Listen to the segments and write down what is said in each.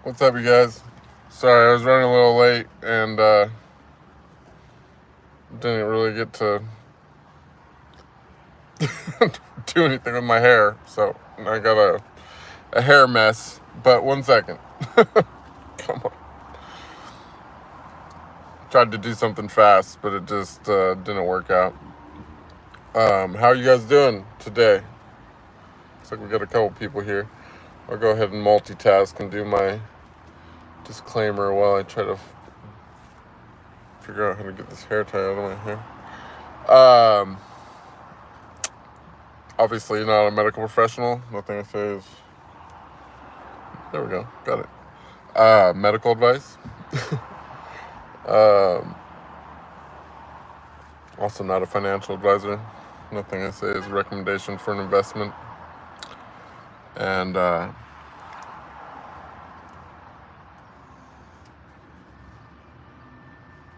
What's up, you guys? Sorry, I was running a little late and didn't really get to do anything with my hair, so I got a hair mess. But 1 second. Come on. Tried to do something fast, but it just didn't work out. How are you guys doing today? Looks like we got a couple people here. I'll go ahead and multitask and do my disclaimer while I try to figure out how to get this hair tie out of my hair. Obviously not a medical professional. Nothing I say is... There we go. Got it. Medical advice. Also not a financial advisor. Nothing I say is a recommendation for an investment. And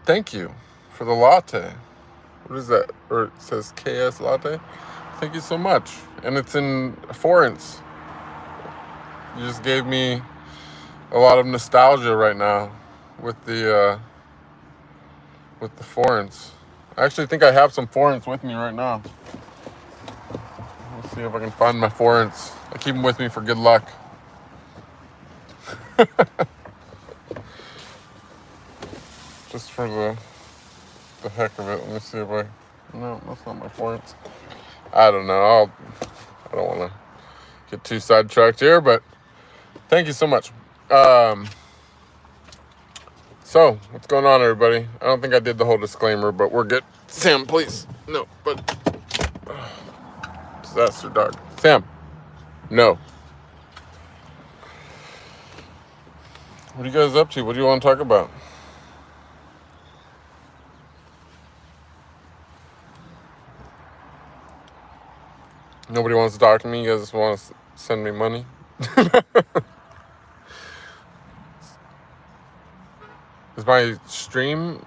thank you for the latte. What is that? Or it says KS latte? Thank you so much. And it's in foreigns. You just gave me a lot of nostalgia right now with the foreigns. I actually think I have some foreigns with me right now. Let's see if I can find my foreigns. I keep them with me for good luck. Just for the heck of it. Let me see if no, that's not my foreigns. I don't know. I don't want to get too sidetracked here, but thank you so much. So, what's going on, everybody? I don't think I did the whole disclaimer, but we're good. Sam, please. No, but... Disaster dog. Sam. No. What are you guys up to? What do you want to talk about? Nobody wants to talk to me. You guys just want to send me money. Is my stream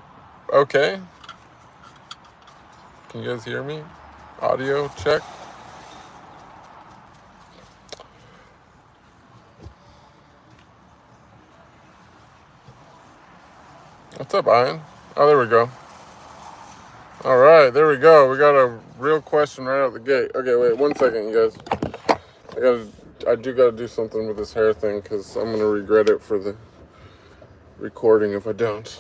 okay? Can you guys hear me? Audio check. What's up, Ian? Oh, there we go. All right, there we go. We got a real question right out the gate. Okay, wait 1 second, you guys. I do gotta do something with this hair thing because I'm gonna regret it for the recording if I don't.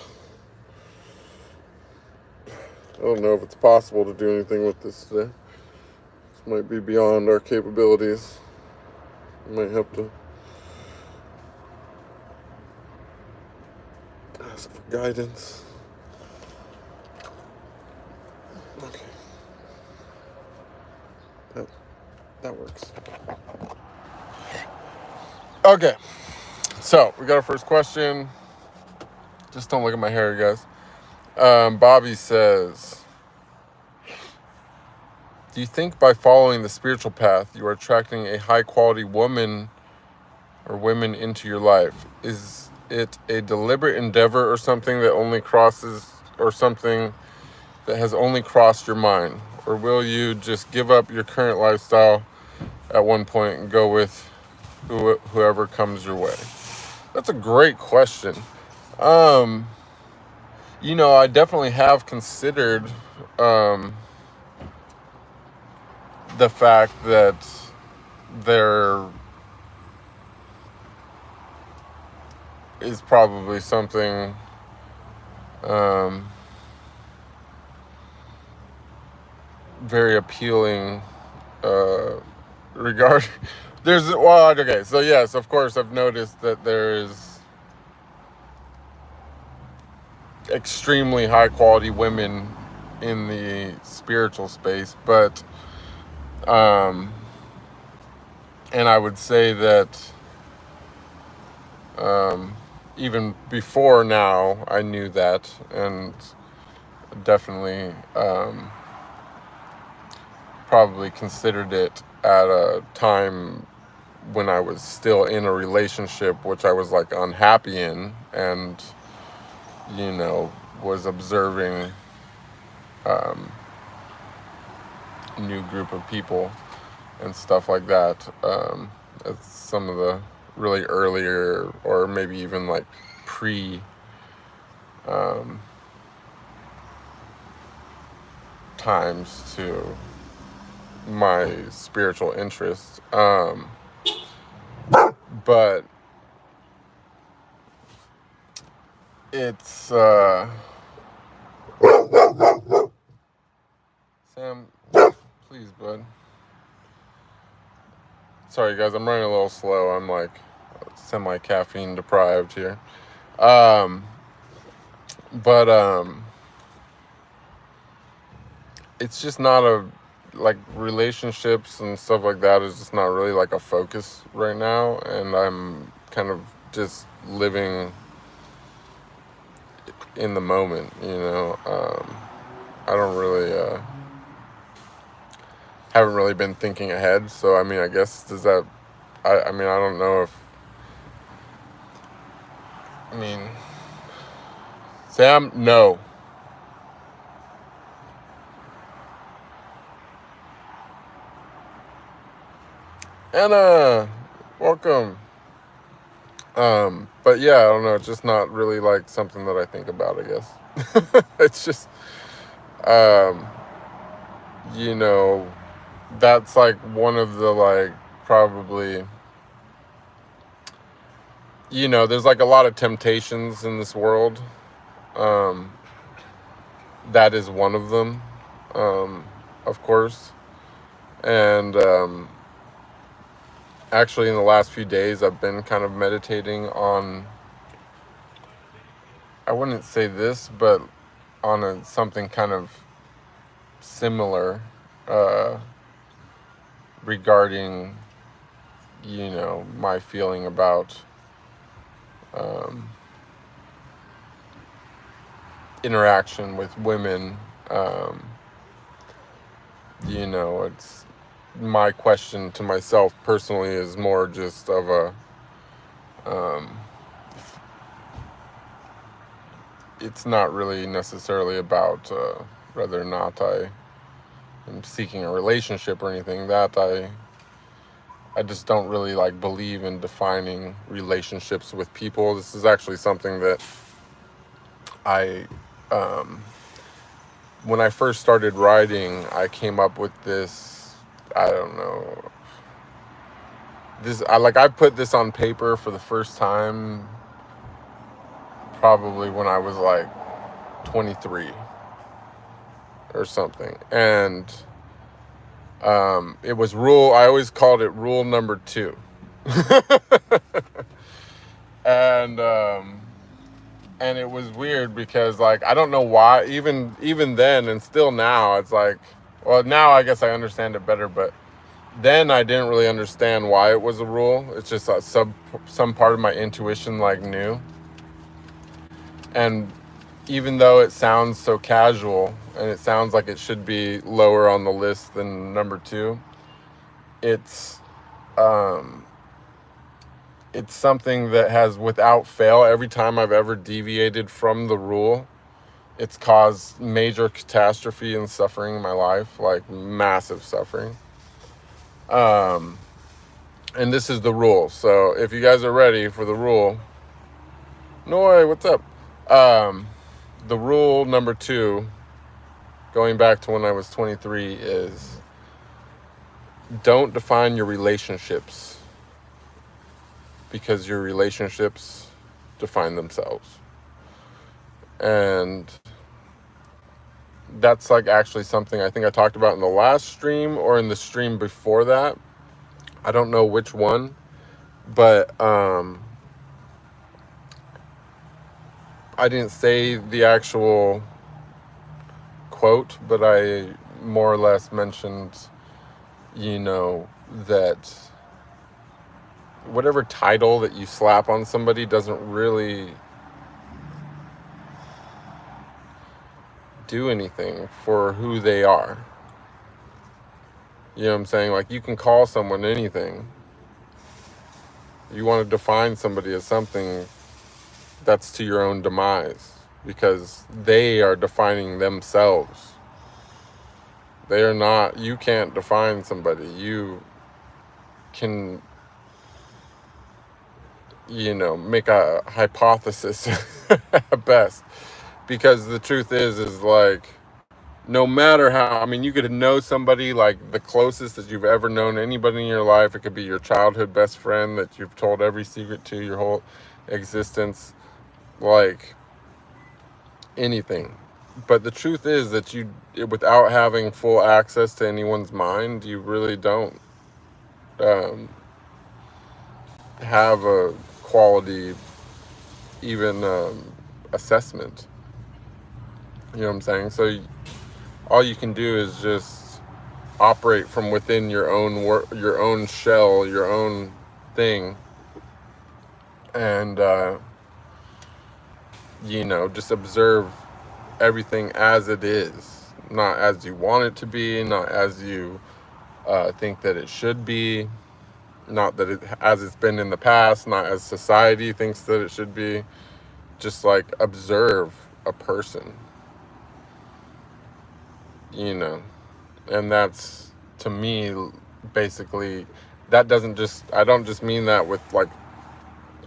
I don't know if it's possible to do anything with this today. This might be beyond our capabilities. I might have to ask for guidance. Okay. That works. Okay. So, we got our first question. Just don't look at my hair, you guys. Bobby says, do you think by following the spiritual path, you are attracting a high-quality woman or women into your life? Is it a deliberate endeavor or something that only crosses, or something that has only crossed your mind? Or will you just give up your current lifestyle at one point and go with whoever comes your way? That's a great question. I definitely have considered the fact that there is probably something very appealing regarding okay, so yes, of course I've noticed that there is extremely high quality women in the spiritual space, but and I would say that even before now I knew that, and definitely probably considered it at a time when I was still in a relationship which I was like unhappy in, and was observing new group of people and stuff like that. As some of the really earlier, or maybe even like pre times to my spiritual interests. But it's Sam, please, bud. Sorry, guys, I'm running a little slow. I'm like semi-caffeine deprived here. But it's just not like relationships and stuff like that is just not really like a focus right now, and I'm kind of just living in the moment, you know. I don't really haven't really been thinking ahead, so I mean, I guess does that I mean, I don't know if Sam, no. Anna, welcome. But yeah, I don't know, it's just not really like something that I think about, I guess. It's just, you know, that's like one of the like probably, you know, there's like a lot of temptations in this world. That is one of them, of course. And actually, in the last few days, I've been kind of meditating on, I wouldn't say this, but on something kind of similar regarding, you know, my feeling about interaction with women. You know, it's my question to myself personally is more just of a it's not really necessarily about whether or not I am seeking a relationship or anything. That I just don't really like believe in defining relationships with people. This is actually something that I when I first started writing, I came up with this, I don't know, I put this on paper for the first time probably when I was like 23 or something. And it was I always called it rule number 2. And it was weird because like I don't know why even then and still now it's like, well, now I guess I understand it better, but then I didn't really understand why it was a rule. It's just some part of my intuition like knew. And even though it sounds so casual and it sounds like it should be lower on the list than number 2, it's something that has, without fail, every time I've ever deviated from the rule, it's caused major catastrophe and suffering in my life, like massive suffering. And this is the rule. So if you guys are ready for the rule, Noi, what's up? The rule number 2, going back to when I was 23, is don't define your relationships, because your relationships define themselves. And that's like actually something I think I talked about in the last stream or in the stream before that. I don't know which one, but I didn't say the actual quote, but I more or less mentioned, you know, that whatever title that you slap on somebody doesn't really do anything for who they are. You know what I'm saying? Like, you can call someone anything. You want to define somebody as something, that's to your own demise, because they are defining themselves. They are not, you can't define somebody. You can make a hypothesis at best. Because the truth is like, no matter how, I mean, you could know somebody like the closest that you've ever known anybody in your life. It could be your childhood best friend that you've told every secret to your whole existence, like anything. But the truth is that without having full access to anyone's mind, you really don't have a quality, even assessment. You know what I'm saying? So all you can do is just operate from within your own shell, your own thing, and just observe everything as it is, not as you want it to be, not as you think that it should be, not that as it's been in the past, not as society thinks that it should be. Just like observe a person, and that's, to me, basically, I don't just mean that with, like,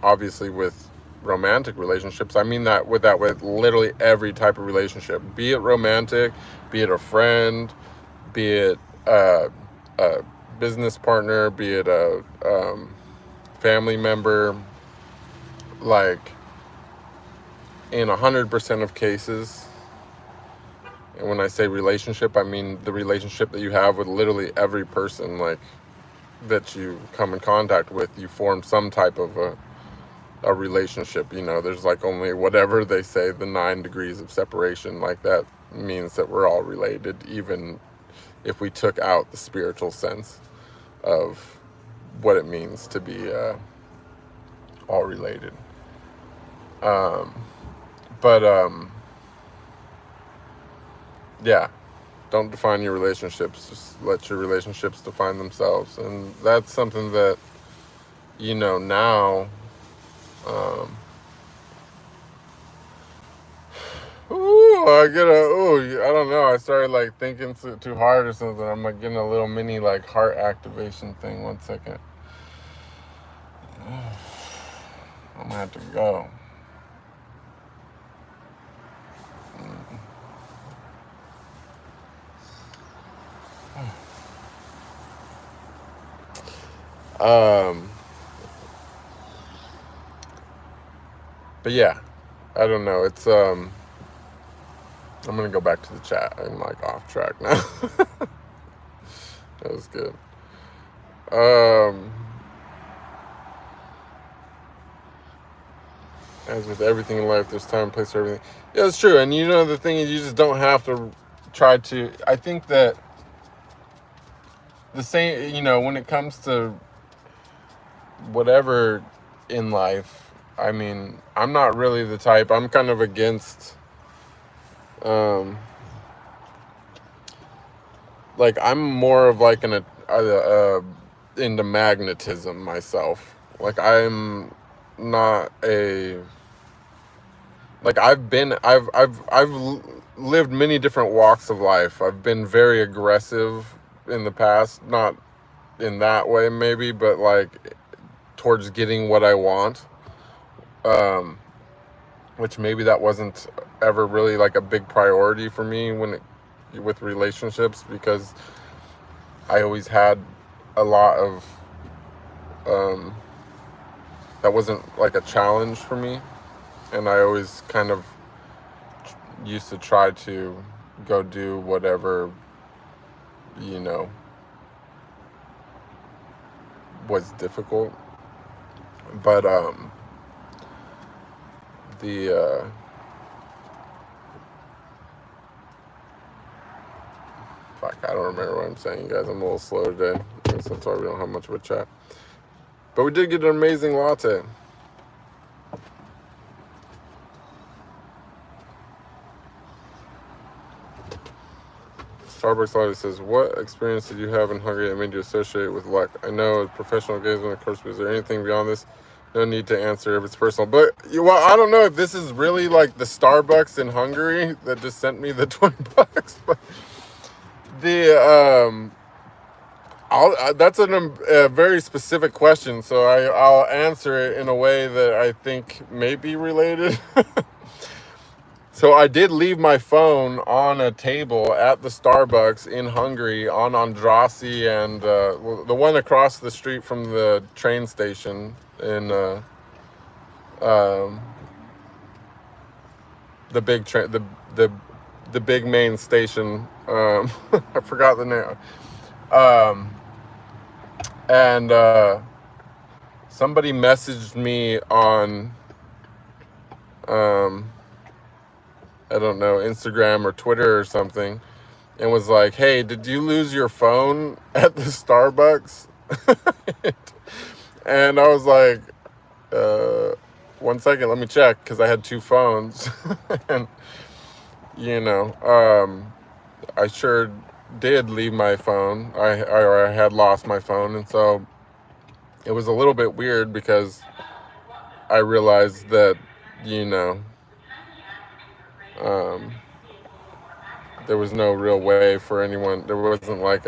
obviously with romantic relationships. I mean that with literally every type of relationship, be it romantic, be it a friend, be it a business partner, be it a family member. Like, in 100% of cases, and when I say relationship, I mean the relationship that you have with literally every person, like, that you come in contact with. You form some type of a relationship. There's like only, whatever they say, the 9 degrees of separation. Like, that means that we're all related, even if we took out the spiritual sense of what it means to be all related. Yeah, don't define your relationships. Just let your relationships define themselves. And that's something that, now, I don't know, I started like thinking too hard or something. I'm like getting a little mini like heart activation thing. 1 second. I'm gonna have to go. But yeah, I don't know. It's I'm gonna go back to the chat. I'm like off track now. That was good. As with everything in life, there's time and place for everything. Yeah, it's true. And the thing is, you just don't have to try to. I think that the same, when it comes to whatever in life, I mean, I'm not really the type. I'm kind of against, like, I'm more of like into magnetism myself. Like, I'm not I've lived many different walks of life. I've been very aggressive in the past, not in that way maybe, but like towards getting what I want. Which maybe that wasn't ever really like a big priority for me with relationships, because I always had a lot of, that wasn't like a challenge for me. And I always kind of used to try to go do whatever, was difficult. But, fuck, I don't remember what I'm saying, guys. I'm a little slow today. I guess that's why we don't have much of a chat. But we did get an amazing latte. Starbucks latte says, what experience did you have in Hungary that made you associate with luck? I know it's professional engagement, of course, but is there anything beyond this? No need to answer if it's personal. But, I don't know if this is really like the Starbucks in Hungary that just sent me the $20. But That's a very specific question, so I'll answer it in a way that I think may be related. So I did leave my phone on a table at the Starbucks in Hungary on Andrassy and the one across the street from the train station in um, the big train, the big main station. I forgot the name. And somebody messaged me on I don't know, Instagram or Twitter or something, and was like, hey, did you lose your phone at the Starbucks? And I was like, 1 second, let me check, because I had two phones. And I sure did leave my phone. I had lost my phone, and so it was a little bit weird because I realized that there was no real way for anyone. It wasn't like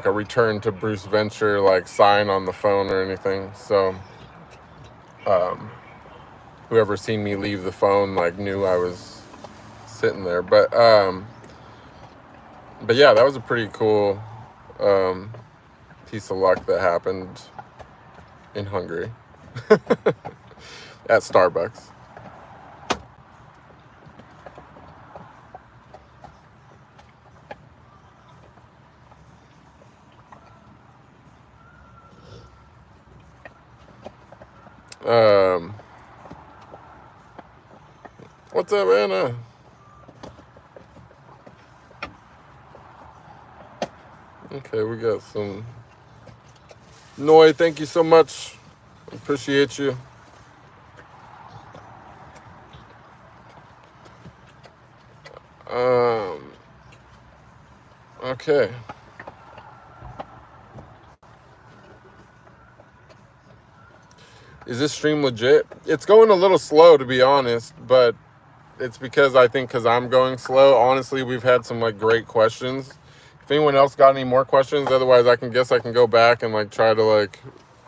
a return to Bruce Venture like sign on the phone or anything. So whoever seen me leave the phone like knew I was sitting there. But yeah, that was a pretty cool piece of luck that happened in Hungary at Starbucks. What's up, Anna? Okay, we got some. Noi, thank you so much. Appreciate you. Okay. Is this stream legit? It's going a little slow, to be honest, but it's because I'm going slow. Honestly, we've had some like great questions. If anyone else got any more questions, otherwise I can go back and like try to like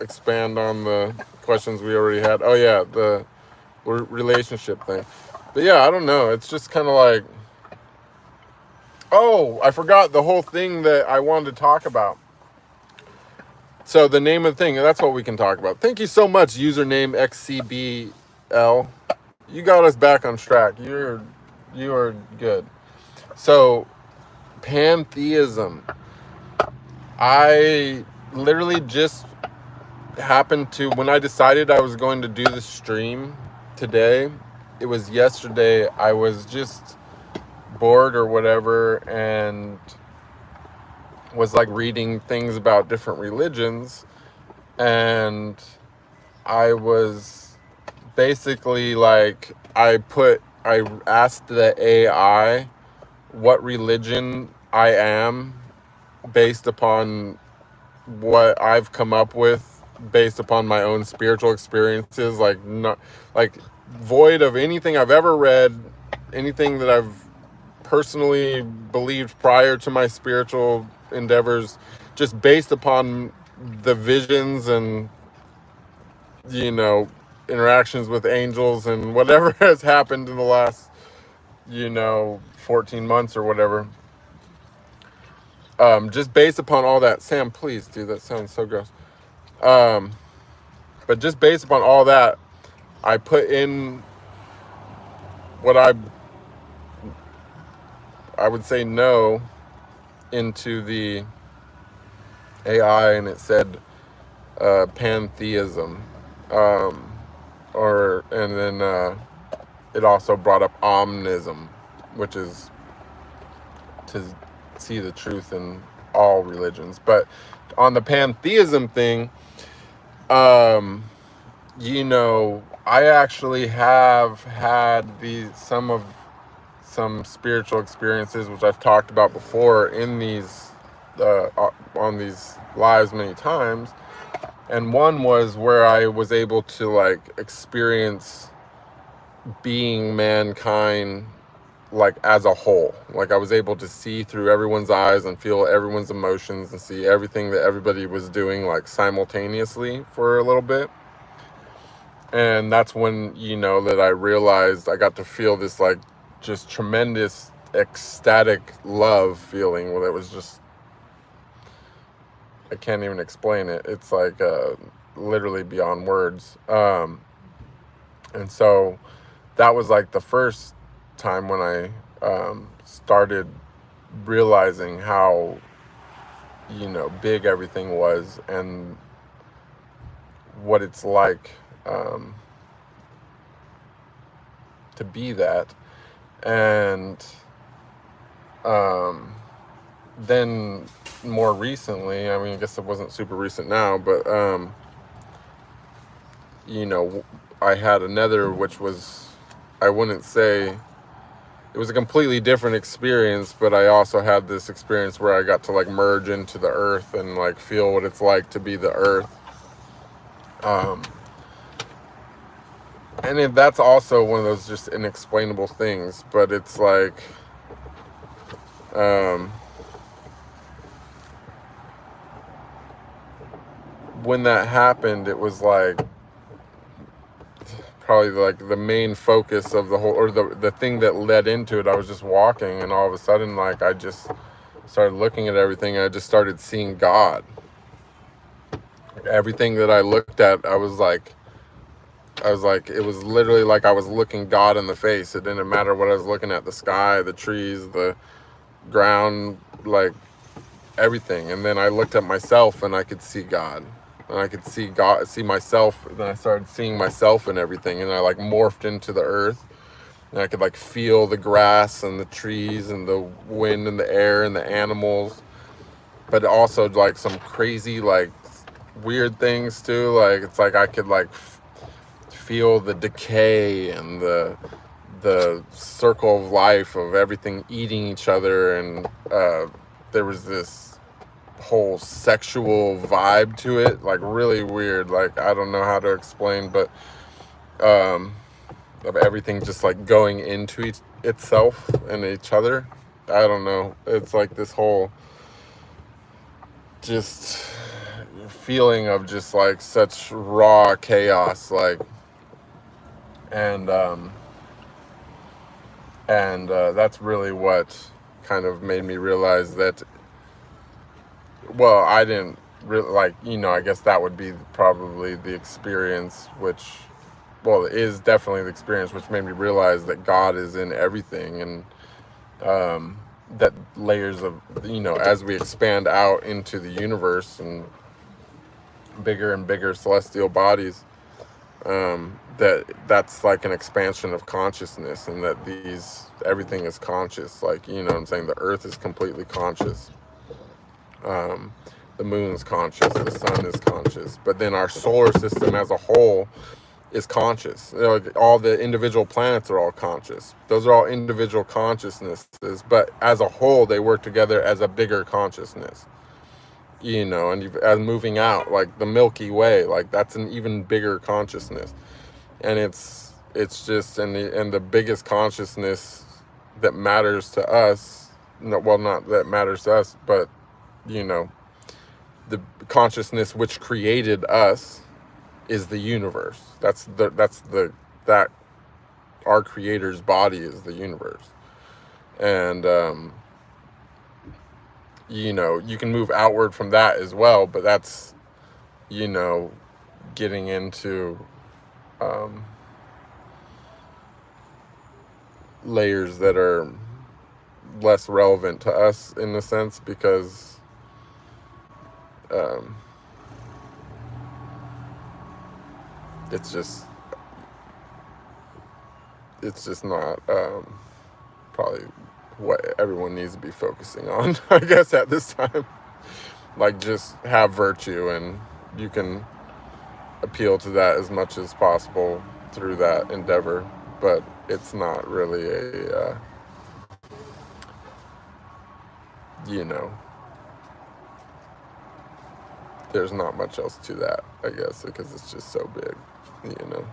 expand on the questions we already had. Oh yeah, the relationship thing. But yeah, I don't know. It's just kind of like, oh, I forgot the whole thing that I wanted to talk about. So the name of the thing, that's what we can talk about. Thank you so much, username XCBL. You got us back on track. You are good. So, pantheism. I literally just happened to, when I decided I was going to do the stream today, it was yesterday, I was just bored or whatever and was like reading things about different religions, and I was basically like, I asked the AI what religion I am based upon what I've come up with based upon my own spiritual experiences, like not like void of anything I've ever read, anything that I've personally believed prior to my spiritual endeavors, just based upon the visions and interactions with angels and whatever has happened in the last 14 months or whatever. Just based upon all that. Sam, please, dude, that sounds so gross. But just based upon all that, I put in what I would say no into the AI, and it said pantheism, and then it also brought up omnism, which is to see the truth in all religions. But on the pantheism thing, I actually have had some spiritual experiences, which I've talked about before in these on these lives many times. And one was where I was able to like experience being mankind like as a whole. Like I was able to see through everyone's eyes and feel everyone's emotions and see everything that everybody was doing like simultaneously for a little bit. And that's when, you know, that I realized I got to feel this like just tremendous ecstatic love feeling where it was just, I can't even explain it. It's like literally beyond words. And so that was like the first time when I started realizing how, you know, big everything was and what it's like to be that. And then more recently, I mean, I guess it wasn't super recent now, but you know, I had another, which was, I wouldn't say, it was a completely different experience, but I also had this experience where I got to like merge into the earth and like feel what it's like to be the earth. And that's also one of those just inexplainable things, but it's like, when that happened, it was like probably like the main focus of the whole, or the thing that led into it. I was just walking and all of a sudden, like, I just started looking at everything and I just started seeing God. Everything that I looked at, I was like, it was literally like I was looking God in the face. It didn't matter what I was looking at, the sky, the trees, the ground, like everything. And then I looked at myself and I could see God. And I could see God, see myself. And then I started seeing myself and everything. And I like morphed into the earth. And I could like feel the grass and the trees and the wind and the air and the animals. But also like some crazy, like weird things too. Like it's like I could like feel the decay and the circle of life of everything eating each other. And there was this whole sexual vibe to it, like really weird. Like I don't know how to explain, but of everything just like going into itself and each other. I don't know. It's like this whole just feeling of just like such raw chaos, like, and that's really what kind of made me realize that, well, I didn't really, like, you know, I guess that would be probably the experience, which, well, it is definitely the experience which made me realize that God is in everything. And that layers of, you know, as we expand out into the universe and bigger celestial bodies, that's like an expansion of consciousness, and that everything is conscious. Like, you know what I'm saying? The earth is completely conscious. The moon's conscious, the sun is conscious, but then our solar system as a whole is conscious. You know, all the individual planets are all conscious. Those are all individual consciousnesses, but as a whole, they work together as a bigger consciousness. You know, and as moving out, like the Milky Way, like that's an even bigger consciousness. And it's just, and the biggest consciousness that matters to us, no, well, not that matters to us, but, you know, the consciousness which created us is the universe. That our creator's body is the universe. And you know, you can move outward from that as well, but that's, you know, getting into layers that are less relevant to us in a sense, because it's just not probably what everyone needs to be focusing on, I guess, at this time. Like, just have virtue, and you can appeal to that as much as possible through that endeavor, but it's not really a you know, there's not much else to that, I guess, because it's just so big, you know.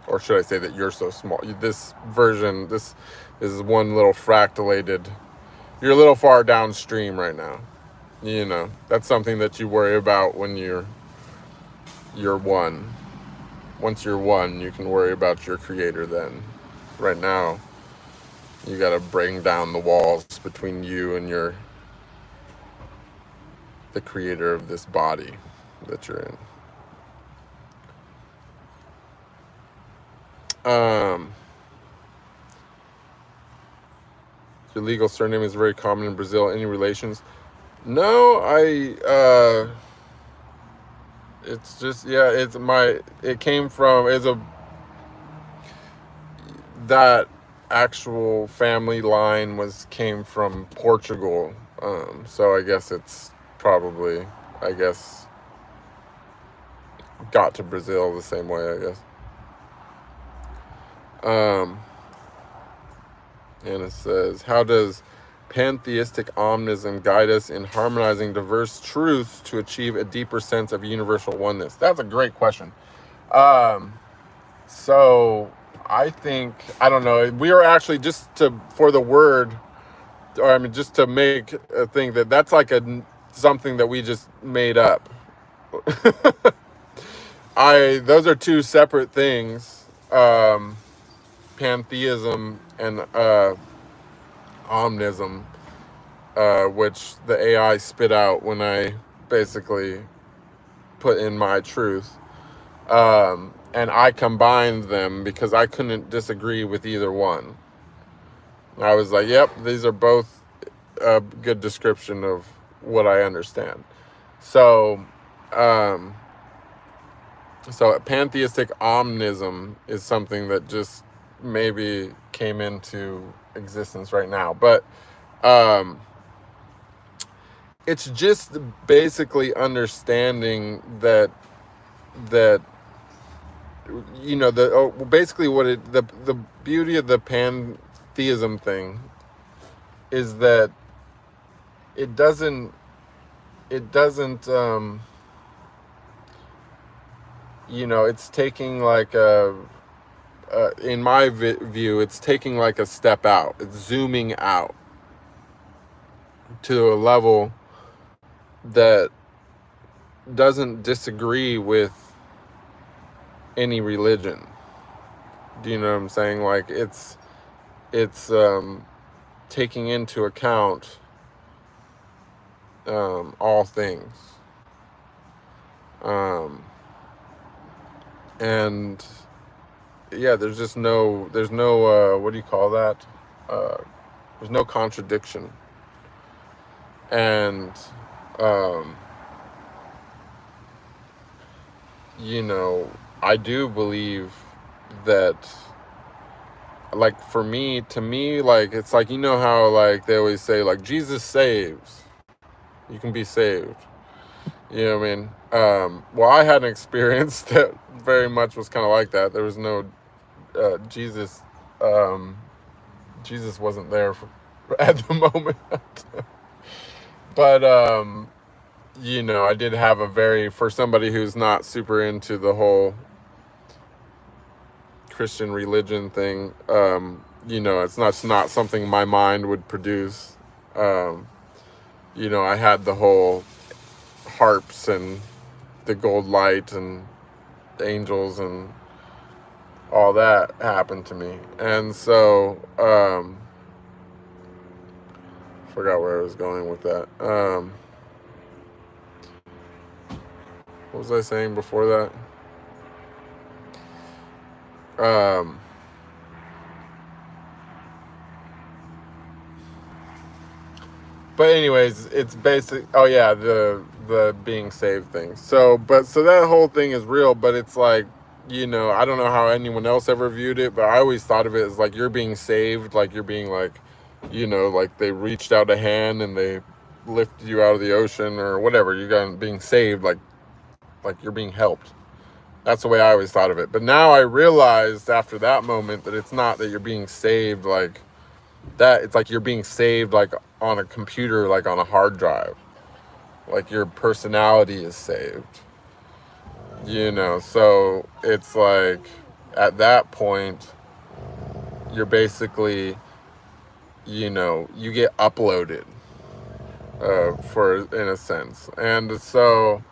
Or should I say that you're so small? This version, this is one little fractalated. You're a little far downstream right now. You know, that's something that you worry about when you're one. Once you're one, you can worry about your creator then. Right now, you got to bring down the walls between you and the creator of this body that you're in. Your legal surname is very common in Brazil. Any relations? No, it's just, yeah, it came from, that actual family line came from Portugal. So I guess it's probably, got to Brazil the same way, I guess. And it says, how does pantheistic omnism guide us in harmonizing diverse truths to achieve a deeper sense of universal oneness? That's a great question. So I think, I don't know, we are actually just to make a thing that's like something that we just made up. Those are two separate things. Pantheism and omnism, which the AI spit out when I basically put in my truth. And I combined them because I couldn't disagree with either one. I was like, yep, these are both a good description of what I understand. So pantheistic omnism is something that just maybe came into existence right now. But it's just basically understanding that you know, basically the beauty of the pantheism thing is that it doesn't you know, it's taking like in my view, it's taking like a step out. It's zooming out to a level that doesn't disagree with any religion. Do you know what I'm saying? Like it's taking into account all things. And yeah, there's no what do you call that? There's no contradiction. And you know, I do believe that, like, to me, like, it's like, you know how, like, they always say, like, Jesus saves. You can be saved. You know what I mean? Well, I had an experience that very much was kind of like that. There was no Jesus. Jesus wasn't there at the moment. But, you know, I did have for somebody who's not super into the whole Christian religion thing, you know, it's not something my mind would produce. You know, I had the whole harps and the gold light and the angels and all that happened to me. And so, forgot where I was going with that. What was I saying before that? But anyways, it's basic. Oh yeah, the being saved thing. So that whole thing is real, but it's like, you know, I don't know how anyone else ever viewed it, but I always thought of it as like you're being saved, like you're being like, you know, like they reached out a hand and they lifted you out of the ocean or whatever. You're being saved, like you're being helped. That's the way I always thought of it. But now I realized after that moment that it's not that you're being saved like that. It's like you're being saved like on a computer, like on a hard drive. Like your personality is saved. You know, so it's like at that point, you're basically, you know, you get uploaded, in a sense. And so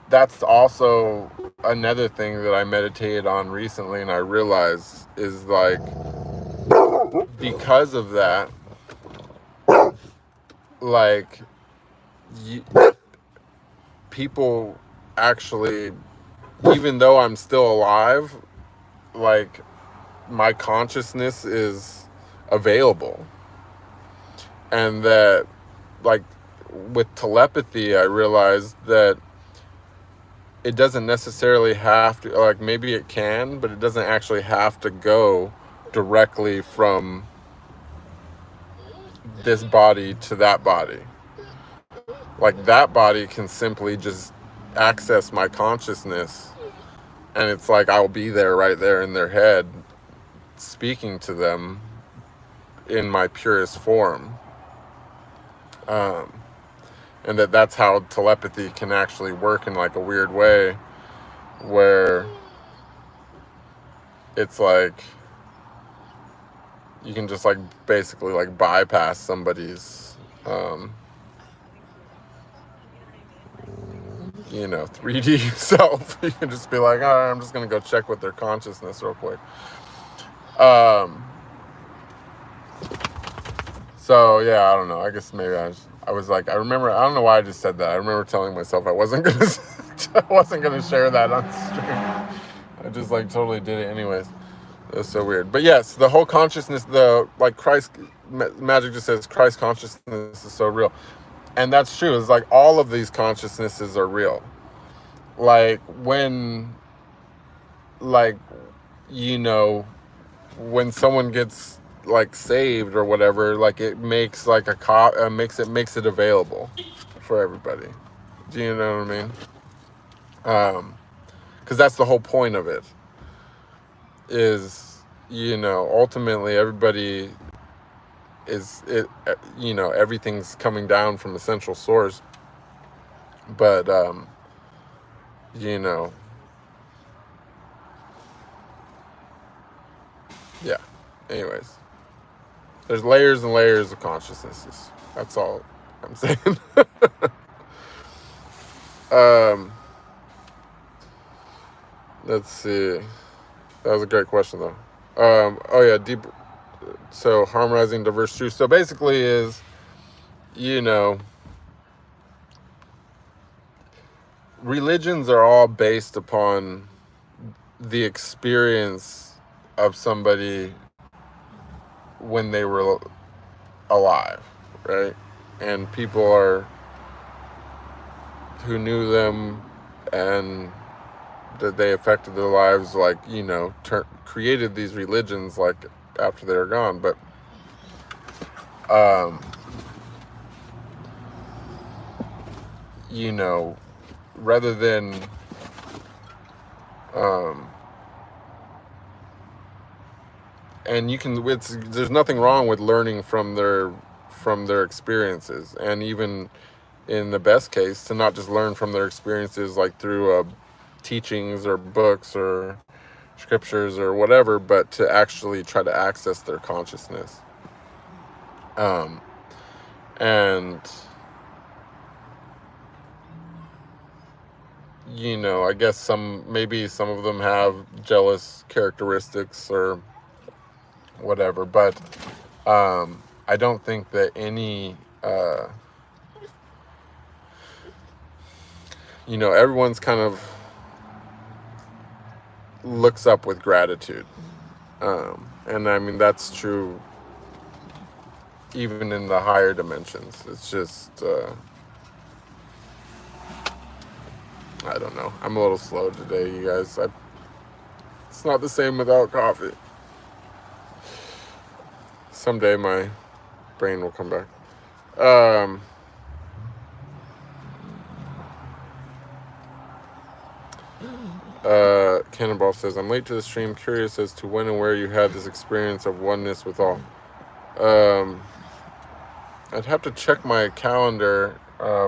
that's also another thing that I meditated on recently, and I realized is like, because of that, like, people actually, even though I'm still alive, like, my consciousness is available. And that, like, with telepathy, I realized that it doesn't necessarily have to, like, maybe it can, but it doesn't actually have to go directly from this body to that body. Like, that body can simply just access my consciousness, and it's like I'll be there, right there in their head, speaking to them in my purest form. And that's how telepathy can actually work in like a weird way, where it's like you can just like basically like bypass somebody's 3D self. You can just be like, oh, I'm just gonna go check with their consciousness real quick. So yeah, I don't know. I guess maybe I was like, I don't know why I just said that. I remember telling myself I wasn't gonna share that on stream. I just like totally did it anyways. It was so weird. But yes, the whole consciousness, the like Christ magic just says Christ consciousness is so real. And that's true. It's like all of these consciousnesses are real. Like when when someone gets like saved or whatever, like it makes like makes it available for everybody. Do you know what I mean? Because that's the whole point of it. Is ultimately everybody is it. Everything's coming down from a central source, but yeah. Anyways. There's layers and layers of consciousnesses. That's all I'm saying. Let's see. That was a great question, though. Oh, yeah, deep. So, harmonizing diverse truths. So, basically is, religions are all based upon the experience of somebody when they were alive, right? And people who knew them and that they affected their lives, like, created these religions, like, after they were gone. But, rather than, and there's nothing wrong with learning from their experiences, and even in the best case, to not just learn from their experiences like through teachings or books or scriptures or whatever, but to actually try to access their consciousness. And I guess maybe some of them have jealous characteristics or whatever, but I don't think that any everyone's kind of looks up with gratitude, and I mean that's true even in the higher dimensions. It's just I don't know, I'm a little slow today, you guys. It's not the same without coffee. Someday my brain will come back. Cannonball says, I'm late to the stream, curious as to when and where you had this experience of oneness with all. I'd have to check my calendar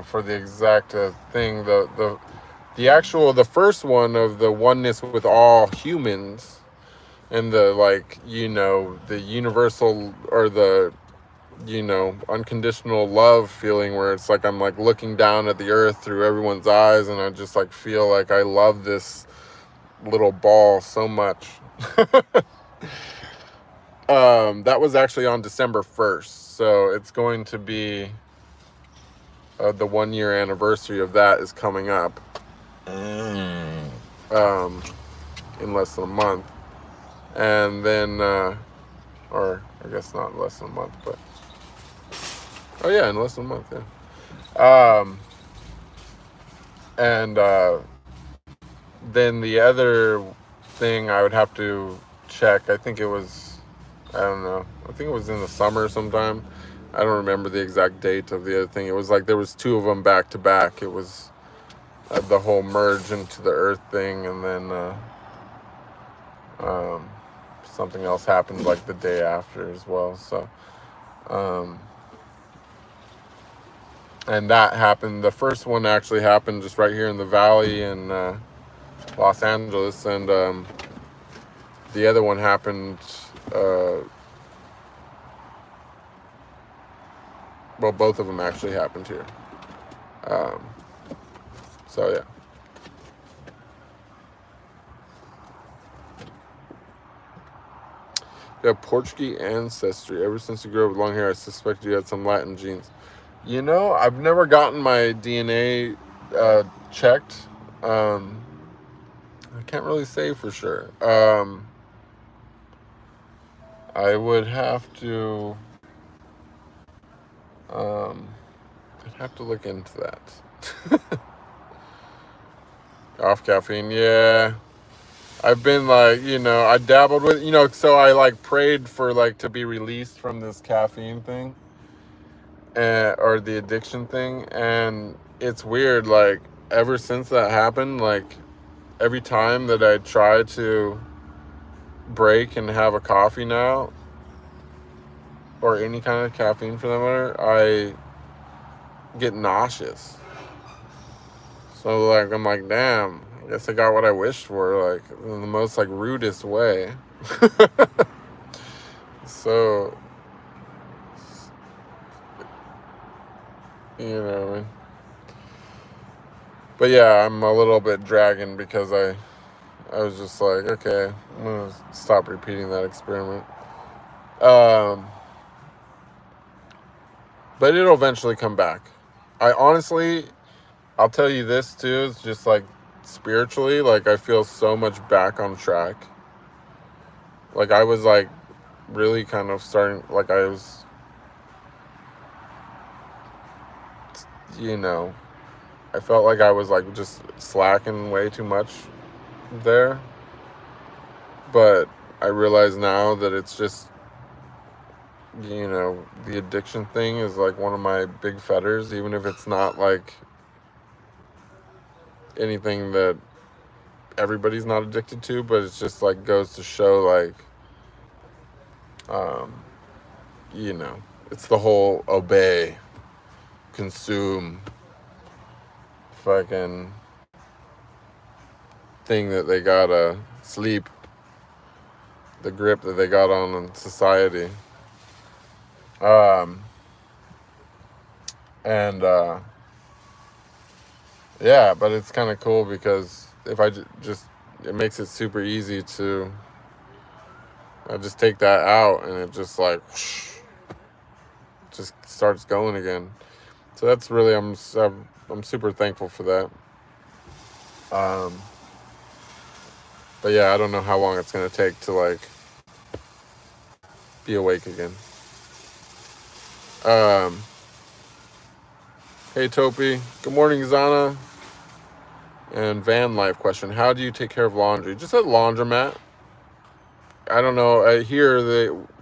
for the exact thing. The the first one of the oneness with all humans, and the, like, the universal, or the, unconditional love feeling, where it's like I'm like looking down at the earth through everyone's eyes, and I just like feel like I love this little ball so much. That was actually on December 1st, so it's going to be the 1-year anniversary of that is coming up in less than a month. And then or I guess not less than a month, but oh yeah, in less than a month, yeah. And then the other thing I would have to check, I think it was, I don't know, I think it was in the summer sometime. I don't remember the exact date of the other thing. It was like there was 2 of them back to back. It was the whole merge into the earth thing, and then something else happened like the day after as well. So and that happened, the first one actually happened just right here in the valley in Los Angeles, and the other one happened well, both of them actually happened here. So yeah. You have Portuguese ancestry. Ever since you grew up with long hair, I suspected you had some Latin genes. I've never gotten my DNA checked. I can't really say for sure. I would have to I'd have to look into that. Off caffeine, yeah. I've been like, I dabbled with, so I like prayed for like to be released from this caffeine thing, or the addiction thing. And it's weird, like ever since that happened, like every time that I try to break and have a coffee now, or any kind of caffeine for that matter, I get nauseous. So like I'm like, damn, I guess I got what I wished for, like in the most like rudest way. So but yeah, I'm a little bit dragging because I was just like, okay, I'm gonna stop repeating that experiment. But it'll eventually come back. I'll tell you this too, it's just like spiritually, like I feel so much back on track. Like I was like really kind of starting, like I was, I felt like I was like just slacking way too much there. But I realize now that it's just, the addiction thing is like one of my big fetters, even if it's not like anything that everybody's not addicted to, but it's just like goes to show like, it's the whole obey, consume fucking thing that they gotta sleep, the grip that they got on society. And yeah, but it's kind of cool because if I just, it makes it super easy to, I just take that out and it just like, whoosh, just starts going again. So that's really, I'm super thankful for that. But yeah, I don't know how long it's going to take to like be awake again. Hey Topi, good morning Zana. And van life question, how do you take care of laundry? Just at laundromat. I don't know, here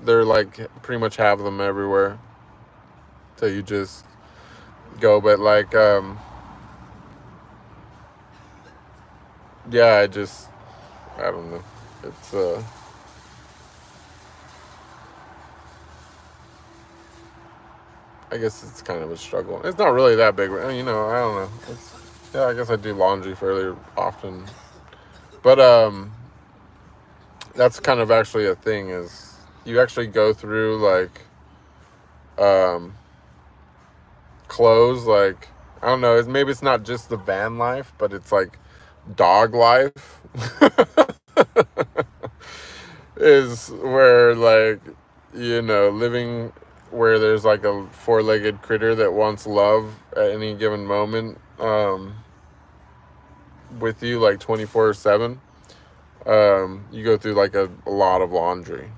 they're like pretty much have them everywhere, so you just go. But like yeah, I don't know, it's I guess it's kind of a struggle. It's not really that big, I don't know. Yeah, I guess I do laundry fairly often. But that's kind of actually a thing, is you actually go through like clothes, like, I don't know, maybe it's not just the van life, but it's like dog life. Is where, like, living where there's like a four-legged critter that wants love at any given moment, with you, like 24/7. You go through like a lot of laundry,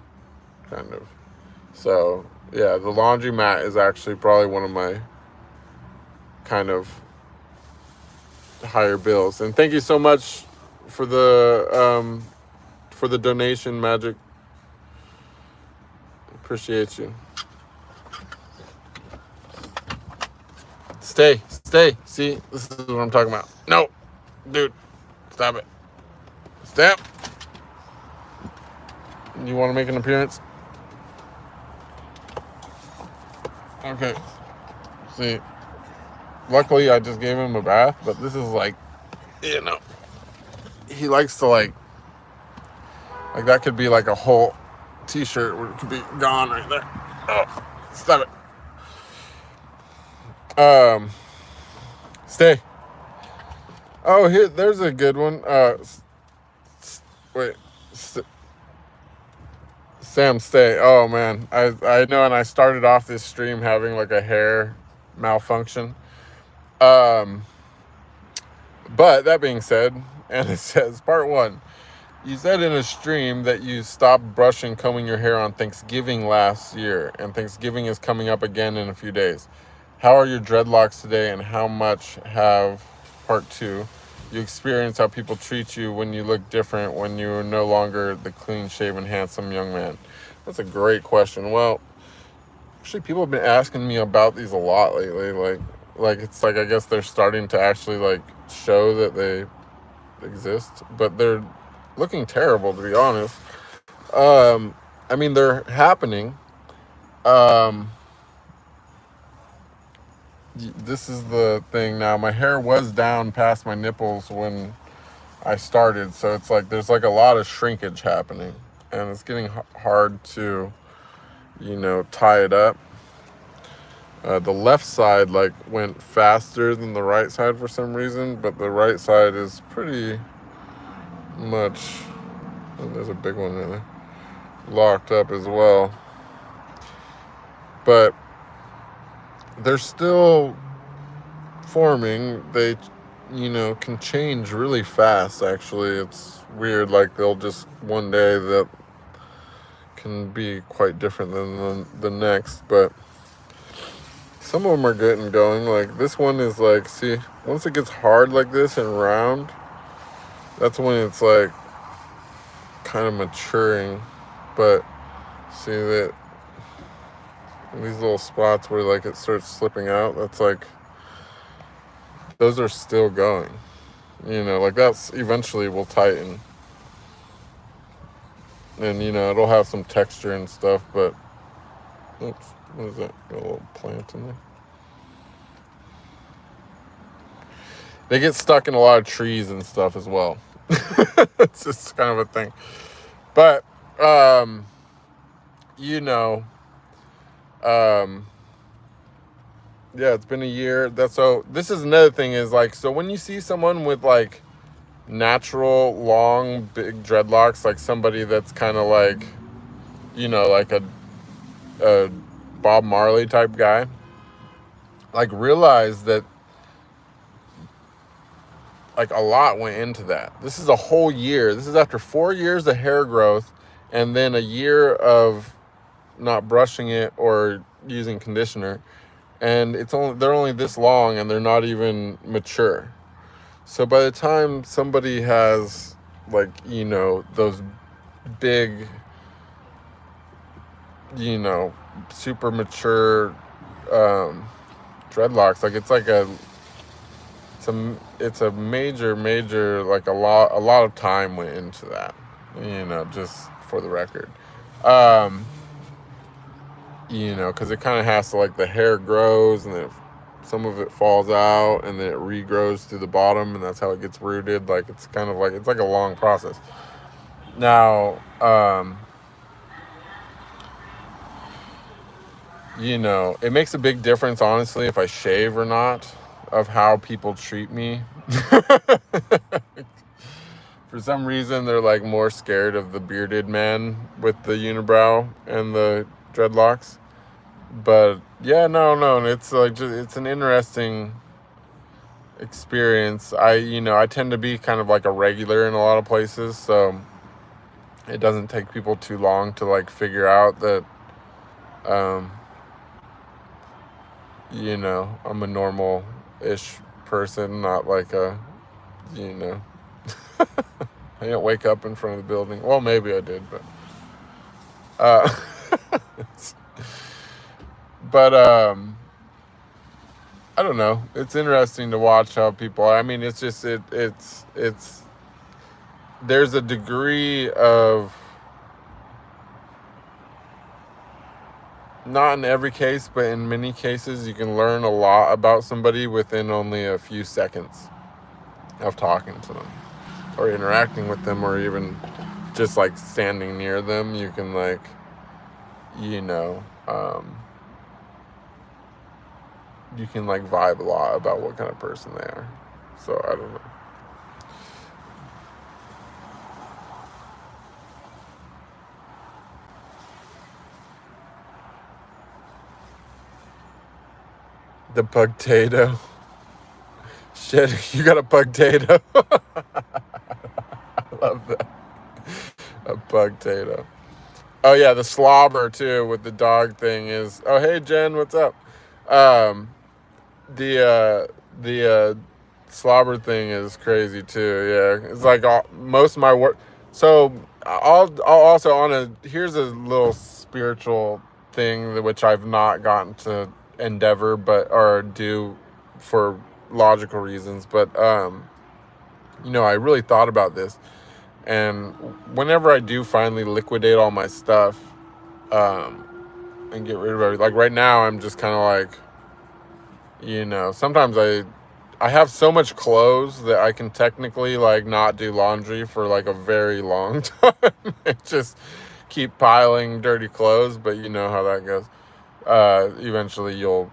kind of. So yeah, the laundromat is actually probably one of my kind of higher bills. And thank you so much for the donation, Magic. Appreciate you. Stay. See, this is what I'm talking about. No, dude, stop it. Stop. You want to make an appearance? Okay. See, luckily I just gave him a bath, but this is like, he likes to like that could be like a whole t-shirt where it could be gone right there. Oh, stop it. Stay. Oh, here, there's a good one. Wait. Sam, stay. Oh man, I know, and I started off this stream having like a hair malfunction. But that being said, and it says, part 1, you said in a stream that you stopped brushing, combing your hair on Thanksgiving last year, and Thanksgiving is coming up again in a few days. How are your dreadlocks today, and how much have, part 2, you experience how people treat you when you look different, when you're no longer the clean-shaven, handsome young man? That's a great question. Well, actually, people have been asking me about these a lot lately. Like it's like, I guess they're starting to actually like show that they exist, but they're looking terrible, to be honest. I mean, they're happening. This is the thing now. My hair was down past my nipples when I started, so it's like there's like a lot of shrinkage happening, and it's getting hard to, tie it up. The left side like went faster than the right side for some reason, but the right side is pretty much, there's a big one in there, locked up as well. But they're still forming. They, can change really fast, actually. It's weird. Like, they'll just, one day that can be quite different than the next, but some of them are getting going. Like, this one is like, see, once it gets hard like this and round, that's when it's like kind of maturing. But see that these little spots where like it starts slipping out, that's like, those are still going, like that's eventually will tighten, and it'll have some texture and stuff. But oops, what is that? Got a little plant in there. They get stuck in a lot of trees and stuff as well. It's just kind of a thing. But yeah, it's been a year. So this is another thing, is like, so when you see someone with like natural long big dreadlocks, like somebody that's kind of like, like a Bob Marley type guy, like, realize that like a lot went into that. This is a whole year. This is after 4 years of hair growth, and then a year of not brushing it or using conditioner, and they're only this long, and they're not even mature. So by the time somebody has like, those big, super mature dreadlocks, like it's like it's a major, like a lot of time went into that, just for the record. Because it kind of has to, like, the hair grows and it some of it falls out and then it regrows through the bottom, and that's how it gets rooted. Like it's kind of like, it's like a long process. Now, you know, it makes a big difference, honestly, if I shave or not, of how people treat me. For some reason, they're like more scared of the bearded man with the unibrow and the dreadlocks. But yeah, no, it's like just, it's an interesting experience. I tend to be kind of like a regular in a lot of places, so it doesn't take people too long to like figure out that I'm a normal-ish person, not like a, I didn't wake up in front of the building. Well, maybe I did, but but I don't know. It's interesting to watch how people, I mean, it's just it's there's a degree of, not in every case, but in many cases, you can learn a lot about somebody within only a few seconds of talking to them or interacting with them, or even just like standing near them. You can like, you can like vibe a lot about what kind of person they are. So I don't know. The pugtato. Shit, you got a pugtato. I love that. A pugtato. Oh yeah, the slobber too with the dog thing is. Oh hey Jen, what's up? The slobber thing is crazy too. Yeah, it's like most of my work. So I'll also here's a little spiritual thing which I've not gotten to endeavor or do for logical reasons, but I really thought about this, and whenever I do finally liquidate all my stuff and get rid of everything, like right now I'm just kind of like, sometimes I have so much clothes that I can technically like not do laundry for like a very long time. Just keep piling dirty clothes, but you know how that goes. Eventually you'll,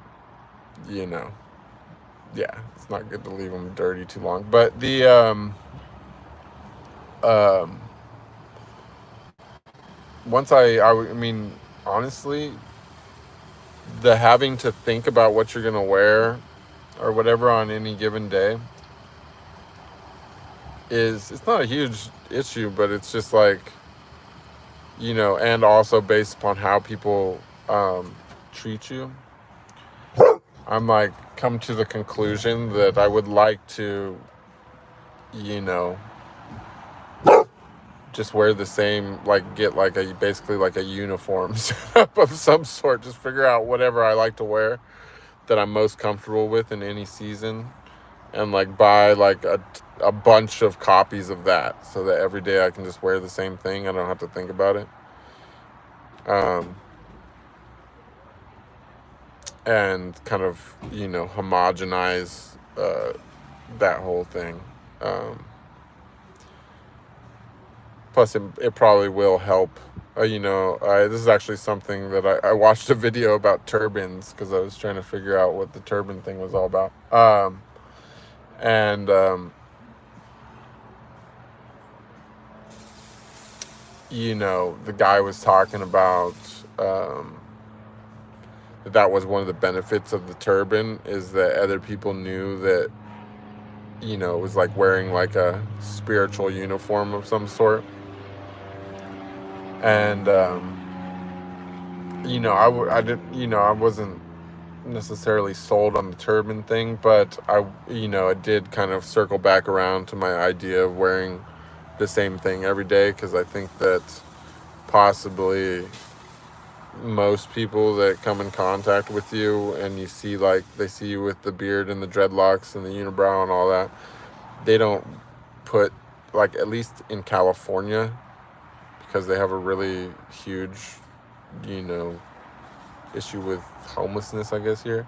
yeah, it's not good to leave them dirty too long. But once I mean, honestly, the having to think about what you're gonna wear or whatever on any given day it's not a huge issue, but it's just like, and also based upon how people treat you. I'm like come to the conclusion that I would like to, just wear the same, like get like basically like a uniform setup of some sort. Just figure out whatever I like to wear that I'm most comfortable with in any season, and like buy like a bunch of copies of that, so that every day I can just wear the same thing. I don't have to think about it. And kind of, homogenize that whole thing. Plus, it probably will help. This is actually something that I watched a video about turbans because I was trying to figure out what the turban thing was all about. The guy was talking about that was one of the benefits of the turban, is that other people knew that, it was like wearing like a spiritual uniform of some sort. And, I wasn't necessarily sold on the turban thing, but it did kind of circle back around to my idea of wearing the same thing every day, because I think that possibly most people that come in contact with you and you see, like, they see you with the beard and the dreadlocks and the unibrow and all that, they don't put, like, at least in California, because they have a really huge, issue with homelessness, I guess, here.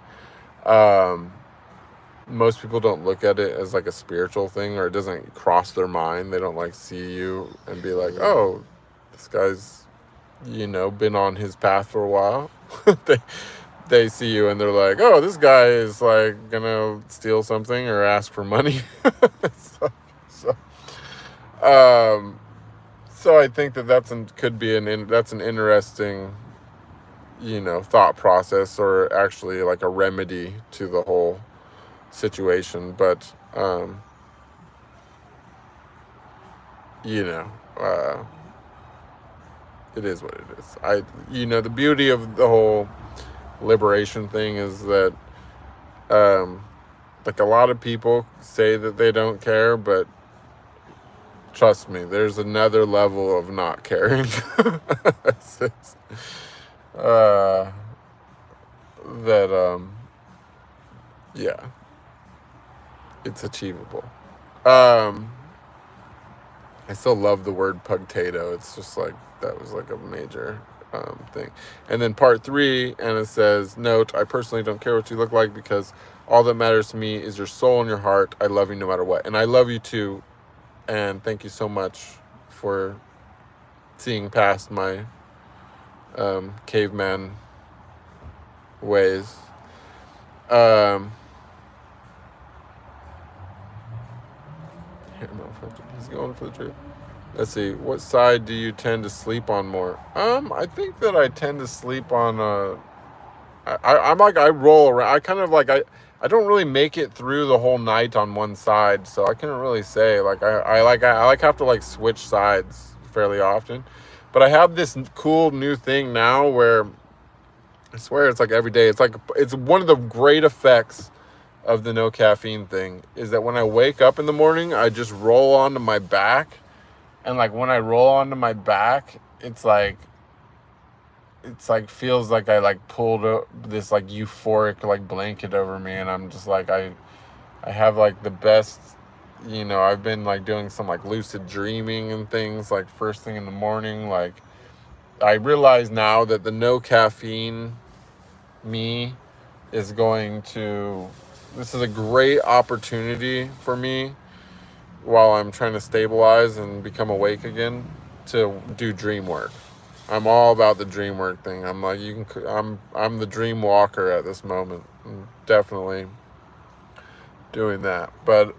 most people don't look at it as like a spiritual thing, or it doesn't cross their mind. They don't like see you and be like, oh, this guy's, you know, been on his path for a while. They see you and they're like, oh, this guy is like gonna steal something or ask for money. so, so I think that's an interesting, you know, thought process, or actually like a remedy to the whole situation. But you know, it is what it is. You know, the beauty of the whole liberation thing is that like a lot of people say that they don't care, but trust me, there's another level of not caring. That yeah, it's achievable. I still love the word pugtato. It's just like, that was like a major thing. And then part 3, and it says, note, I personally don't care what you look like, because all that matters to me is your soul and your heart. I love you no matter what. And I love you too. And thank you so much for seeing past my caveman ways. He's going for the truth. Let's see. What side do you tend to sleep on more? I think that I tend to sleep on. I'm like, I roll around. I kind of like, I don't really make it through the whole night on one side, so I couldn't really say. Like I have to like switch sides fairly often. But I have this cool new thing now where I swear it's like every day. It's like, it's one of the great effects of the no caffeine thing is that when I wake up in the morning, I just roll onto my back. And like when I roll onto my back, it's like feels like I like pulled this like euphoric like blanket over me, and I'm just like, I have like the best, you know, I've been like doing some like lucid dreaming and things like first thing in the morning. Like I realize now that the no caffeine me is this is a great opportunity for me while I'm trying to stabilize and become awake again to do dream work. I'm all about the dream work thing. I'm like, I'm the dream walker at this moment. I'm definitely doing that. But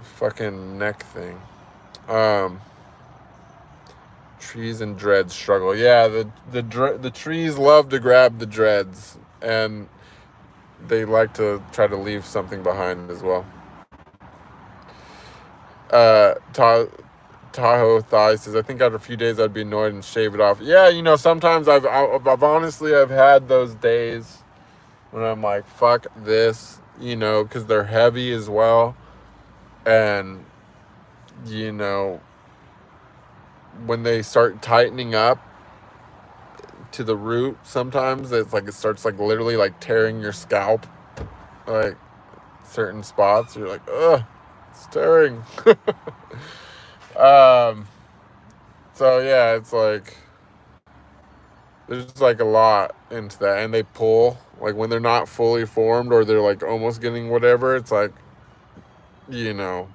fucking neck thing. Trees and dreads struggle. Yeah, the trees love to grab the dreads, and they like to try to leave something behind as well. Tahoe Thigh says, I think after a few days I'd be annoyed and shave it off. Yeah, you know, sometimes I've honestly, I've had those days when I'm like, fuck this, you know, because they're heavy as well. And, you know, when they start tightening up to the root, sometimes it's like, it starts like literally like tearing your scalp, like certain spots. You're like, ugh, it's tearing. So yeah, it's like, there's like a lot into that, and they pull, like when they're not fully formed or they're like almost getting whatever, it's like, you know,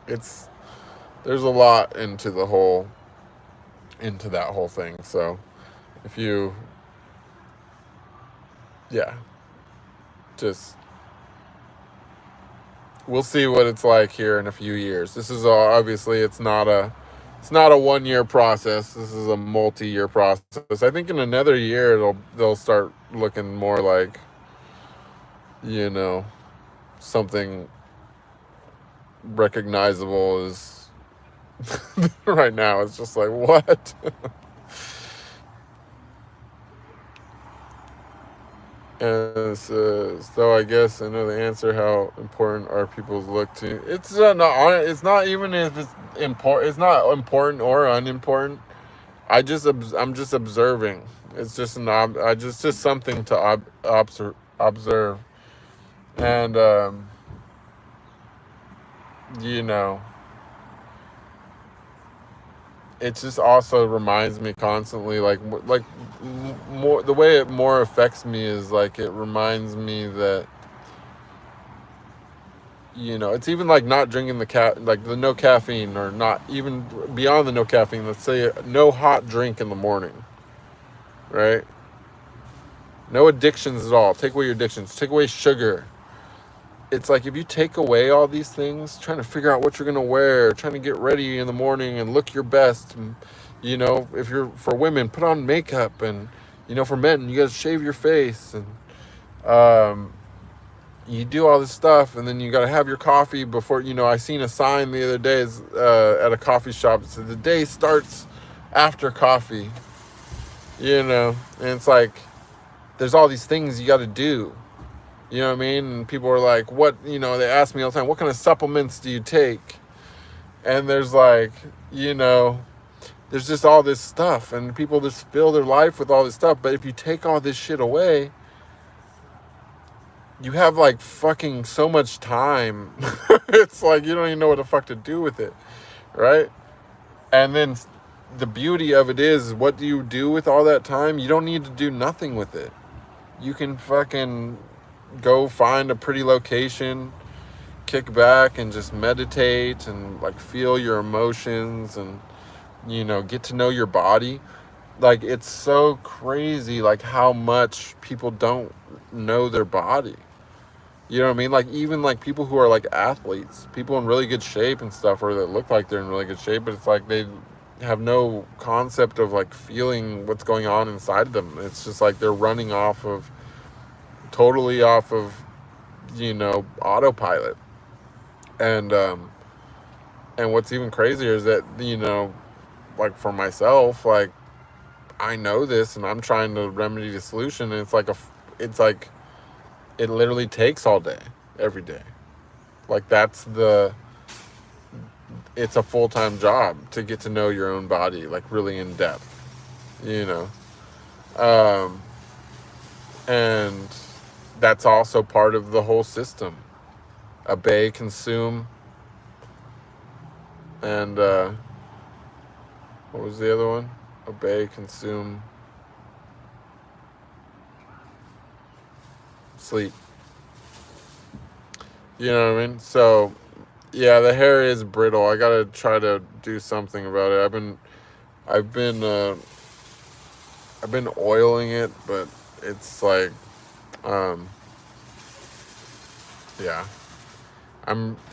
there's a lot into that whole thing. So if you, yeah, just, we'll see what it's like here in a few years. This is obviously, it's not a 1-year process. This is a multi-year process. I think in another year they'll start looking more like, you know, something recognizable as right now it's just like, what? And so I guess I know the answer. How important are people's look to? It's not even if it's important. It's not important or unimportant. I'm just observing. It's just just something to observe. And you know, it just also reminds me constantly, more, the way it more affects me is like, it reminds me that, you know, it's even like not drinking like the no caffeine, or not even beyond the no caffeine. Let's say no hot drink in the morning, right? No addictions at all. Take away your addictions. Take away sugar. It's like, if you take away all these things, trying to figure out what you're going to wear, trying to get ready in the morning and look your best. And, you know, if you're, for women, put on makeup. And, you know, for men, you got to shave your face. And you do all this stuff. And then you got to have your coffee before, you know, I seen a sign the other day at a coffee shop. It said, the day starts after coffee. You know, and it's like, there's all these things you got to do. You know what I mean? And people are like, what, you know, they ask me all the time, what kind of supplements do you take? And there's like, you know, there's just all this stuff, and people just fill their life with all this stuff. But if you take all this shit away, you have like fucking so much time. It's like, you don't even know what the fuck to do with it, right? And then the beauty of it is, what do you do with all that time? You don't need to do nothing with it. You can fucking go find a pretty location, kick back and just meditate and like feel your emotions, and, you know, get to know your body. Like, it's so crazy, like, how much people don't know their body. You know what I mean? Like, even like people who are like athletes, people in really good shape and stuff, or that look like they're in really good shape, but it's like they have no concept of like feeling what's going on inside them. It's just like they're running totally off of, you know, autopilot. And what's even crazier is that, you know, like for myself, like, I know this and I'm trying to remedy the solution, and it's like it literally takes all day, every day. Like, it's a full-time job to get to know your own body, like, really in depth, you know. And that's also part of the whole system. Obey, consume, and what was the other one? Obey, consume, sleep. You know what I mean? So, yeah, the hair is brittle. I gotta try to do something about it. I've been oiling it, but it's like, yeah.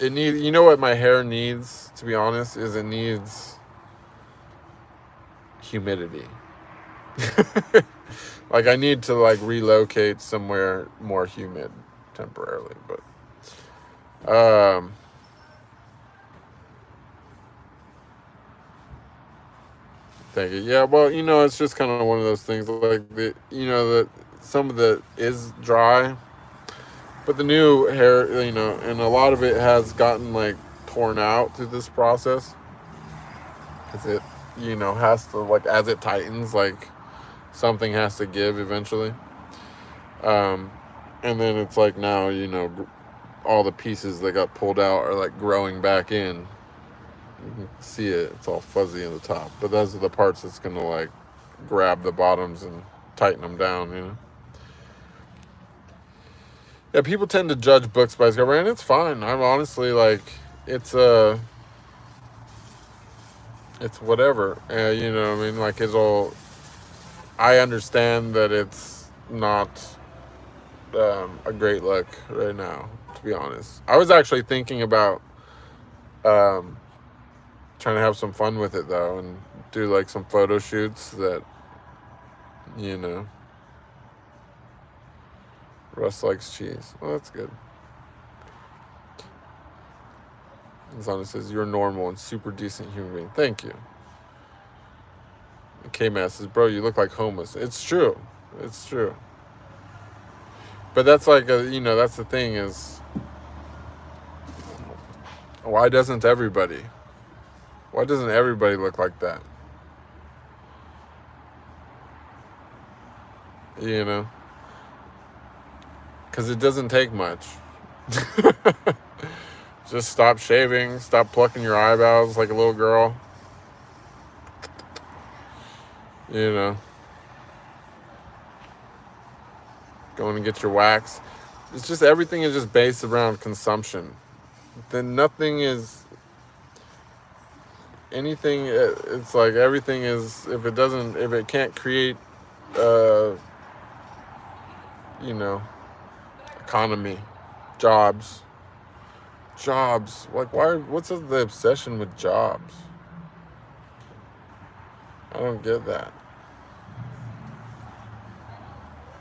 You know what my hair needs, to be honest, is it needs humidity. Like, I need to like relocate somewhere more humid temporarily, but thank you. Yeah, well, you know, it's just kind of one of those things, like, you know, that some of it is dry, but the new hair, you know, and a lot of it has gotten like torn out through this process, because it, you know, has to, like, as it tightens, like, something has to give eventually. And then it's like, now, you know, all the pieces that got pulled out are like growing back in. You can see it. It's all fuzzy in the top. But those are the parts that's going to like grab the bottoms and tighten them down, you know. Yeah, people tend to judge books by its cover, and it's fine. I'm honestly like, it's whatever. You know what I mean? Like, I understand that it's not a great look right now, to be honest. I was actually thinking about trying to have some fun with it, though, and do like some photo shoots that, you know, Russ likes cheese. Well, that's good. Zana says, you're normal and super decent human being. Thank you. K-Mass says, bro, you look like homeless. It's true. It's true. But that's like, you know, that's the thing is, why doesn't everybody look like that? You know? Because it doesn't take much. Just stop shaving, stop plucking your eyebrows like a little girl. you know, going to get your wax. It's just everything is just based around consumption. Then nothing is anything. It's like everything is, if it can't create, uh, you know, economy, jobs. Like, what's the obsession with jobs? I don't get that.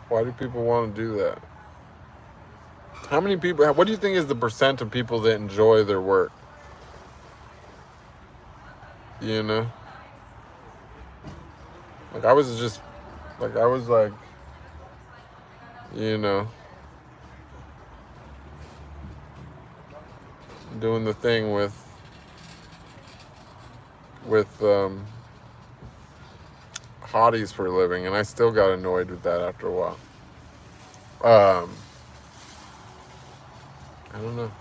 Why do people want to do that? How many people, what do you think is the percent of people that enjoy their work? You know? Like, I was like, you know, doing the thing with hotties for a living, and I still got annoyed with that after a while. I don't know.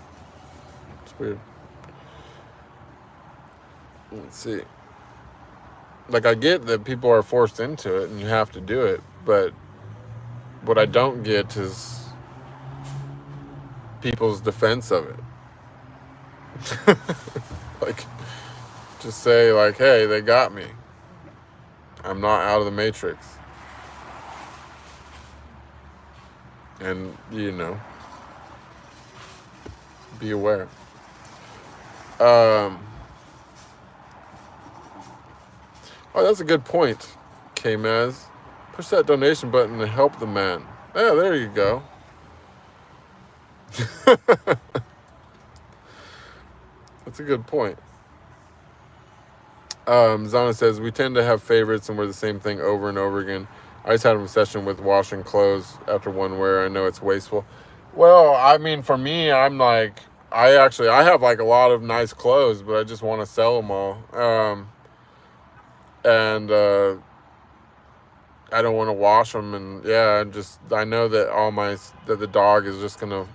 It's weird. Let's see. Like, I get that people are forced into it and you have to do it, but what I don't get is people's defense of it. Like, just say, like, hey, they got me. I'm not out of the matrix. And, you know, be aware. Oh, that's a good point, K-Maz. Push that donation button to help the man. Yeah, there you go. That's a good point. Zana says, we tend to have favorites and wear the same thing over and over again. I just had an obsession with washing clothes after one wear. I know it's wasteful. Well, I mean, for me, I'm like, I have like a lot of nice clothes, but I just want to sell them all. And I don't want to wash them. And yeah, I know that that the dog is just going to,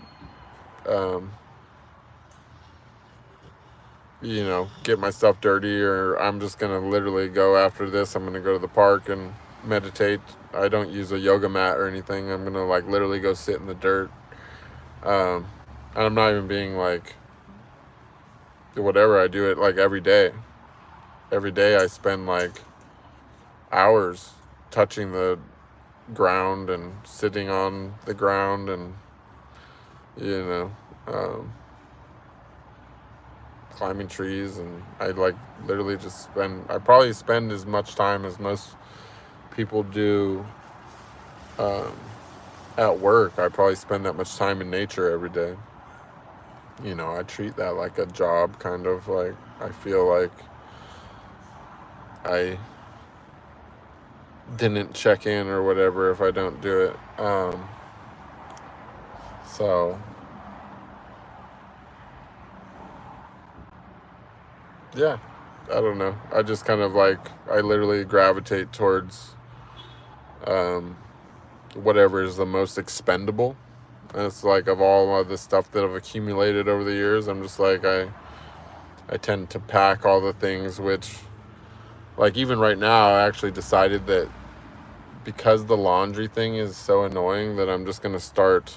you know, get my stuff dirty, or I'm just going to literally go after this. I'm going to go to the park and meditate. I don't use a yoga mat or anything. I'm going to like literally go sit in the dirt. And I'm not even being like, whatever, I do it like every day. Every day I spend like hours touching the ground and sitting on the ground and, you know, climbing trees. And I like literally I probably spend as much time as most people do at work. I probably spend that much time in nature every day. You know, I treat that like a job, kind of. Like, I feel like I didn't check in or whatever if I don't do it. So yeah, I don't know. I just kind of like, I literally gravitate towards whatever is the most expendable. And it's like, of all of the stuff that I've accumulated over the years, I'm just like, I tend to pack all the things which, like, even right now, I actually decided that because the laundry thing is so annoying, that I'm just going to start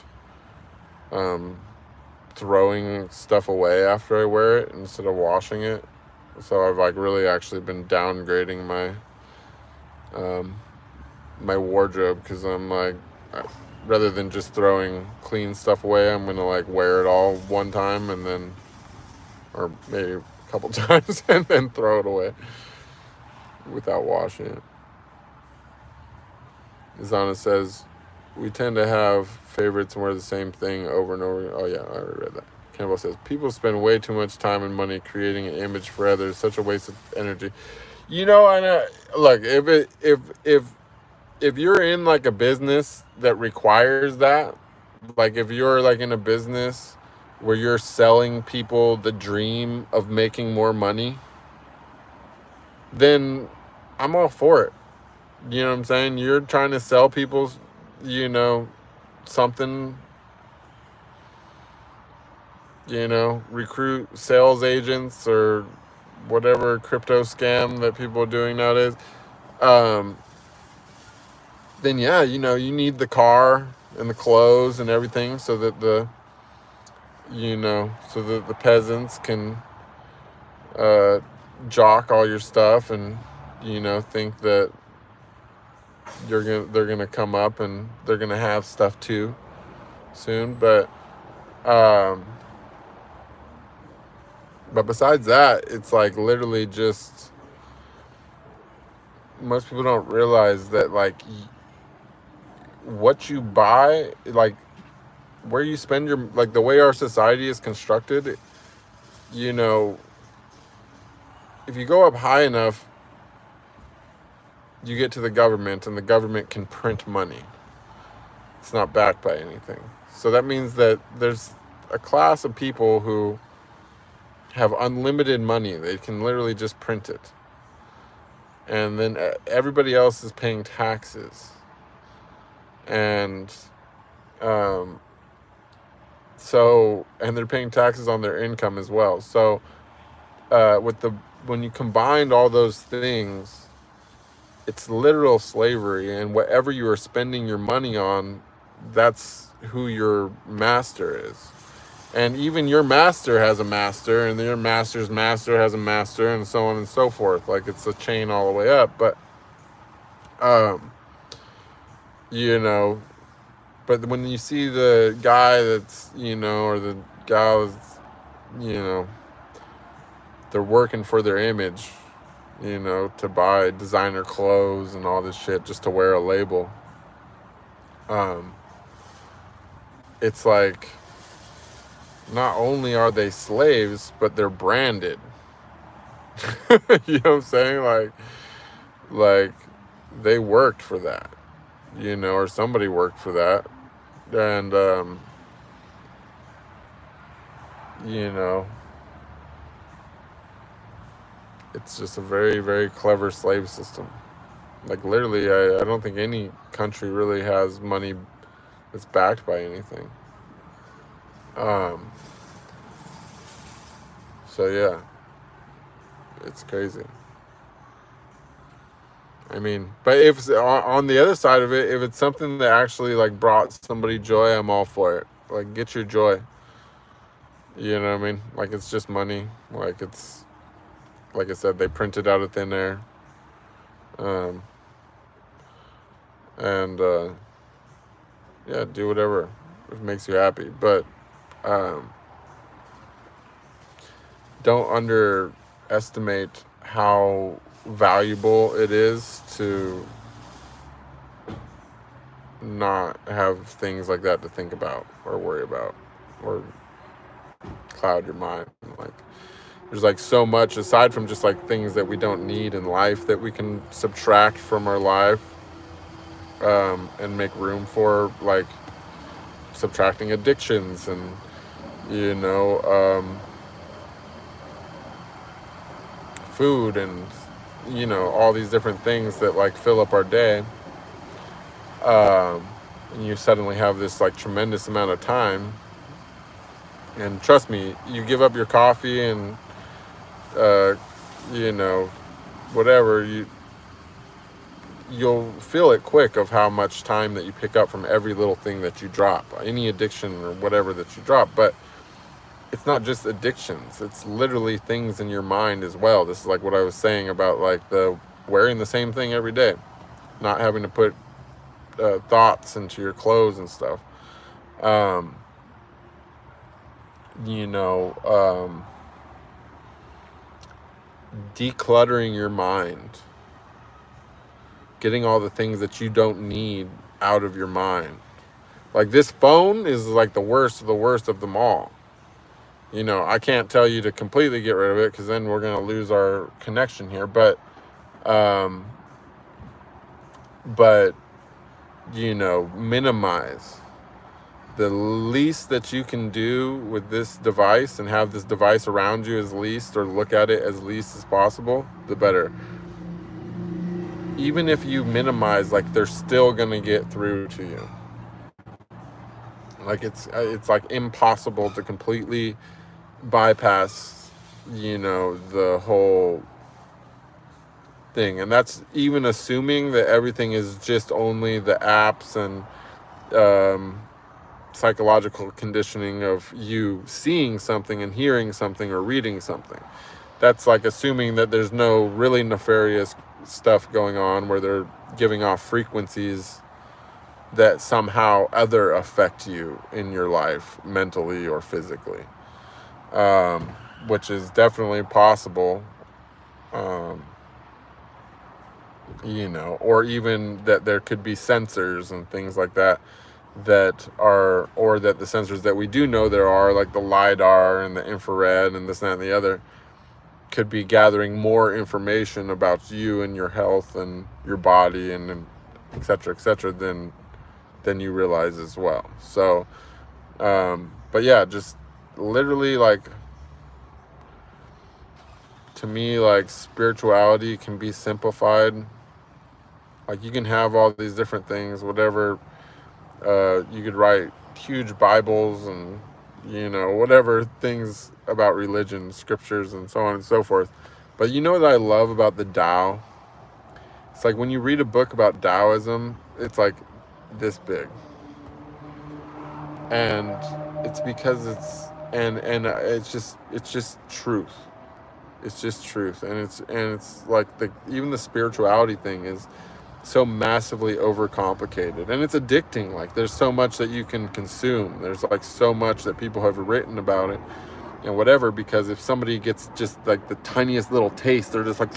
throwing stuff away after I wear it instead of washing it. So I've like really actually been downgrading my wardrobe, because I'm like, rather than just throwing clean stuff away, I'm gonna like wear it all one time and then, or maybe a couple times, and then throw it away without washing it. Zana says, we tend to have favorites and wear the same thing over and over. Oh yeah, I already read that. Campbell says, people spend way too much time and money creating an image for others. Such a waste of energy. You know, and look, if you're in like a business that requires that, like if you're like in a business where you're selling people the dream of making more money, then I'm all for it. You know what I'm saying? You're trying to sell people, you know, something, you know, recruit sales agents or whatever crypto scam that people are doing nowadays. then yeah, you know, you need the car and the clothes and everything so that the, you know, so that the peasants can jock all your stuff and, you know, think that they're gonna come up and they're gonna have stuff too soon. But besides that, it's like literally just, most people don't realize that, like, what you buy, like, where you spend your, like, the way our society is constructed, you know, if you go up high enough, you get to the government, and the government can print money. It's not backed by anything. So that means that there's a class of people who have unlimited money. They can literally just print it. And then everybody else is paying taxes. And so, and they're paying taxes on their income as well. So when you combined all those things, it's literal slavery, and whatever you are spending your money on, that's who your master is. And even your master has a master, and your master's master has a master, and so on and so forth. Like, it's a chain all the way up. But you know, but when you see the guy that's, you know, or the gal that's, you know, they're working for their image, you know, to buy designer clothes and all this shit just to wear a label. It's like, not only are they slaves, but they're branded. You know what I'm saying? Like they worked for that, you know, or somebody worked for that. And, you know, it's just a very, very clever slave system. Like, literally, I don't think any country really has money that's backed by anything. So yeah, it's crazy. I mean, but if on the other side of it, if it's something that actually, like, brought somebody joy, I'm all for it. Like, get your joy. You know what I mean? Like, it's just money. Like, it's, like I said, they print it out of thin air. And yeah, do whatever if it makes you happy. But don't underestimate how valuable it is to not have things like that to think about or worry about or cloud your mind. Like, there's, like, so much aside from just, like, things that we don't need in life that we can subtract from our life, and make room for, like, subtracting addictions and, you know, food and, you know, all these different things that, like, fill up our day. And you suddenly have this, like, tremendous amount of time. And trust me, you give up your coffee and, you know, whatever, you'll feel it quick of how much time that you pick up from every little thing that you drop, any addiction or whatever that you drop. But it's not just addictions, it's literally things in your mind as well. This is like what I was saying about, like, the wearing the same thing every day, not having to put thoughts into your clothes and stuff. You know, decluttering your mind, getting all the things that you don't need out of your mind. Like, this phone is, like, the worst of them all. You know, I can't tell you to completely get rid of it, because then we're going to lose our connection here. But, you know, minimize. The least that you can do with this device and have this device around you as least, or look at it as least as possible, the better. Even if you minimize, like, they're still going to get through to you. Like, it's like impossible to completely bypass, you know, the whole thing. And that's even assuming that everything is just only the apps and psychological conditioning of you seeing something and hearing something or reading something. That's like assuming that there's no really nefarious stuff going on where they're giving off frequencies that somehow other affect you in your life, mentally or physically, which is definitely possible. You know, or even that there could be sensors and things like that that are, or that the sensors that we do know there are, like the LiDAR and the infrared and this, that, and the other, could be gathering more information about you and your health and your body and et cetera, than you realize as well. So, but yeah, just literally, like, to me, like, spirituality can be simplified. Like, you can have all these different things, whatever. You could write huge Bibles and, you know, whatever things about religion, scriptures, and so on and so forth. But you know what I love about the Tao? It's like when you read a book about Taoism, it's like this big. And it's because it's just truth. It's just truth. And it's like even the spirituality thing is so massively overcomplicated, and it's addicting. Like, there's so much that you can consume. There's like so much that people have written about it and whatever, because if somebody gets just like the tiniest little taste, they're just like,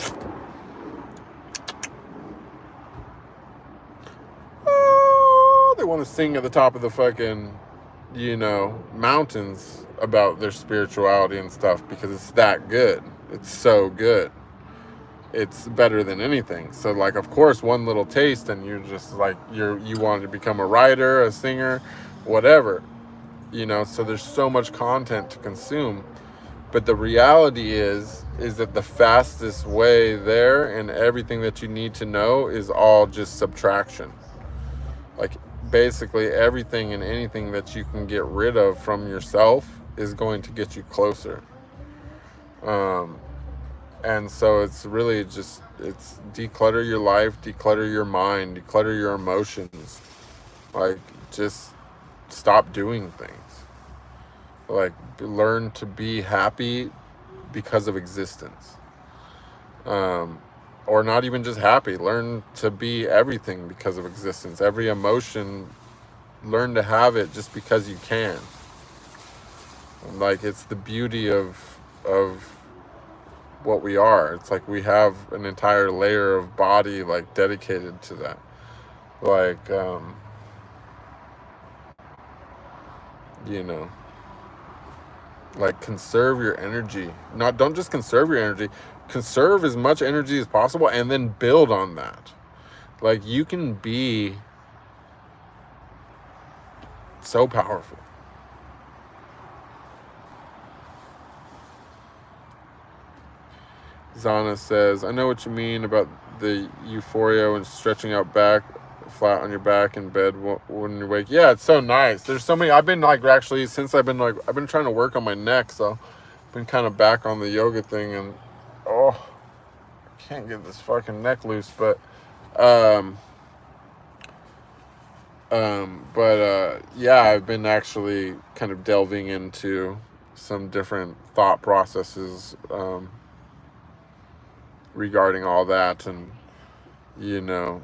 oh, they want to sing at the top of the fucking, you know, mountains about their spirituality and stuff, because it's that good. It's so good. It's better than anything. So, like, of course, one little taste and you're just like, you want to become a writer, a singer, whatever, you know. So there's so much content to consume, but the reality is that the fastest way there, and everything that you need to know, is all just subtraction. Like, basically everything and anything that you can get rid of from yourself is going to get you closer. And so it's really just, it's declutter your life, declutter your mind, declutter your emotions. Like, just stop doing things. Like, learn to be happy because of existence. Or not even just happy. Learn to be everything because of existence. Every emotion, learn to have it just because you can. Like, it's the beauty of what we are. It's like we have an entire layer of body, like, dedicated to that. Like, you know, like, conserve your energy. Don't just conserve your energy, conserve as much energy as possible, and then build on that. Like, you can be so powerful. Zana says, I know what you mean about the euphoria when stretching out back, flat on your back in bed when you wake. Yeah, it's so nice. There's so many. I've been, like, actually, since I've been trying to work on my neck, so I've been kind of back on the yoga thing, and I can't get this fucking neck loose, but yeah, I've been actually kind of delving into some different thought processes regarding all that, and, you know,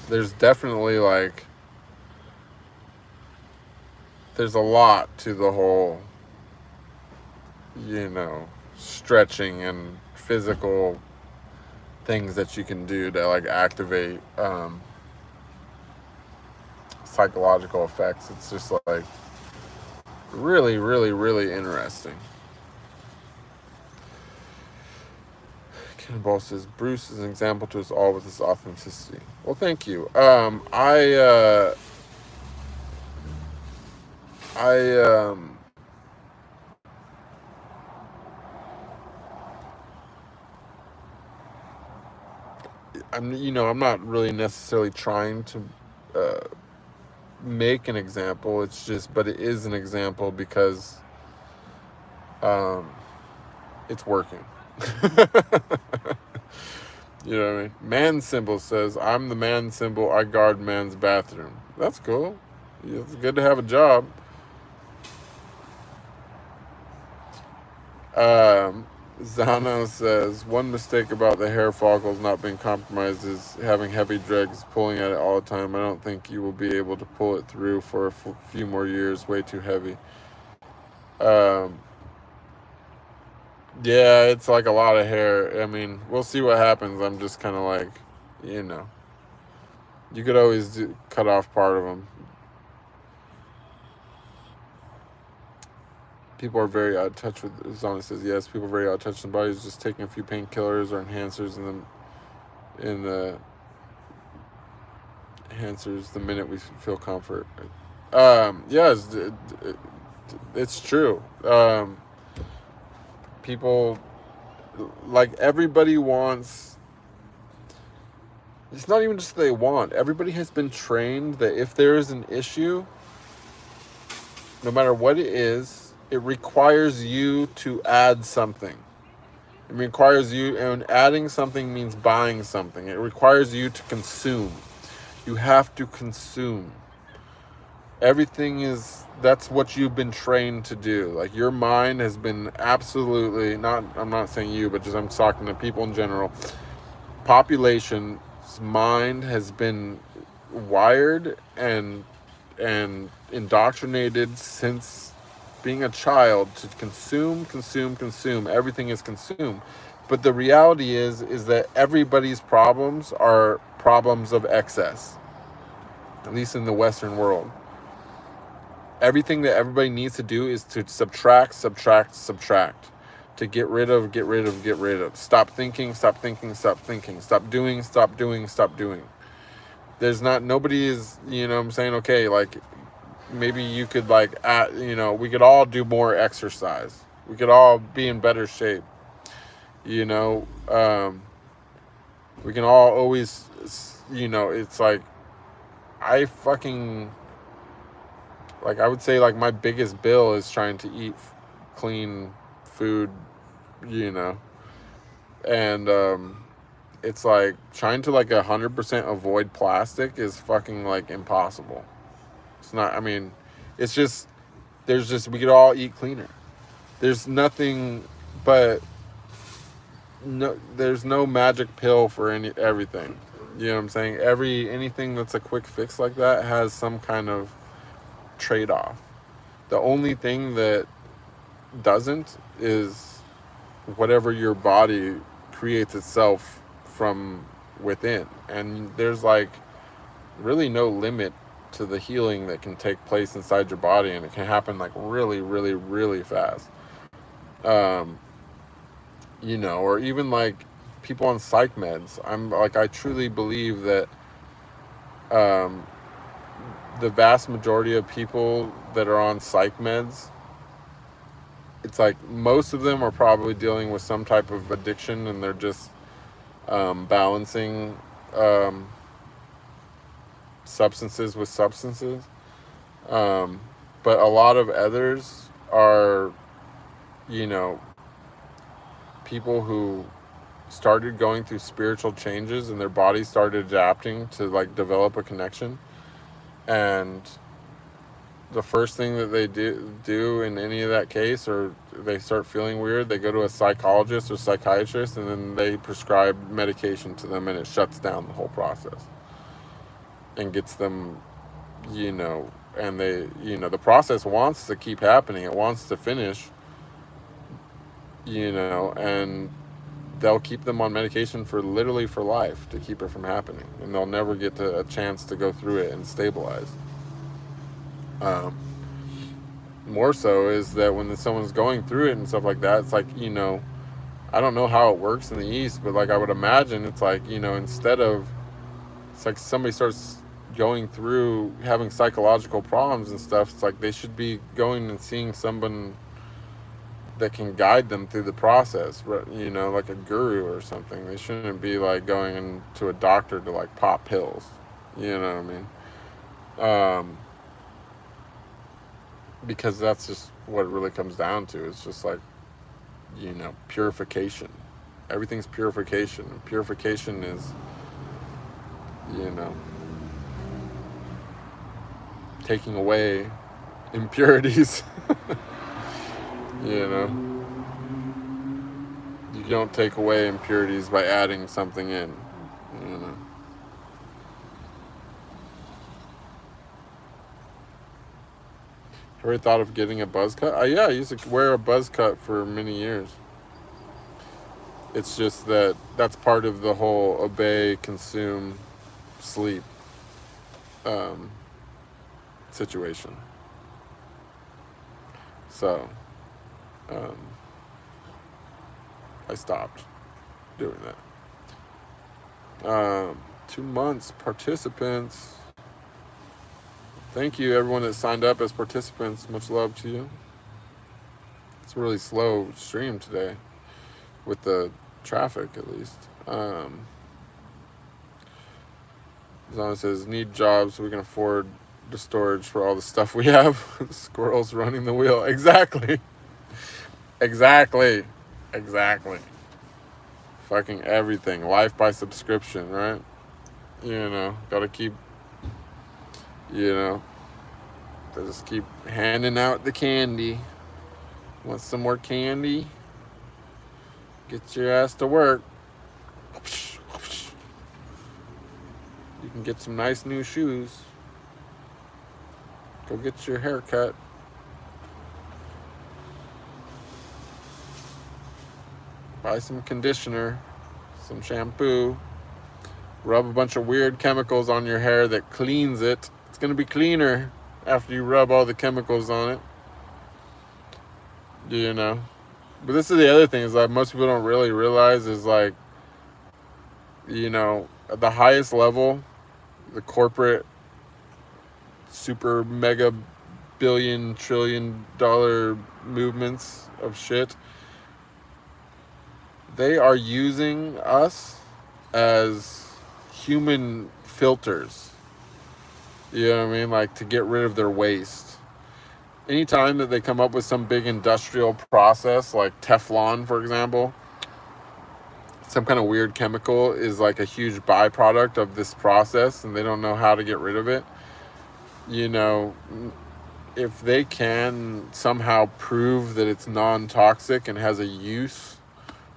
there's definitely, like, there's a lot to the whole, you know, stretching and physical things that you can do to, like, activate psychological effects. It's just, like, really, really, really interesting. Cannonball says, Bruce is an example to us all with his authenticity. Well, thank you. I'm not really necessarily trying to make an example. It's just, but it is an example because it's working. You know what I mean? Man symbol says, I'm the man symbol, I guard man's bathroom. That's cool. It's good to have a job. Zano says, one mistake about the hair follicles not being compromised is having heavy dregs pulling at it all the time. I don't think you will be able to pull it through for a few more years. Way too heavy. Yeah, it's like a lot of hair. I mean, we'll see what happens. I'm just kind of like, you know, you could always cut off part of them. People are very out of touch with, Zana says, yes, people are very out of touch with the bodies, just taking a few painkillers or enhancers in the enhancers the minute we feel comfort. Yes, it's true. People, like, everybody wants, it's not even just they want, everybody has been trained that if there is an issue, no matter what it is, it requires you to add something. It requires you, and adding something means buying something. It requires you to consume. You have to consume. Everything is, that's what you've been trained to do. Like, your mind has been absolutely, not, I'm not saying you, but just I'm talking to people in general. Population's mind has been wired and indoctrinated since being a child to consume. Everything is consumed. But the reality is that everybody's problems are problems of excess, at least in the Western world. Everything that everybody needs to do is to subtract, to get rid of. Stop thinking. Stop doing. There's not, nobody is, you know what I'm saying? Okay, like, maybe you could, like, we could all do more exercise. We could all be in better shape. You know, we can all always, it's like, I would say, like, my biggest bill is trying to eat clean food, and, it's like, trying to, like, 100% avoid plastic is fucking, like, impossible. It's not, I mean, it's just, we could all eat cleaner. There's nothing but, there's no magic pill for everything. You know what I'm saying? Anything that's a quick fix like that has some kind of trade-off. The only thing that doesn't is whatever your body creates itself from within. And there's, like, really no limit to the healing that can take place inside your body, and it can happen, like, really, really, really fast. Or even, like, people on psych meds. I truly believe that the vast majority of people that are on psych meds, it's like most of them are probably dealing with some type of addiction, and they're just balancing substances with substances. But a lot of others are, people who started going through spiritual changes and their body started adapting to, like, develop a connection. And the first thing that they do in any of that case, or they start feeling weird, they go to a psychologist or psychiatrist, and then they prescribe medication to them, and it shuts down the whole process and gets them, and they, the process wants to keep happening. It wants to finish, and they'll keep them on medication for life to keep it from happening, and they'll never get a chance to go through it and stabilize. More so is that when someone's going through it and stuff like that, it's like, I don't know how it works in the East, but, like, I would imagine it's like, instead of, it's like somebody starts going through having psychological problems and stuff, it's like they should be going and seeing someone that can guide them through the process, like a guru or something. They shouldn't be, like, going into a doctor to, like, pop pills, you know what I mean? Because that's just what it really comes down to. It's just, like, purification. Everything's purification. Purification is, you know, taking away impurities. You know, you don't take away impurities by adding something in, you know. Ever thought of getting a buzz cut? Yeah, I used to wear a buzz cut for many years. It's just that that's part of the whole obey, consume, sleep situation. So I stopped doing that. 2 months, participants. Thank you, everyone that signed up as participants. Much love to you. It's a really slow stream today, with the traffic at least. Zana says, need jobs so we can afford the storage for all the stuff we have. Squirrels running the wheel. Exactly. Exactly. Fucking everything. Life by subscription, right? You know, gotta keep, you know, they just keep handing out the candy. Want some more candy? Get your ass to work. You can get some nice new shoes. Go get your hair cut. Buy some conditioner, some shampoo. Rub a bunch of weird chemicals on your hair that cleans it. It's going to be cleaner after you rub all the chemicals on it. You know? But this is the other thing, is that most people don't really realize is, like, you know, at the highest level, the corporate super mega billion trillion dollar movements of shit, they are using us as human filters. You know what I mean? Like, to get rid of their waste. Anytime that they come up with some big industrial process, like Teflon, for example, some kind of weird chemical is like a huge byproduct of this process, and they don't know how to get rid of it. You know, if they can somehow prove that it's non-toxic and has a use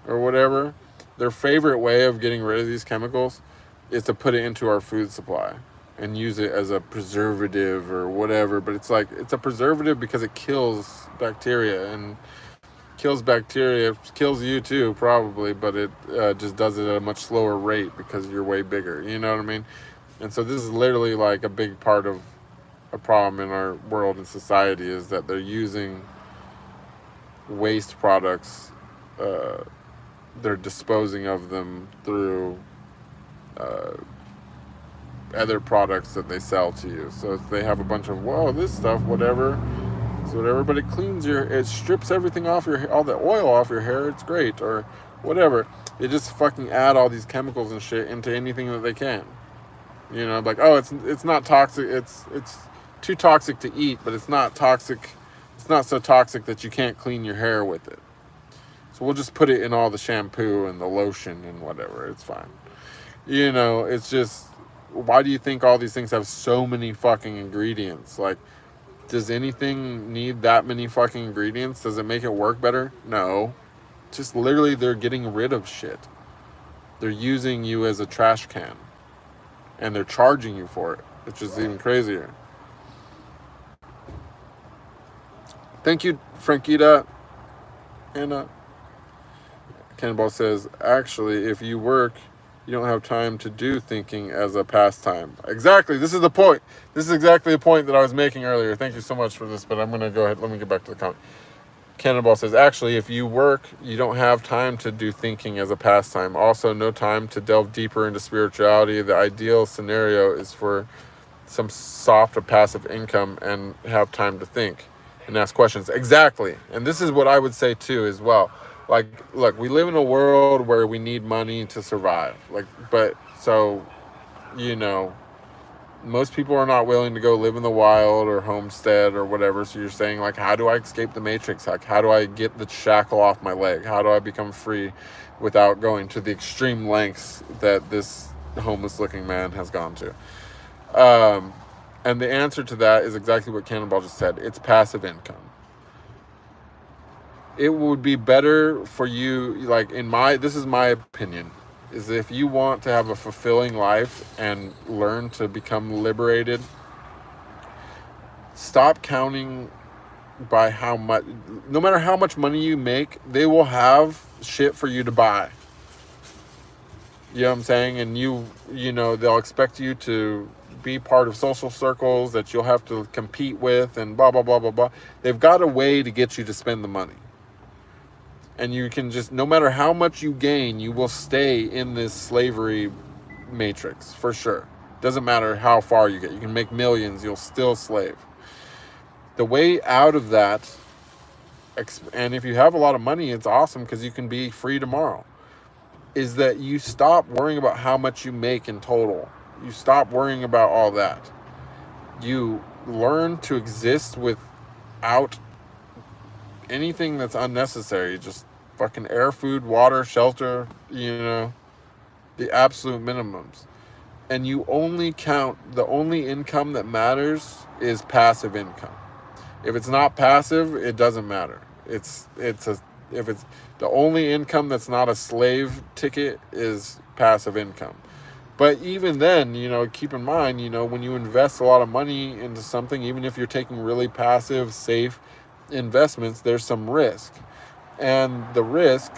or whatever, their favorite way of getting rid of these chemicals is to put it into our food supply and use it as a preservative or whatever. But it's like, it's a preservative because it kills bacteria, and kills you too probably, but it just does it at a much slower rate because you're way bigger, you know what I mean? And so this is literally like a big part of a problem in our world and society, is that they're using waste products, they're disposing of them through other products that they sell to you. So if they have a bunch of, whoa, this stuff, whatever, so whatever, but it cleans it strips everything off your, all the oil off your hair, it's great, or whatever. They just fucking add all these chemicals and shit into anything that they can. You know, like, oh, it's not toxic, it's too toxic to eat, but it's not toxic, it's not so toxic that you can't clean your hair with it. So we'll just put it in all the shampoo and the lotion and whatever, it's fine. You know, it's just, why do you think all these things have so many fucking ingredients? Like, does anything need that many fucking ingredients? Does it make it work better? No. Just literally, they're getting rid of shit. They're using you as a trash can. And they're charging you for it, which is even crazier. Thank you, Frankita. Anna. Cannonball says, actually, if you work, you don't have time to do thinking as a pastime. Exactly. This is the point. This is exactly the point that I was making earlier. Thank you so much for this, but I'm going to go ahead. Let me get back to the comment. Cannonball says, actually, if you work, you don't have time to do thinking as a pastime. Also, no time to delve deeper into spirituality. The ideal scenario is for some soft or passive income and have time to think and ask questions. Exactly. And this is what I would say too as well. Like, look, we live in a world where we need money to survive. Like, but so, you know, most people are not willing to go live in the wild or homestead or whatever. So you're saying, like, how do I escape the matrix? Like, how do I get the shackle off my leg? How do I become free without going to the extreme lengths that this homeless looking man has gone to? And the answer to that is exactly what Cannonball just said. It's passive income. It would be better for you, like, this is my opinion, is if you want to have a fulfilling life and learn to become liberated, stop counting by how much, no matter how much money you make, they will have shit for you to buy. You know what I'm saying? And you know, they'll expect you to be part of social circles that you'll have to compete with and blah, blah, blah, blah, blah. They've got a way to get you to spend the money. And you can just, no matter how much you gain, you will stay in this slavery matrix, for sure. Doesn't matter how far you get. You can make millions, you'll still slave. The way out of that, and if you have a lot of money, it's awesome because you can be free tomorrow, is that you stop worrying about how much you make in total. You stop worrying about all that. You learn to exist without anything that's unnecessary. Just fucking air, food, water, shelter, you know, the absolute minimums. And you only count, the only income that matters is passive income. If it's not passive, it doesn't matter. If it's the only income that's not a slave ticket is passive income. But even then, you know, keep in mind, you know, when you invest a lot of money into something, even if you're taking really passive, safe investments, there's some risk. And the risk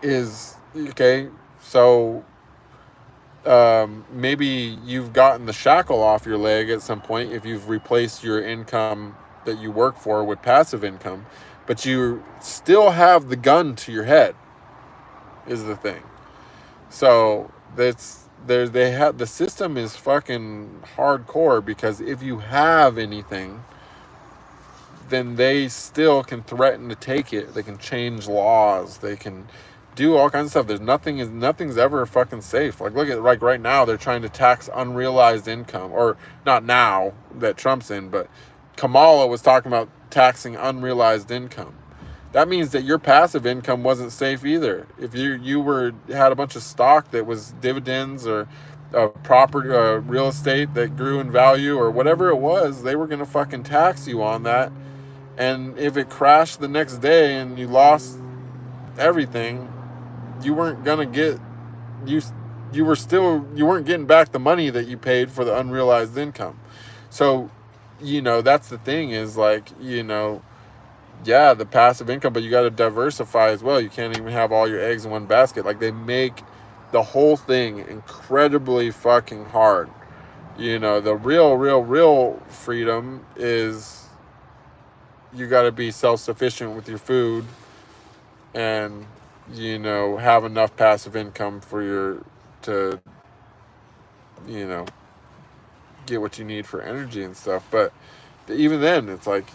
is, okay, so maybe you've gotten the shackle off your leg at some point if you've replaced your income that you work for with passive income, but you still have the gun to your head, is the thing. So the system is fucking hardcore, because if you have anything, then they still can threaten to take it. They can change laws. They can do all kinds of stuff. Nothing's ever fucking safe. Like, look at, like, right now they're trying to tax unrealized income, or not now that Trump's in, but Kamala was talking about taxing unrealized income. That means that your passive income wasn't safe either. If you had a bunch of stock that was dividends or property, real estate that grew in value or whatever it was, they were gonna fucking tax you on that. And if it crashed the next day and you lost everything, you weren't gonna get, you weren't getting back the money that you paid for the unrealized income. So, you know, that's the thing, is like, you know, yeah, the passive income, but you got to diversify as well. You can't even have all your eggs in one basket. Like, they make the whole thing incredibly fucking hard. You know, the real freedom is, you got to be self-sufficient with your food and, you know, have enough passive income to, you know, get what you need for energy and stuff. But even then, it's like,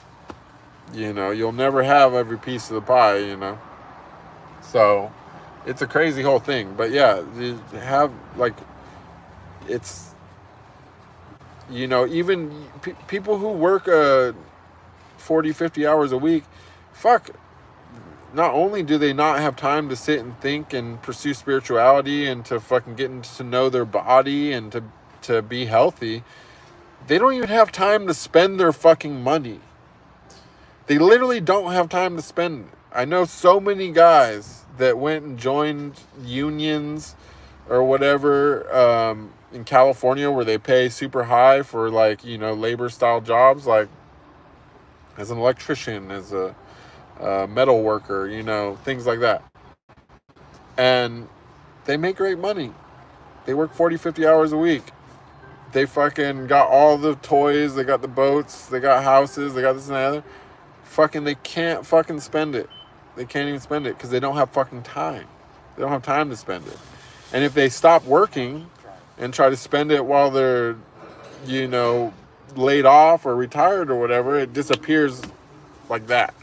you know, you'll never have every piece of the pie, you know. So it's a crazy whole thing. But yeah, you have, like, it's, you know, even people who work 40, 50 hours a week, fuck, not only do they not have time to sit and think and pursue spirituality and to fucking get to know their body and to be healthy, they don't even have time to spend their fucking money. They literally don't have time to spend it. I know so many guys that went and joined unions or whatever in California, where they pay super high for, like, you know, labor style jobs, like as an electrician, as a metal worker, you know, things like that. And they make great money. They work 40, 50 hours a week. They fucking got all the toys. They got the boats. They got houses. They got this and that other. Fucking, they can't fucking spend it. They can't even spend it because they don't have fucking time. They don't have time to spend it. And if they stop working and try to spend it while they're, you know, laid off or retired or whatever, it disappears like that.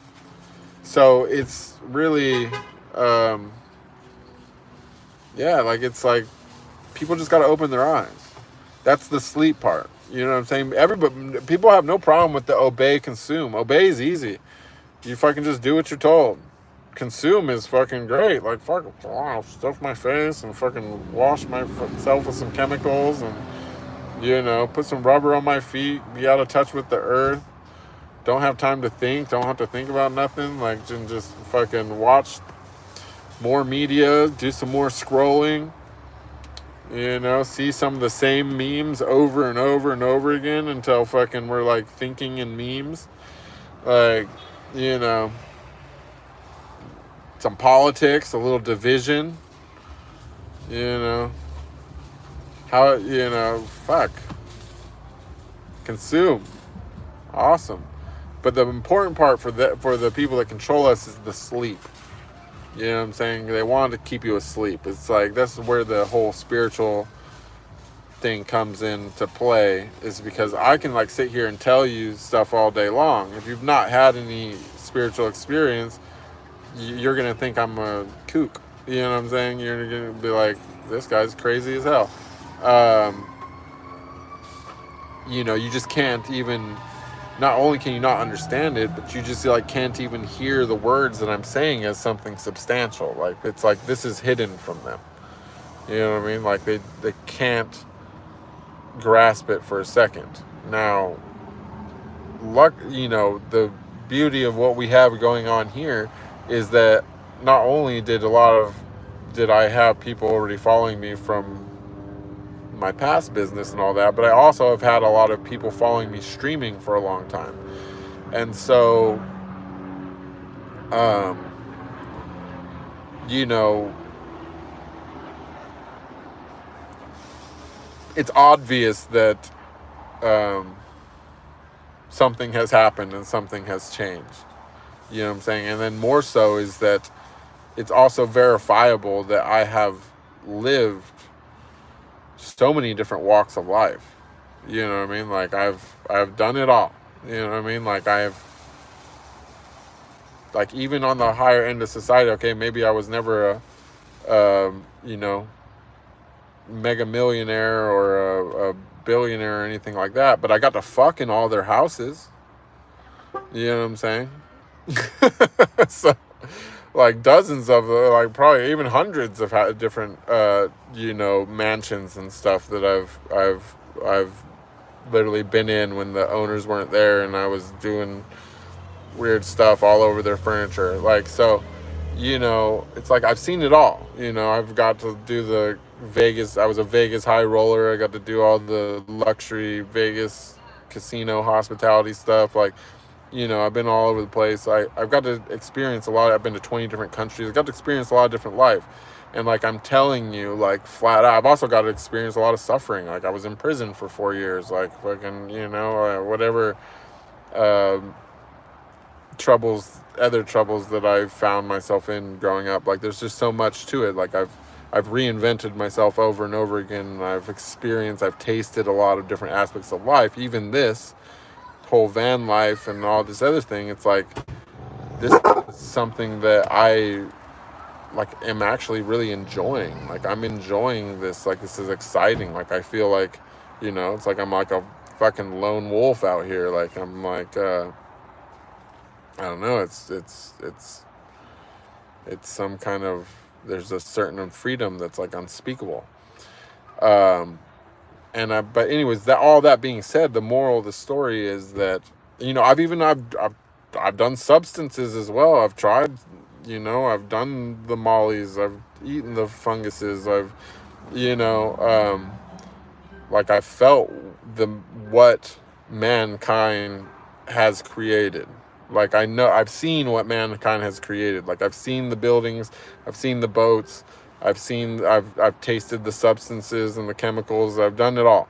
So it's really, yeah, like, it's like people just got to open their eyes. That's the sleep part. You know what I'm saying? Everybody, people have no problem with the obey, consume. Obey is easy. You fucking just do what you're told. Consume is fucking great. Like, fuck, I'll stuff my face and fucking wash myself with some chemicals and, you know, put some rubber on my feet, be out of touch with the earth. Don't have time to think. Don't have to think about nothing. Like, just fucking watch more media, do some more scrolling. You know, see some of the same memes over and over and over again until fucking we're like thinking in memes. Like, you know, some politics, a little division. You know, how, you know, fuck. Consume. Awesome. But the important part for the people that control us is the sleep. You know what I'm saying? They want to keep you asleep. It's like, that's where the whole spiritual thing comes into play, is because I can like sit here and tell you stuff all day long. If you've not had any spiritual experience, you're going to think I'm a kook. You know what I'm saying? You're going to be like, this guy's crazy as hell. You know, you just can't even... Not only can you not understand it, but you just like can't even hear the words that I'm saying as something substantial. Like, it's like this is hidden from them. You know what I mean? Like they can't grasp it for a second. Now, you know, the beauty of what we have going on here is that not only did I have people already following me from my past business and all that, but I also have had a lot of people following me streaming for a long time. And so, you know, it's obvious that something has happened and something has changed. You know what I'm saying? And then more so is that it's also verifiable that I have lived so many different walks of life. You know what I mean? Like I've done it all. You know what I mean? Like like even on the higher end of society, okay, maybe I was never a you know, mega millionaire or a billionaire or anything like that, but I got to fuck in all their houses. You know what I'm saying? So like dozens of, like probably even hundreds of different, you know, mansions and stuff that I've literally been in when the owners weren't there, and I was doing weird stuff all over their furniture. Like, so, you know, it's like I've seen it all. You know, I've got to do the Vegas. I was a Vegas high roller. I got to do all the luxury Vegas casino hospitality stuff. Like, you know, I've been all over the place. I've got to experience a lot. I've been to 20 different countries. I've got to experience a lot of different life. And like, I'm telling you, like, flat out, I've also got to experience a lot of suffering. Like, I was in prison for 4 years. Like, fucking, you know, whatever other troubles that I've found myself in growing up. Like, there's just so much to it. Like, I've reinvented myself over and over again. I've tasted a lot of different aspects of life. Even this whole van life and all this other thing, it's like, this is something that I like am actually really enjoying. Like, I'm enjoying this. Like, this is exciting. Like, I feel like, you know, it's like I'm like a fucking lone wolf out here. Like, I'm like, I don't know, it's some kind of, there's a certain freedom that's like unspeakable. But anyways, all that being said, the moral of the story is that, you know, I've done substances as well. I've tried, you know, I've done the mollies, I've eaten the funguses, you know, like I felt what mankind has created. Like, I know, I've seen what mankind has created. Like, I've seen the buildings, I've seen the boats, I've tasted the substances and the chemicals. I've done it all.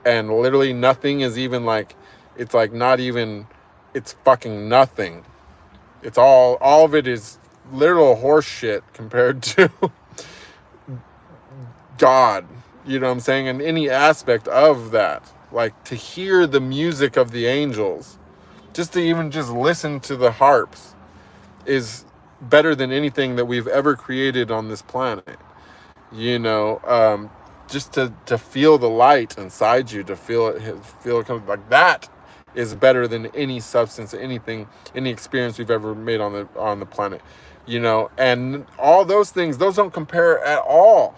And literally nothing is even like, it's like not even, it's fucking nothing. It's all of it is literal horse shit compared to God. You know what I'm saying? And any aspect of that. Like, to hear the music of the angels, just to even just listen to the harps is better than anything that we've ever created on this planet. You know, just to feel the light inside you, to feel it come, like that is better than any substance, anything, any experience we've ever made on the planet, you know. And all those things, those don't compare at all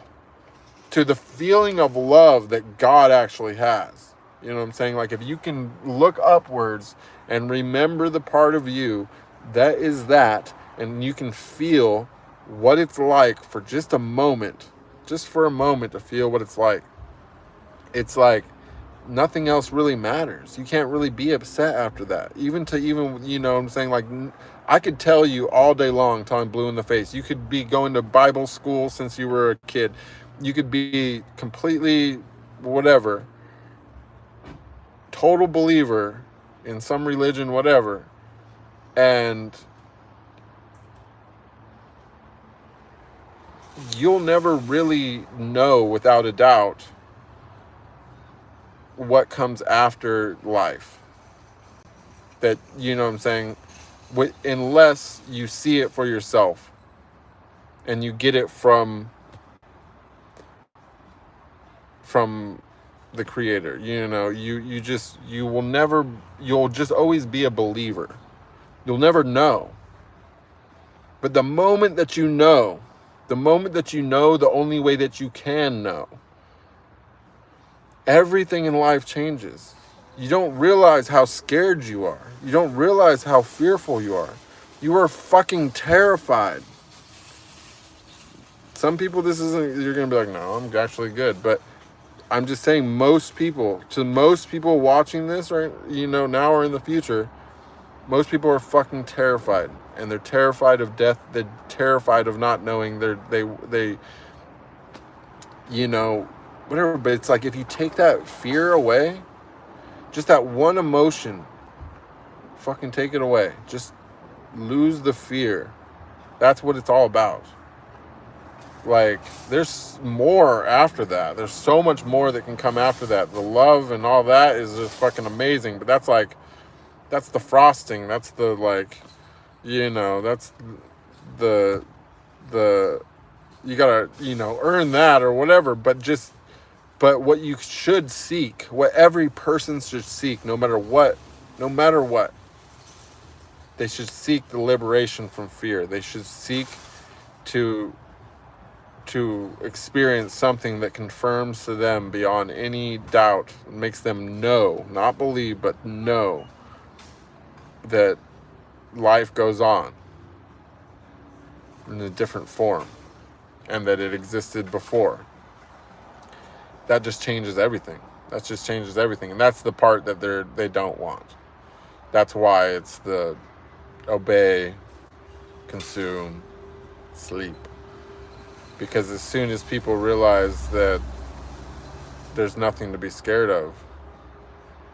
to the feeling of love that God actually has. You know what I'm saying? Like, if you can look upwards and remember the part of you that is that, and you can feel what it's like for just a moment, just for a moment to feel what it's like nothing else really matters. You can't really be upset after that. Even, you know what I'm saying? Like, I could tell you all day long till I'm blue in the face. You could be going to Bible school since you were a kid. You could be completely, whatever, total believer in some religion, whatever. And you'll never really know without a doubt what comes after life. That, you know what I'm saying, unless you see it for yourself and you get it from the Creator. You know, you'll just always be a believer. You'll never know. But the moment that you know, the only way that you can know, everything in life changes. You don't realize how scared you are. You don't realize how fearful you are. You are fucking terrified. Some people, you're going to be like, no, I'm actually good. But I'm just saying, most people watching this, right, you know, now or in the future, most people are fucking terrified. And they're terrified of death. They're terrified of not knowing. They you know, whatever. But it's like, if you take that fear away, just that one emotion, fucking take it away. Just lose the fear. That's what it's all about. Like, there's more after that. There's so much more that can come after that. The love and all that is just fucking amazing. But that's the frosting. That's the, like, you know, that's the you gotta, you know, earn that or whatever. But what you should seek, what every person should seek, no matter what, they should seek the liberation from fear. They should seek to experience something that confirms to them beyond any doubt, makes them know, not believe, but know that life goes on in a different form and that it existed before. That just changes everything. And that's the part that they don't want. That's why it's the obey, consume, sleep. Because as soon as people realize that there's nothing to be scared of,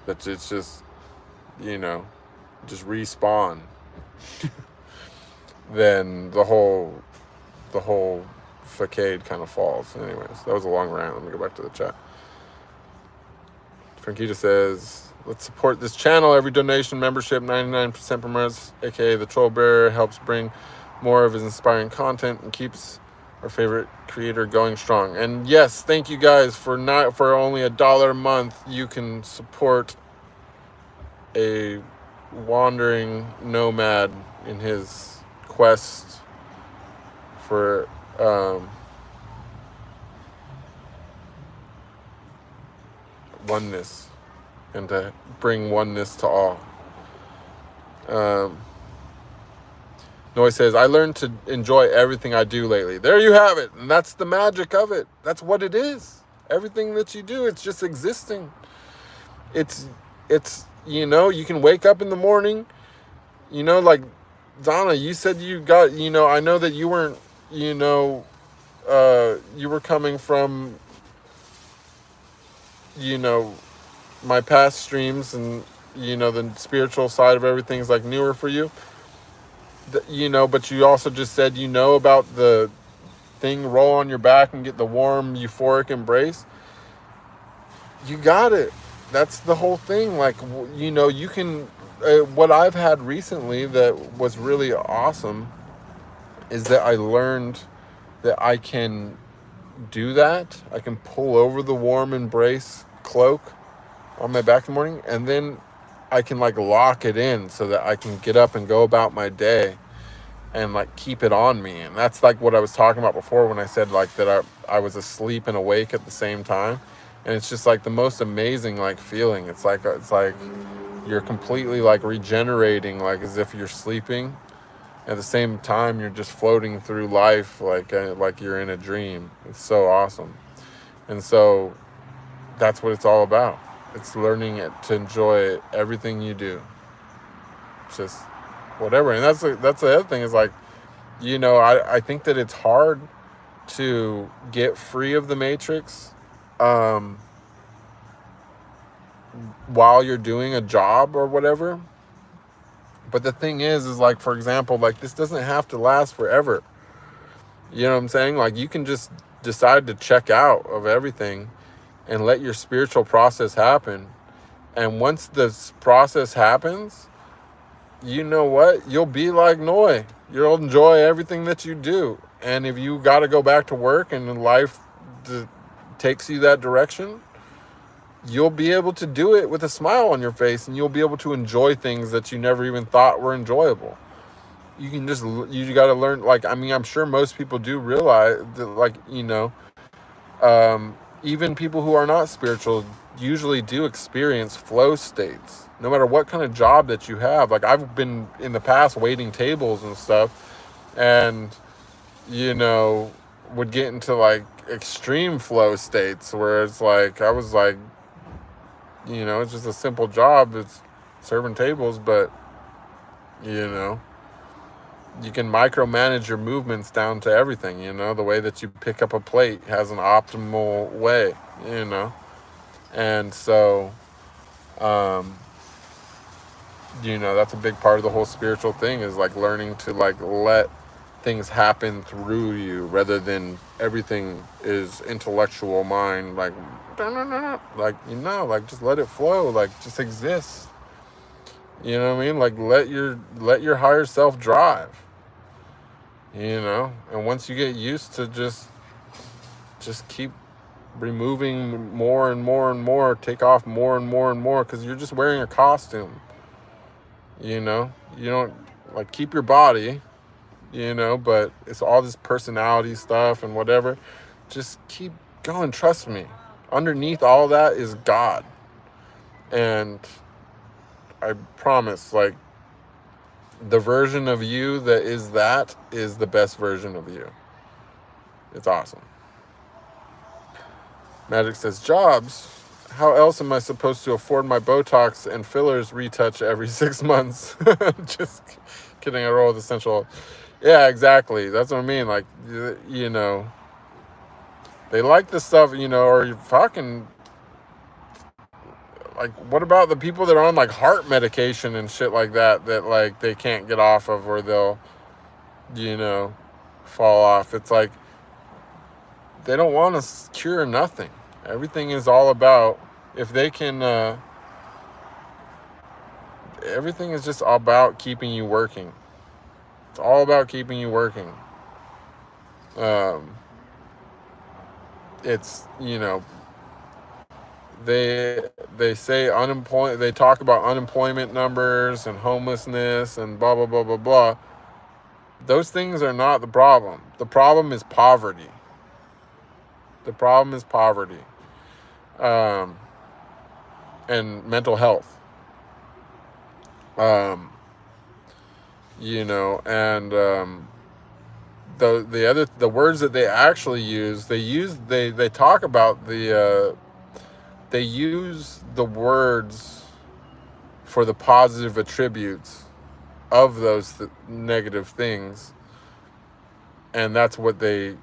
that it's just, you know, just respawn, then the whole facade kind of falls. Anyways, that was a long rant. Let me go back to the chat. Frankita says, let's support this channel. Every donation, membership, 99% per month, aka the Troll Bearer, helps bring more of his inspiring content and keeps our favorite creator going strong. And yes, thank you guys for only $1 a month. You can support a wandering nomad in his quest for oneness and to bring oneness to all. Noise says, I learned to enjoy everything I do lately. There you have it. And that's the magic of it. That's what it is. Everything that you do, it's just existing. It's, you know, you can wake up in the morning, you know, like Donna, you said you got, you know, I know that you weren't, you know, you were coming from, you know, my past streams, and, you know, the spiritual side of everything's like newer for you. You know, but you also just said, you know, about the thing, roll on your back and get the warm, euphoric embrace. You got it. That's the whole thing. Like, you know, you can, what I've had recently that was really awesome is that I learned that I can do that. I can pull over the warm embrace cloak on my back in the morning, and then I can like lock it in so that I can get up and go about my day and like keep it on me. And that's like what I was talking about before when I said like that I was asleep and awake at the same time. And it's just like the most amazing like feeling. It's like you're completely like regenerating, like as if you're sleeping. At the same time, you're just floating through life like you're in a dream. It's so awesome. And so that's what it's all about. It's learning to enjoy everything you do. Just whatever. And that's the other thing is like, you know, I think that it's hard to get free of the matrix while you're doing a job or whatever. But the thing is like, for example, like this doesn't have to last forever. You know what I'm saying? Like you can just decide to check out of everything and let your spiritual process happen. And once this process happens, you know what? You'll be like Noi. You'll enjoy everything that you do. And if you got to go back to work and life takes you that direction, you'll be able to do it with a smile on your face, and you'll be able to enjoy things that you never even thought were enjoyable. You got to learn, like, I mean, I'm sure most people do realize that, like, you know, even people who are not spiritual usually do experience flow states, no matter what kind of job that you have. Like, I've been in the past waiting tables and stuff, and, you know, would get into, like, extreme flow states where it's like, I was like, you know, it's just a simple job. It's serving tables, but, you know, you can micromanage your movements down to everything, you know. The way that you pick up a plate has an optimal way, you know. And so, you know, that's a big part of the whole spiritual thing is like learning to like let things happen through you rather than everything is intellectual mind, like, like, you know, like just let it flow, like just exist. You know what I mean? Like let your higher self drive. You know, and once you get used to just keep removing more and more and more, take off more and more and more, because you're just wearing a costume. You know, you don't like keep your body, you know, but it's all this personality stuff and whatever. Just keep going. Trust me. Underneath all that is God. And I promise, like, the version of you that is the best version of you. It's awesome. Magic says, Jobs, how else am I supposed to afford my Botox and fillers retouch every 6 months? Just kidding, I roll with essential. Yeah, exactly. That's what I mean. Like, you know, they like the stuff, you know, or you fucking, like, what about the people that are on, like, heart medication and shit like that, like, they can't get off of, or they'll, you know, fall off? It's like, they don't want to cure nothing. Everything is all about, if they can, everything is just about keeping you working. It's all about keeping you working. It's, you know, they say unemployment, they talk about unemployment numbers and homelessness and blah, blah, blah, blah, blah. Those things are not the problem. The problem is poverty. The problem is poverty. And mental health. You know, and the words that they actually use, they talk about they use the words for the positive attributes of those negative things, and that's what they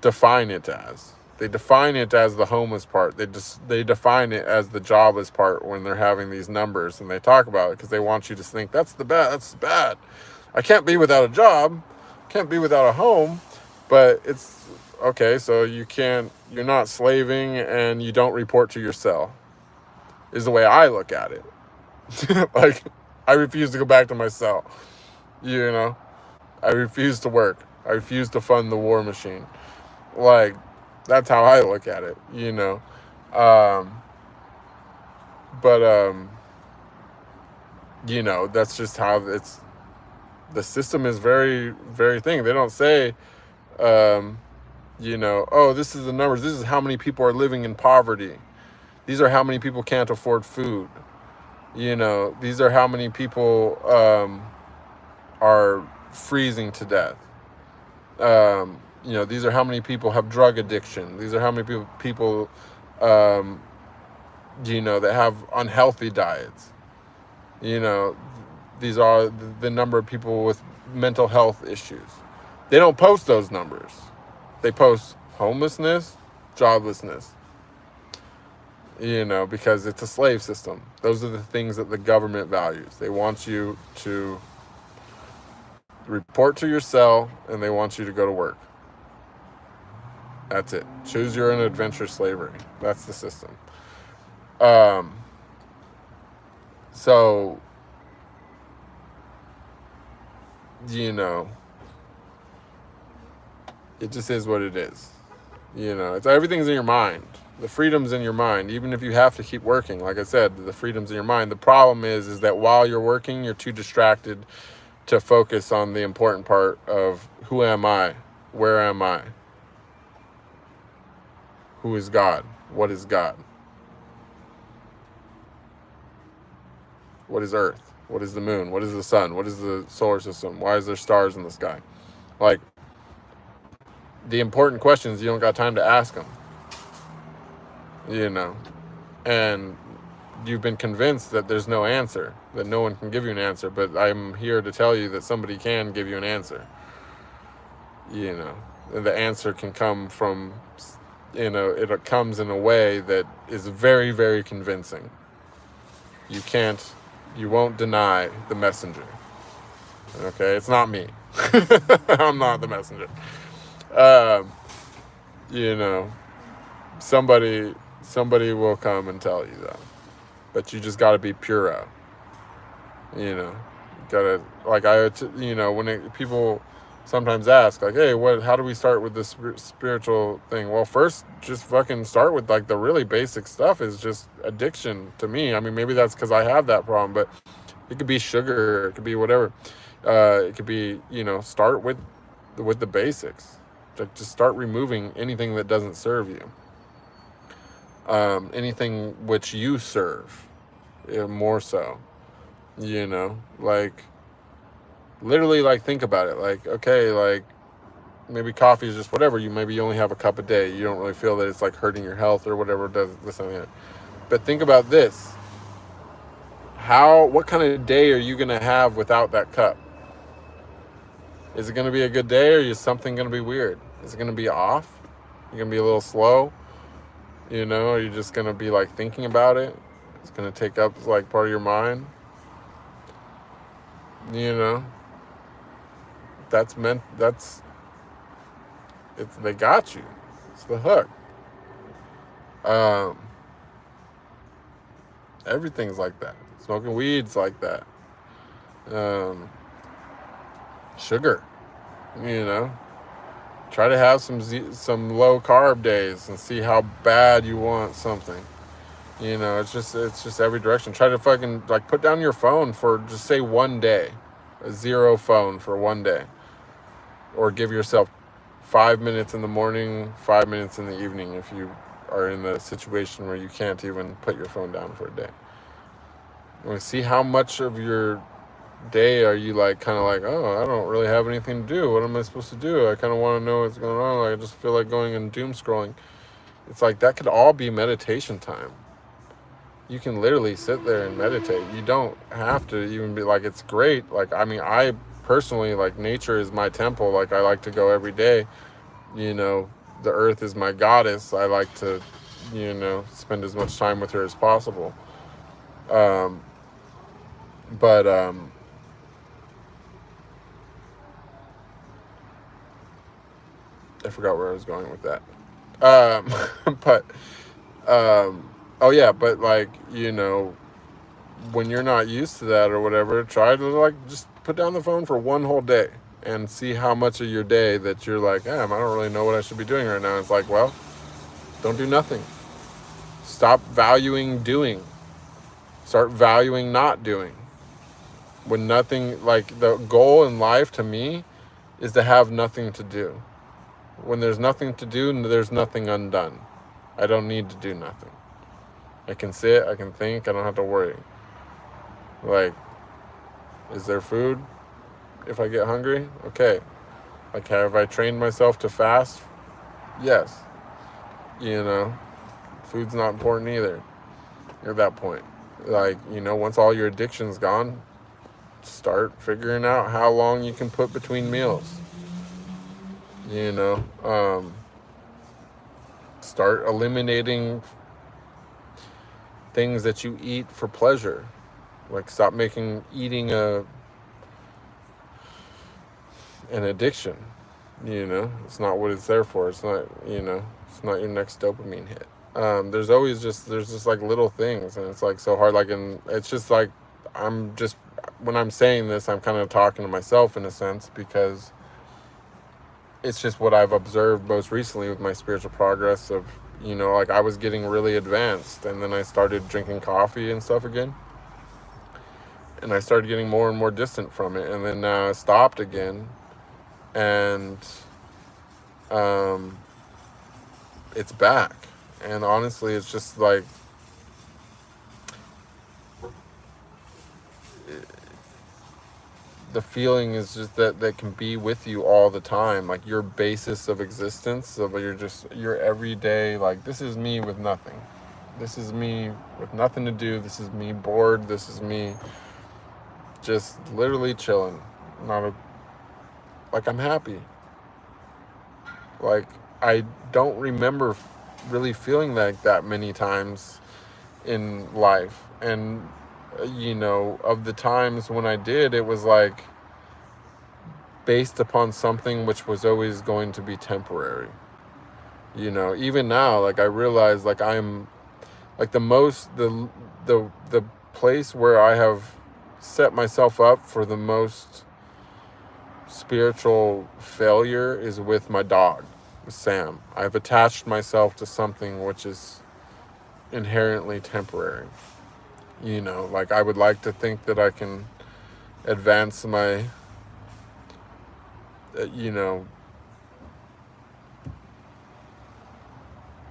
define it as. They define it as the homeless part. They define it as the jobless part when they're having these numbers, and they talk about it because they want you to think that's bad. I can't be without a job, can't be without a home, but it's okay. So you're not slaving, and you don't report to your cell. Is the way I look at it. Like, I refuse to go back to my cell. You know, I refuse to work. I refuse to fund the war machine. Like, That's how I look at it, you know. Um, but you know, that's just how it's. The system is very, very thing. They don't say, you know, oh, this is the numbers. This is how many people are living in poverty. These are how many people can't afford food. You know, these are how many people are freezing to death. You know, these are how many people have drug addiction. These are how many people you know, that have unhealthy diets. You know, these are the number of people with mental health issues. They don't post those numbers. They post homelessness, joblessness, you know, because it's a slave system. Those are the things that the government values. They want you to report to your cell and they want you to go to work. That's it. Choose your own adventure slavery. That's the system. So, you know, it just is what it is. You know, it's everything's in your mind. The freedom's in your mind. Even if you have to keep working, like I said, the freedom's in your mind. The problem is that while you're working, you're too distracted to focus on the important part of who am I? Where am I? Who is God? What is God? What is Earth? What is the moon? What is the sun? What is the solar system? Why is there stars in the sky? Like, the important questions, you don't got time to ask them. You know, and you've been convinced that there's no answer, that no one can give you an answer, but I'm here to tell you that somebody can give you an answer. You know, and the answer can come from, you know, it comes in a way that is very, very convincing. You won't deny the messenger. Okay, it's not me. I'm not the messenger. You know, somebody will come and tell you that, but you just got to be pure. You know, gotta, like, you know, when people sometimes ask, like, hey, how do we start with this spiritual thing? Well, first, just fucking start with, like, the really basic stuff is just addiction to me. I mean, maybe that's because I have that problem, but it could be sugar, it could be whatever. It could be, you know, start with the basics. Like, just start removing anything that doesn't serve you. Anything which you serve, more so. You know, like, literally, like, think about it. Like, okay, like, maybe coffee is just whatever. Maybe you only have a cup a day. You don't really feel that it's, like, hurting your health or whatever it does this and that. But think about this. What kind of day are you going to have without that cup? Is it going to be a good day, or is something going to be weird? Is it going to be off? You're going to be a little slow? You know, are you just going to be, like, thinking about it? It's going to take up, like, part of your mind? You know? They got you. It's the hook. Everything's like that. Smoking weed's like that. Sugar, you know. Try to have some low carb days and see how bad you want something. You know, it's just every direction. Try to fucking, like, put down your phone for just say one day, a zero phone for one day, or give yourself 5 minutes in the morning, 5 minutes in the evening if you are in a situation where you can't even put your phone down for a day. And see how much of your day are you, like, kind of like, oh, I don't really have anything to do. What am I supposed to do? I kind of want to know what's going on. Like, I just feel like going and doom scrolling. It's like that could all be meditation time. You can literally sit there and meditate. You don't have to even be like, it's great. Like, I mean, I personally, like, nature is my temple. Like, I like to go every day. You know, the earth is my goddess. I like to, you know, spend as much time with her as possible. But I forgot where I was going with that. But oh yeah, but, like, you know, when you're not used to that or whatever, try to, like, just put down the phone for one whole day and see how much of your day that you're like, I don't really know what I should be doing right now. It's like, well, Don't do nothing. Stop valuing doing. Start valuing not doing. When nothing, like the goal in life to me is to have nothing to do. When there's nothing to do, there's nothing undone. I don't need to do nothing. I can sit, I can think, I don't have to worry. Like, is there food if I get hungry? Okay. Like, have I trained myself to fast? Yes. You know, food's not important either at that point. Like, you know, once all your addiction's gone, start figuring out how long you can put between meals. You know, start eliminating things that you eat for pleasure. Like, stop making eating an addiction. You know, it's not what it's there for. It's not, you know, it's not your next dopamine hit. There's just like little things, and it's like so hard. Like, and it's just like, when I'm saying this, I'm kind of talking to myself in a sense, because it's just what I've observed most recently with my spiritual progress of, you know, like I was getting really advanced, and then I started drinking coffee and stuff again. And I started getting more and more distant from it. And then now I stopped again. And it's back. And honestly, it's just like, the feeling is just that can be with you all the time. Like, your basis of existence, of your everyday, like, this is me with nothing. This is me with nothing to do. This is me bored. This is me just literally chilling. Like, I'm happy. Like, I don't remember really feeling like that many times in life. And, you know, of the times when I did, it was like based upon something which was always going to be temporary. You know, even now, like, I realize, like, I'm like the place where I have set myself up for the most spiritual failure is with my dog, with Sam. I've attached myself to something which is inherently temporary. You know, like, I would like to think that I can advance my, you know,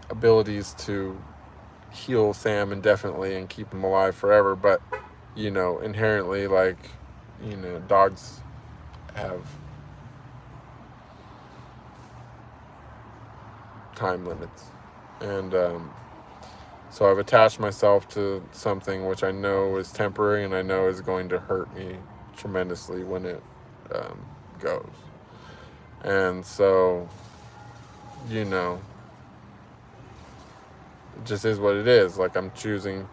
abilities to heal Sam indefinitely and keep him alive forever, but, you know, inherently, like, you know, dogs have time limits. And so I've attached myself to something which I know is temporary, and I know is going to hurt me tremendously when it goes. And so, you know, it just is what it is. Like, I'm choosing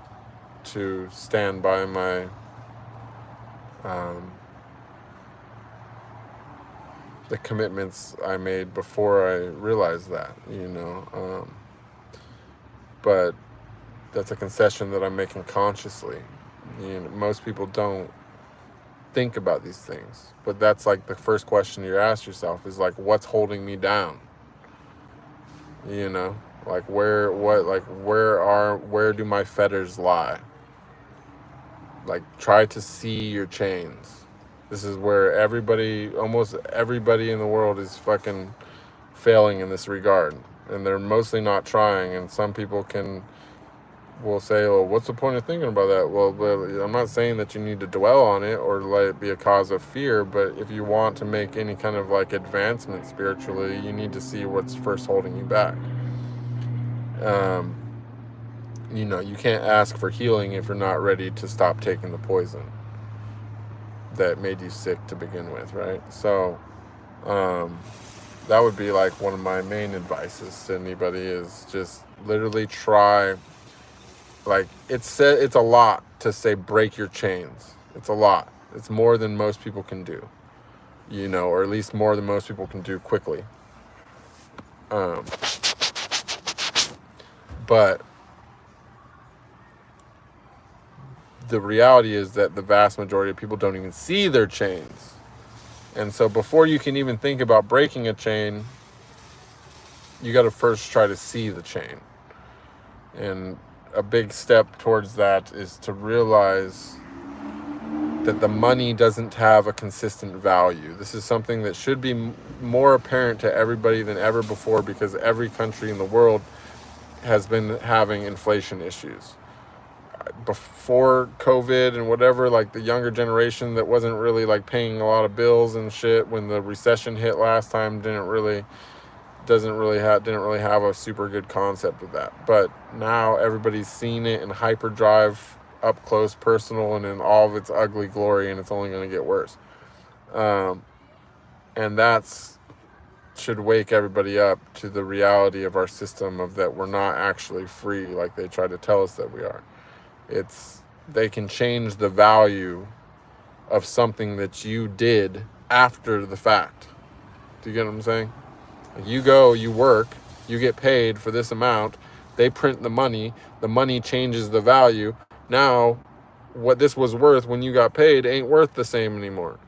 to stand by my the commitments I made before I realized that, you know. But that's a concession that I'm making consciously. You know, most people don't think about these things, but that's like the first question you ask yourself is like, what's holding me down? You know, like, where do my fetters lie? Like, try to see your chains. This is where almost everybody in the world is fucking failing in this regard. And they're mostly not trying. And some people will say, well, what's the point of thinking about that? Well, I'm not saying that you need to dwell on it or let it be a cause of fear, but if you want to make any kind of like advancement spiritually, you need to see what's first holding you back. You know, you can't ask for healing if you're not ready to stop taking the poison that made you sick to begin with, right? So that would be like one of my main advices to anybody, is just literally try. Like, it's a lot to say break your chains. It's a lot. It's more than most people can do, you know, or at least more than most people can do quickly. But the reality is that the vast majority of people don't even see their chains. And so before you can even think about breaking a chain, you got to first try to see the chain. And a big step towards that is to realize that the money doesn't have a consistent value. This is something that should be more apparent to everybody than ever before, because every country in the world has been having inflation issues. Before COVID and whatever, like the younger generation that wasn't really like paying a lot of bills and shit when the recession hit last time didn't really have a super good concept of that. But now everybody's seen it in hyperdrive, up close, personal, and in all of its ugly glory, and it's only going to get worse. And that's should wake everybody up to the reality of our system, of that we're not actually free like they try to tell us that we are. They can change the value of something that you did after the fact. Do you get what I'm saying? You go, you work, you get paid for this amount, they print the money changes the value. Now, what this was worth when you got paid ain't worth the same anymore.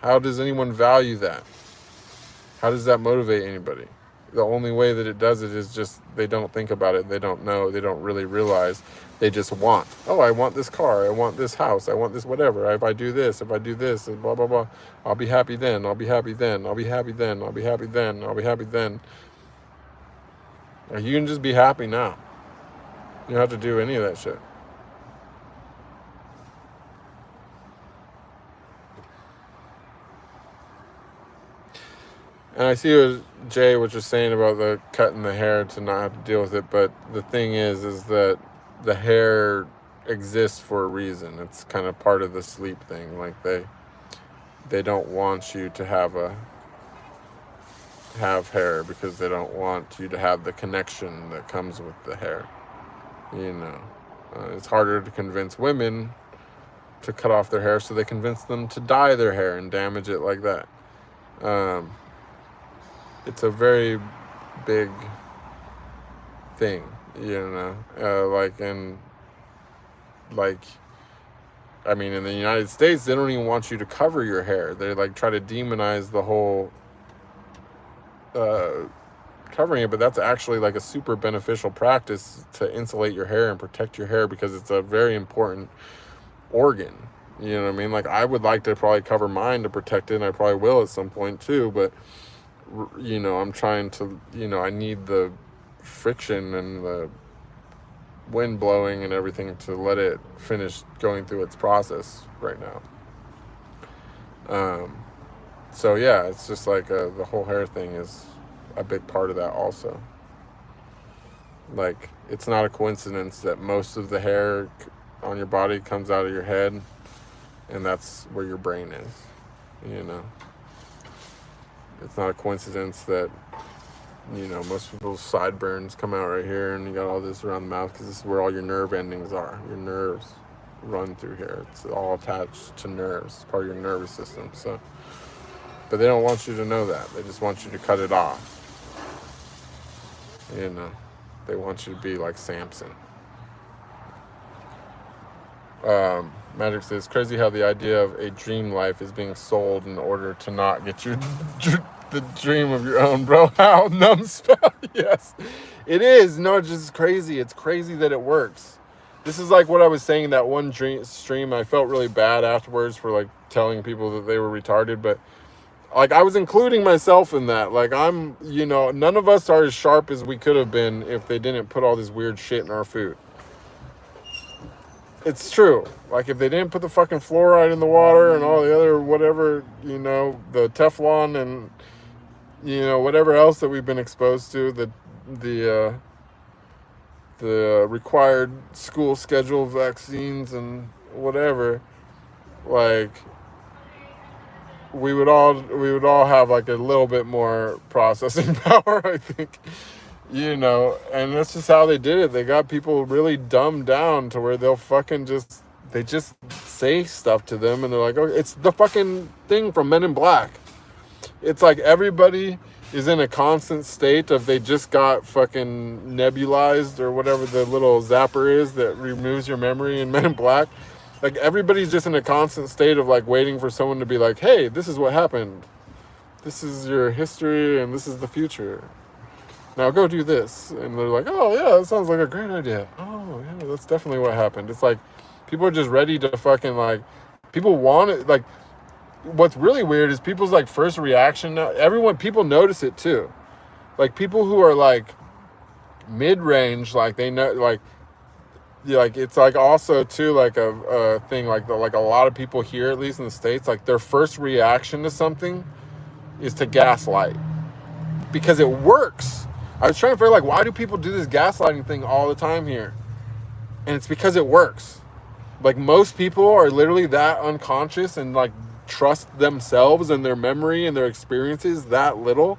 How does anyone value that? How does that motivate anybody? The only way that it does it is just they don't think about it. They don't know. They don't really realize. They just want. Oh, I want this car. I want this house. I want this whatever. If I do this, and blah, blah, blah, I'll be happy then. I'll be happy then. I'll be happy then. I'll be happy then. I'll be happy then. You can just be happy now. You don't have to do any of that shit. And I see what Jay was just saying about the cutting the hair to not have to deal with it, but the thing is that the hair exists for a reason. It's kind of part of the sleep thing. Like they don't want you to have hair because they don't want you to have the connection that comes with the hair. It's harder to convince women to cut off their hair, so they convince them to dye their hair and damage it like that. It's a very big thing, in the United States, they don't even want you to cover your hair. They try to demonize the whole covering it, but that's actually a super beneficial practice to insulate your hair and protect your hair, because it's a very important organ. You know what I mean? I would like to probably cover mine to protect it, and I probably will at some point too, but I'm trying to, I need the friction and the wind blowing and everything to let it finish going through its process right now. So yeah, it's just the whole hair thing is a big part of that also. It's not a coincidence that most of the hair on your body comes out of your head, and that's where your brain is, It's not a coincidence that, most people's sideburns come out right here, and you got all this around the mouth, because this is where all your nerve endings are. Your nerves run through here. It's all attached to nerves. It's part of your nervous system. So, but they don't want you to know that. They just want you to cut it off. They want you to be like Samson. Magic says, crazy how the idea of a dream life is being sold in order to not get you the dream of your own, bro. How numbskull. Yes, it is. No, it's just crazy. It's crazy that it works. This is what I was saying in that one stream. I felt really bad afterwards for telling people that they were retarded, but I was including myself in that. I'm, none of us are as sharp as we could have been if they didn't put all this weird shit in our food. It's true. If they didn't put the fucking fluoride in the water and all the other whatever, the Teflon and, whatever else that we've been exposed to, the required school schedule vaccines and whatever, we would all have a little bit more processing power, I think. And that's just how they did it. They got people really dumbed down to where they'll fucking they just say stuff to them, and they're like, oh, it's the fucking thing from Men in Black. It's everybody is in a constant state of they just got fucking nebulized, or whatever the little zapper is that removes your memory in Men in Black. Everybody's just in a constant state of waiting for someone to be like, hey, this is what happened. This is your history, and this is the future. Now go do this. And they're like, oh, yeah, that sounds like a great idea. Oh, yeah, that's definitely what happened. It's like people are just ready to fucking, like, people want it. Like, what's really weird is people's, like, first reaction. People notice it, too. Like, people who are, like, mid-range, like, they know, like, yeah, like it's like also too like a thing like like a lot of people here, at least in the States, like their first reaction to something is to gaslight because it works. I was trying to figure like why do people do this gaslighting thing all the time here, and it's because it works. Like most people are literally that unconscious and like trust themselves and their memory and their experiences that little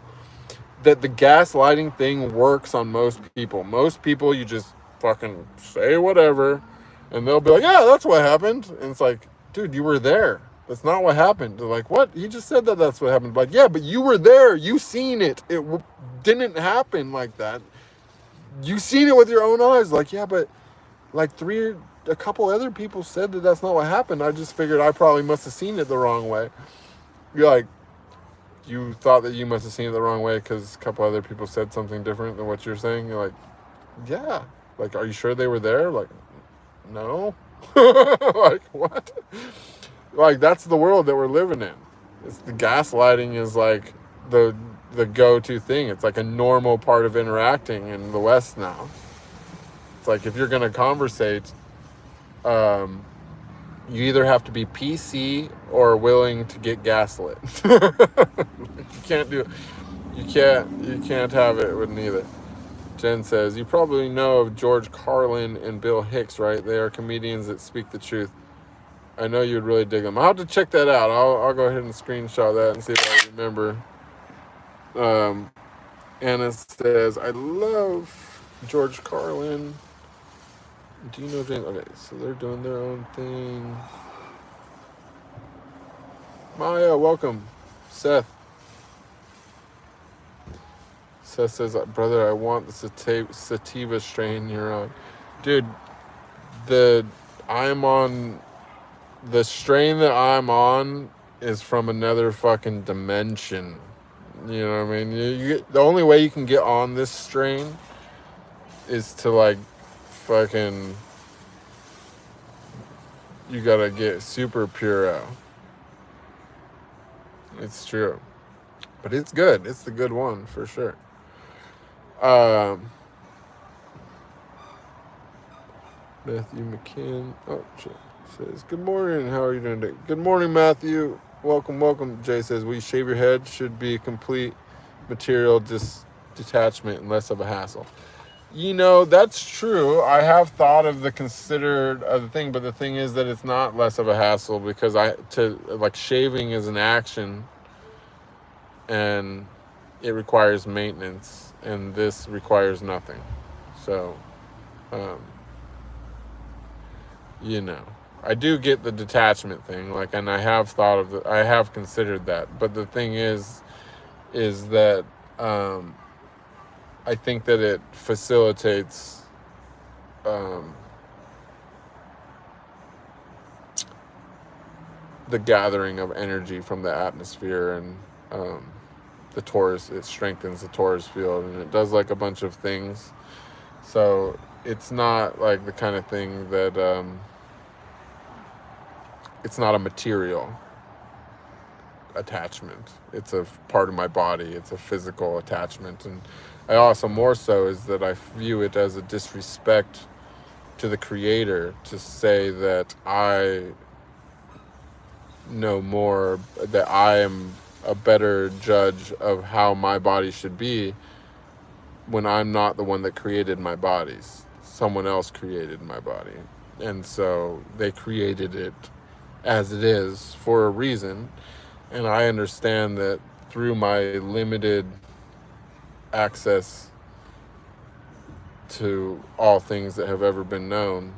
that the gaslighting thing works on most people. Most people, you just fucking say whatever, and they'll be like, yeah, that's what happened. And it's like, dude, you were there. That's not what happened. They're like, what? You just said that that's what happened. Like, yeah, but you were there. You seen it. It didn't happen like that. You seen it with your own eyes. Like, yeah, but like a couple other people said that that's not what happened. I just figured I probably must have seen it the wrong way. You're like, you thought that you must have seen it the wrong way because a couple other people said something different than what you're saying. You're like, yeah. Like, are you sure they were there? Like, no. Like, what? Like, that's the world that we're living in. It's the gaslighting is like the go-to thing. It's like a normal part of interacting in the West now. It's like if you're going to conversate, you either have to be PC or willing to get gaslit. You can't do it. You can't have it with neither. Jen says, you probably know of George Carlin and Bill Hicks, right? They are comedians that speak the truth. I know you'd really dig them. I'll have to check that out. I'll go ahead and screenshot that and see if I remember. Anna says, I love George Carlin. Do you know James? Okay, so they're doing their own thing. Maya, welcome. Seth. Seth says, brother, I want the sativa strain you're on. Dude, the strain that I'm on is from another fucking dimension. You know what I mean? The only way you can get on this strain is to like fucking, you gotta get super puro. It's true. But it's good. It's the good one for sure. Matthew McKinn says, good morning. How are you doing today? Good morning, Matthew. Welcome. Jay says, will you shave your head? Should be complete material detachment and less of a hassle. You know, that's true. I have thought of the thing, but the thing is that it's not less of a hassle because shaving is an action and it requires maintenance, and this requires nothing. So, I do get the detachment thing, and I have I have considered that. But the thing is that I think that it facilitates the gathering of energy from the atmosphere and it strengthens the torus field, and it does like a bunch of things. So it's not like the kind of thing that it's not a material attachment. It's a part of my body. It's a physical attachment. And I also more so is that I view it as a disrespect to the creator to say that I know more, that I am a better judge of how my body should be when I'm not the one that created my bodies. Someone else created my body. And so they created it as it is for a reason. And I understand that through my limited access to all things that have ever been known,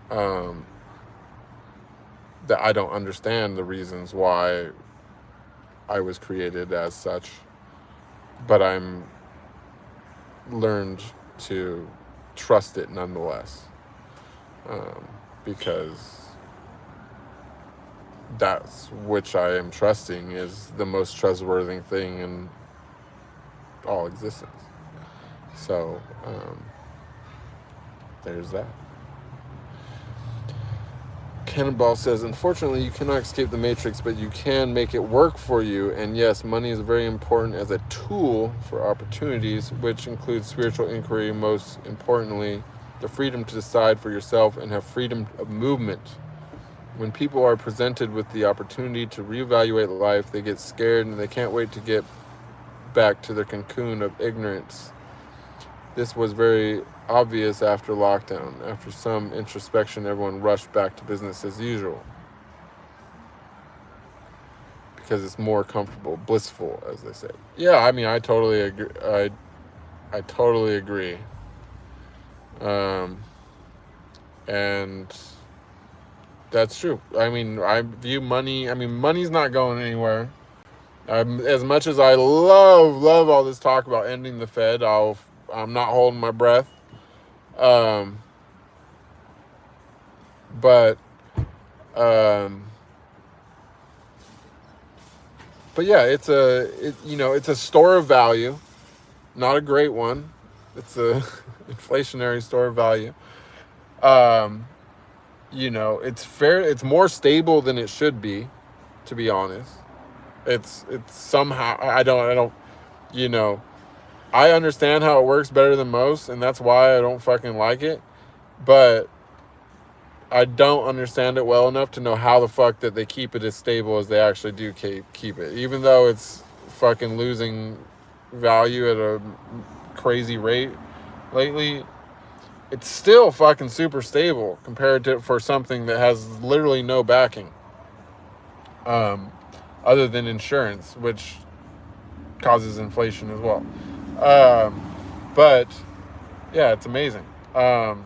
that I don't understand the reasons why I was created as such, but I'm learned to trust it nonetheless, because that's which I am trusting is the most trustworthy thing in all existence. So there's that. Cannonball says, unfortunately, you cannot escape the matrix, but you can make it work for you. And yes, money is very important as a tool for opportunities, which includes spiritual inquiry, most importantly, the freedom to decide for yourself and have freedom of movement. When people are presented with the opportunity to reevaluate life, they get scared and they can't wait to get back to their cocoon of ignorance. This was very obvious after lockdown. After some introspection, everyone rushed back to business as usual. Because it's more comfortable, blissful, as they say. Yeah, I mean, I totally agree. I totally agree. And that's true. I mean, I view money, money's not going anywhere. As much as I love all this talk about ending the Fed, I'm not holding my breath. But yeah, it's a store of value, not a great one. It's a inflationary store of value. It's fair. It's more stable than it should be, to be honest. It's somehow, I don't, I understand how it works better than most, and that's why I don't fucking like it. But I don't understand it well enough to know how the fuck that they keep it as stable as they actually do keep it. Even though it's fucking losing value at a crazy rate lately, it's still fucking super stable compared to for something that has literally no backing. Other than insurance, which causes inflation as well. But yeah, it's amazing. Yeah,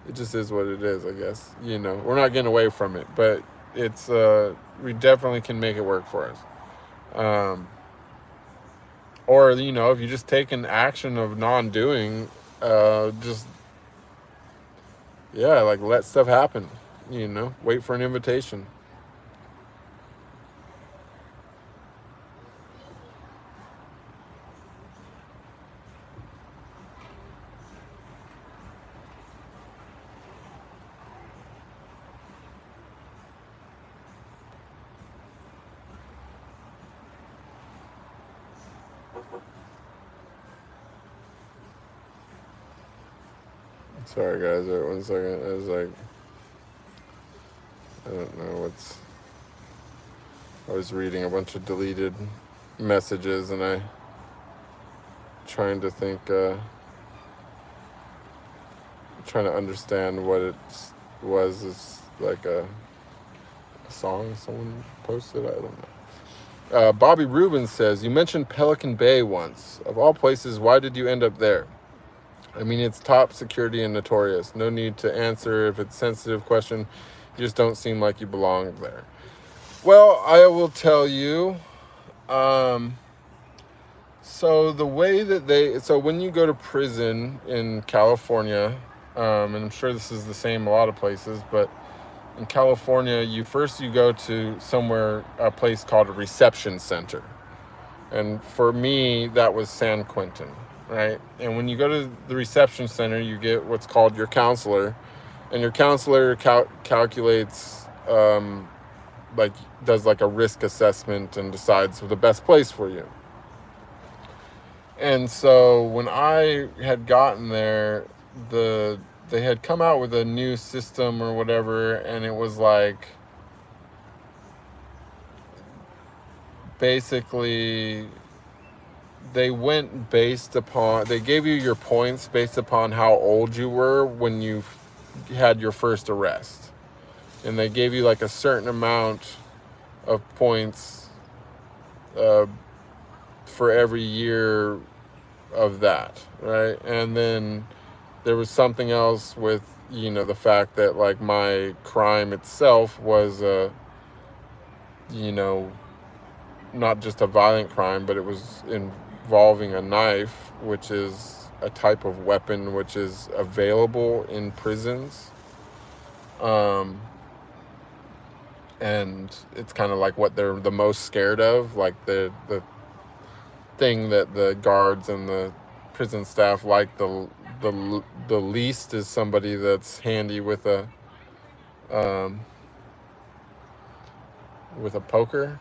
it just is what it is, I guess. We're not getting away from it, but it's we definitely can make it work for us. Or if you just take an action of non-doing, let stuff happen. Wait for an invitation. Sorry, guys. Wait 1 second. I was like, I don't know I was reading a bunch of deleted messages, and I trying to think, trying to understand what it was. It's like a song someone posted. I don't know. Bobby Rubin says, you mentioned Pelican Bay once. Of all places, why did you end up there? I mean, it's top security and notorious. No need to answer if it's a sensitive question. You just don't seem like you belong there. Well, I will tell you. So the way that so when you go to prison in California, and I'm sure this is the same a lot of places, but in California, you go to a place called a reception center. And for me, that was San Quentin. Right? And when you go to the reception center, you get what's called your counselor. And your counselor calculates, does a risk assessment and decides the best place for you. And so when I had gotten there, they had come out with a new system or whatever, and it was basically they gave you your points based upon how old you were when you had your first arrest. And they gave you a certain amount of points for every year of that, right? And then there was something else with, the fact that my crime itself was, not just a violent crime, but it was involving a knife, which is a type of weapon which is available in prisons. and it's kind of like what they're the most scared of, like the thing that the guards and the prison staff like the least is somebody that's handy with a poker.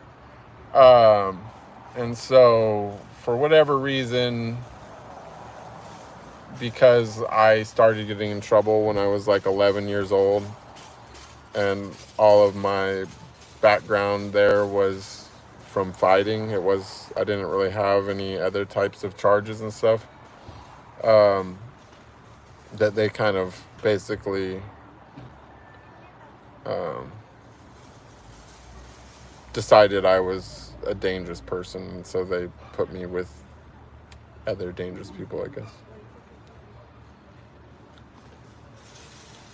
And so for whatever reason, because I started getting in trouble when I was like 11 years old, and all of my background there was from fighting. I didn't really have any other types of charges and stuff, that they kind of basically decided I was a dangerous person, and so they put me with other dangerous people, I guess.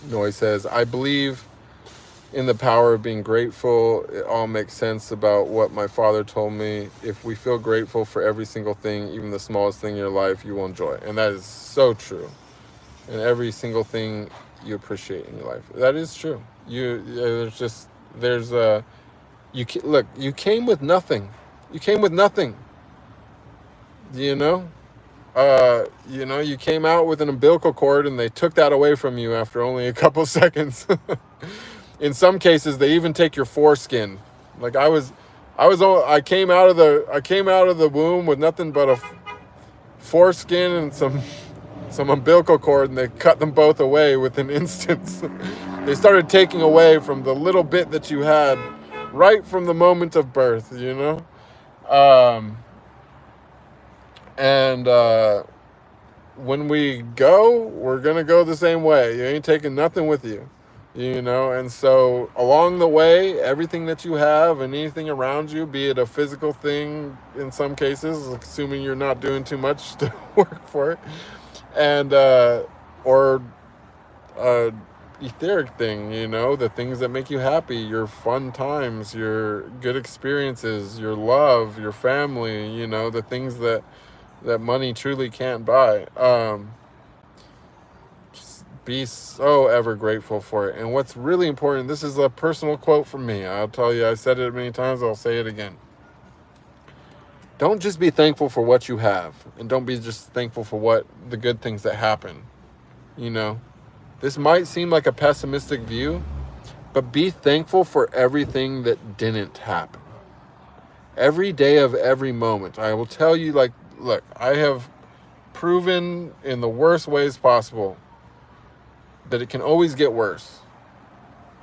Noy says, I believe in the power of being grateful. It all makes sense about what my father told me. If we feel grateful for every single thing, even the smallest thing in your life, you will enjoy it. And that is so true. And every single thing you appreciate in your life. That is true. Look, you came with nothing. You came with nothing. You came out with an umbilical cord and they took that away from you after only a couple seconds. In some cases, they even take your foreskin. Like I came out of the womb with nothing but a foreskin and some umbilical cord, and they cut them both away within instance. They started taking away from the little bit that you had right from the moment of birth, And when we go, we're going to go the same way. You ain't taking nothing with you, And so along the way, everything that you have and anything around you, be it a physical thing in some cases, assuming you're not doing too much to work for it, and or etheric thing, the things that make you happy, your fun times, your good experiences, your love, your family, the things that money truly can't buy. Just be so ever grateful for it. And what's really important, this is a personal quote from me. I'll tell you, I said it many times, I'll say it again. Don't just be thankful for what you have, and don't be just thankful for the good things that happen. This might seem like a pessimistic view, but be thankful for everything that didn't happen. Every day of every moment. I will tell you, look, I have proven in the worst ways possible that it can always get worse.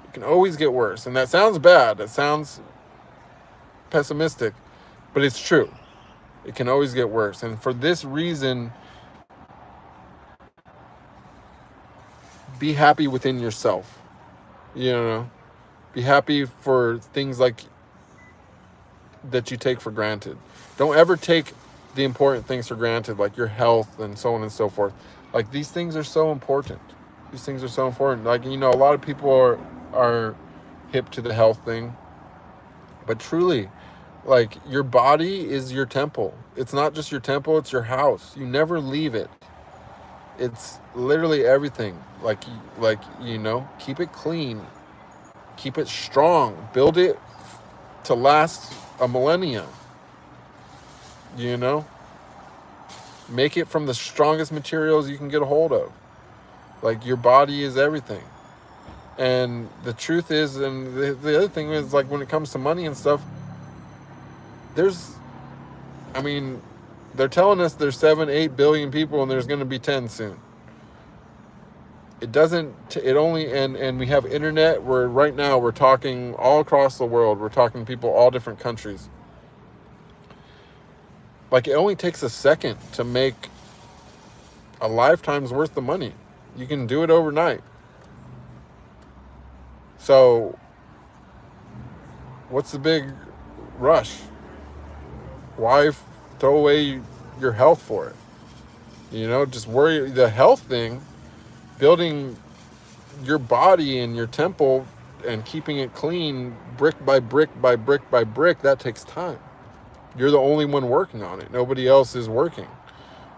It can always get worse. And that sounds bad. It sounds pessimistic, but it's true. It can always get worse. And for this reason, be happy within yourself. Be happy for things that you take for granted. Don't ever take the important things for granted, like your health and so on and so forth. Like, these things are so important. These things are so important. Like, a lot of people are hip to the health thing, but truly, like, your body is your temple. It's not just your temple, it's your house. You never leave it. It's literally everything. Keep it clean, keep it strong, build it to last a millennia. Make it from the strongest materials you can get a hold of. Like, your body is everything. And the truth is, and the other thing is, like, when it comes to money and stuff, they're telling us there's 7-8 billion people and there's going to be 10 soon. And we have internet where right now we're talking all across the world. We're talking to people all different countries. Like, it only takes a second to make a lifetime's worth of money. You can do it overnight. So, what's the big rush? Why throw away your health for it? Just worry. The health thing, building your body and your temple and keeping it clean brick by brick by brick by brick, that takes time. You're the only one working on it. Nobody else is working.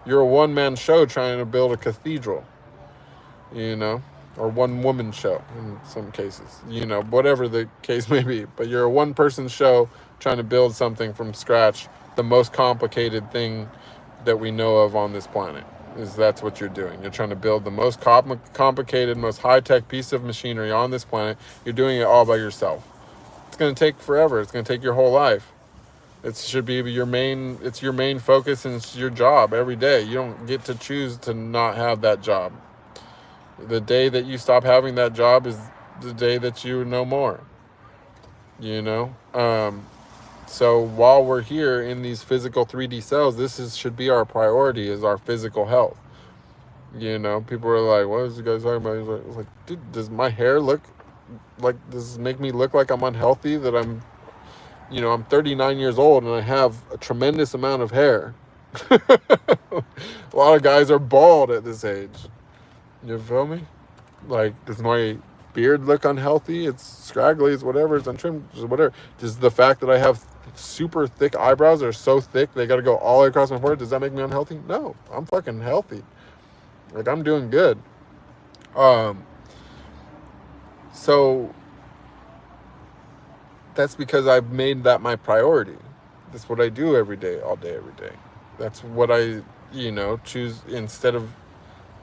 You're a one-man show trying to build a cathedral. or one woman show in some cases, whatever the case may be. But you're a one person show trying to build something from scratch, the most complicated thing that we know of on this planet. That's what you're doing. You're trying to build the most complicated, most high-tech piece of machinery on this planet. You're doing it all by yourself. It's going to take forever. It's going to take your whole life. It should be your main focus, and it's your job every day. You don't get to choose to not have that job. The day that you stop having that job is the day that you know more. So while we're here in these physical 3D cells, should be our priority, is our physical health. People are like, what is you guys talking about? It's like, dude, does my hair look like, does this make me look like I'm unhealthy? That I'm 39 years old and I have a tremendous amount of hair. A lot of guys are bald at this age. You feel me? Like, does my beard look unhealthy? It's scraggly, it's whatever, it's untrimmed, it's whatever. Does the fact that I have super thick eyebrows that are so thick they got to go all the way across my forehead, does that make me unhealthy? No, I'm fucking healthy. Like, I'm doing good. So that's because I've made that my priority. That's what I do every day, all day, every day. That's what I, choose. Instead of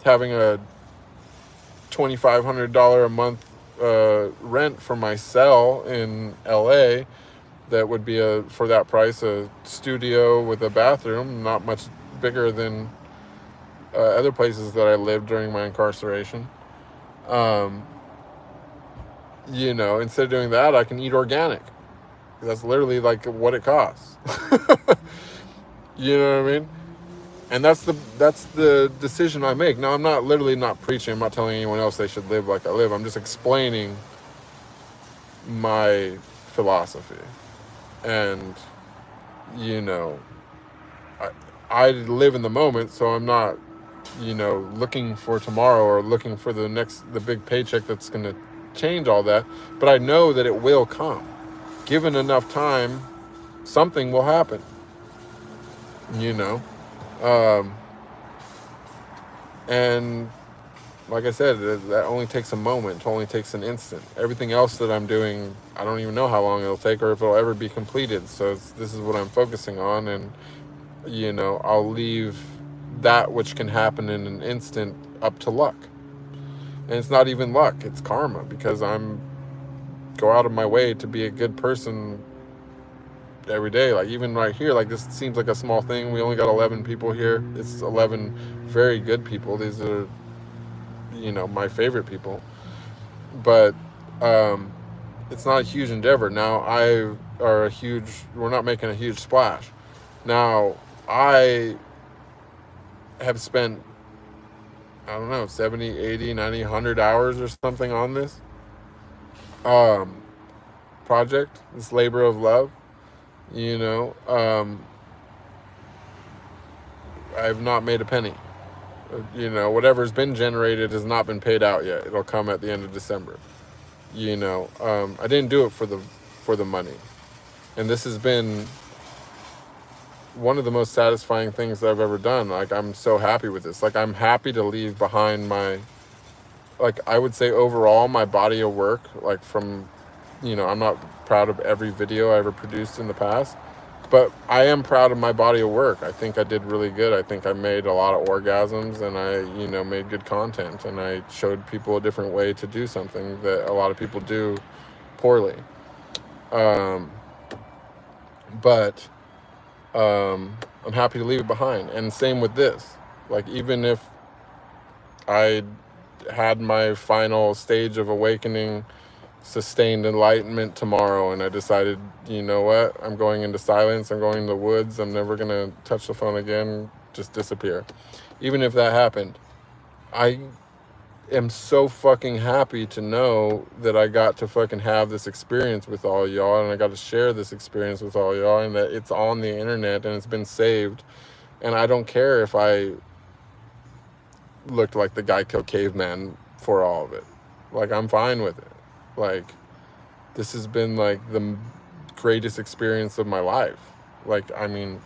having a $2,500 a month rent for my cell in LA, that would be for that price, a studio with a bathroom, not much bigger than other places that I lived during my incarceration. Instead of doing that, I can eat organic. That's literally like what it costs. You know what I mean? And that's the decision I make. Now, I'm not preaching. I'm not telling anyone else they should live like I live. I'm just explaining my philosophy. And, I live in the moment, so I'm not, looking for tomorrow or looking for the big paycheck that's going to change all that. But I know that it will come. Given enough time, something will happen. And like I said, that only takes a moment. It only takes an instant. Everything else that I'm doing, I don't even know how long it'll take or if it'll ever be completed. So this is what I'm focusing on, and I'll leave that which can happen in an instant up to luck. And it's not even luck, it's karma, because go out of my way to be a good person every day. Like, even right here, like, this seems like a small thing. We only got 11 people here. It's 11 very good people. These are, my favorite people. But it's not a huge endeavor. Now, we're not making a huge splash. Now, I have spent, I don't know, 70, 80, 90, 100 hours or something on this project, this labor of love. I've not made a penny. Whatever's been generated has not been paid out yet. It'll come at the end of December. I didn't do it for the money. And this has been one of the most satisfying things that I've ever done. Like, I'm so happy with this. Like, I'm happy to leave behind I would say overall, my body of work, like, from, I'm not proud of every video I ever produced in the past, but I am proud of my body of work. I think I did really good. I think I made a lot of orgasms, and I, made good content, and I showed people a different way to do something that a lot of people do poorly. But I'm happy to leave it behind. And same with this. Like, even if I had my final stage of awakening, sustained enlightenment tomorrow, and I decided, you know what, I'm going into silence, I'm going in the woods, I'm never going to touch the phone again, just disappear. Even if that happened, I am so fucking happy to know that I got to fucking have this experience with all y'all, and I got to share this experience with all y'all, and that it's on the internet and it's been saved. And I don't care if I looked like the Geico caveman for all of it. Like, I'm fine with it. Like, this has been like the greatest experience of my life. Like, I mean,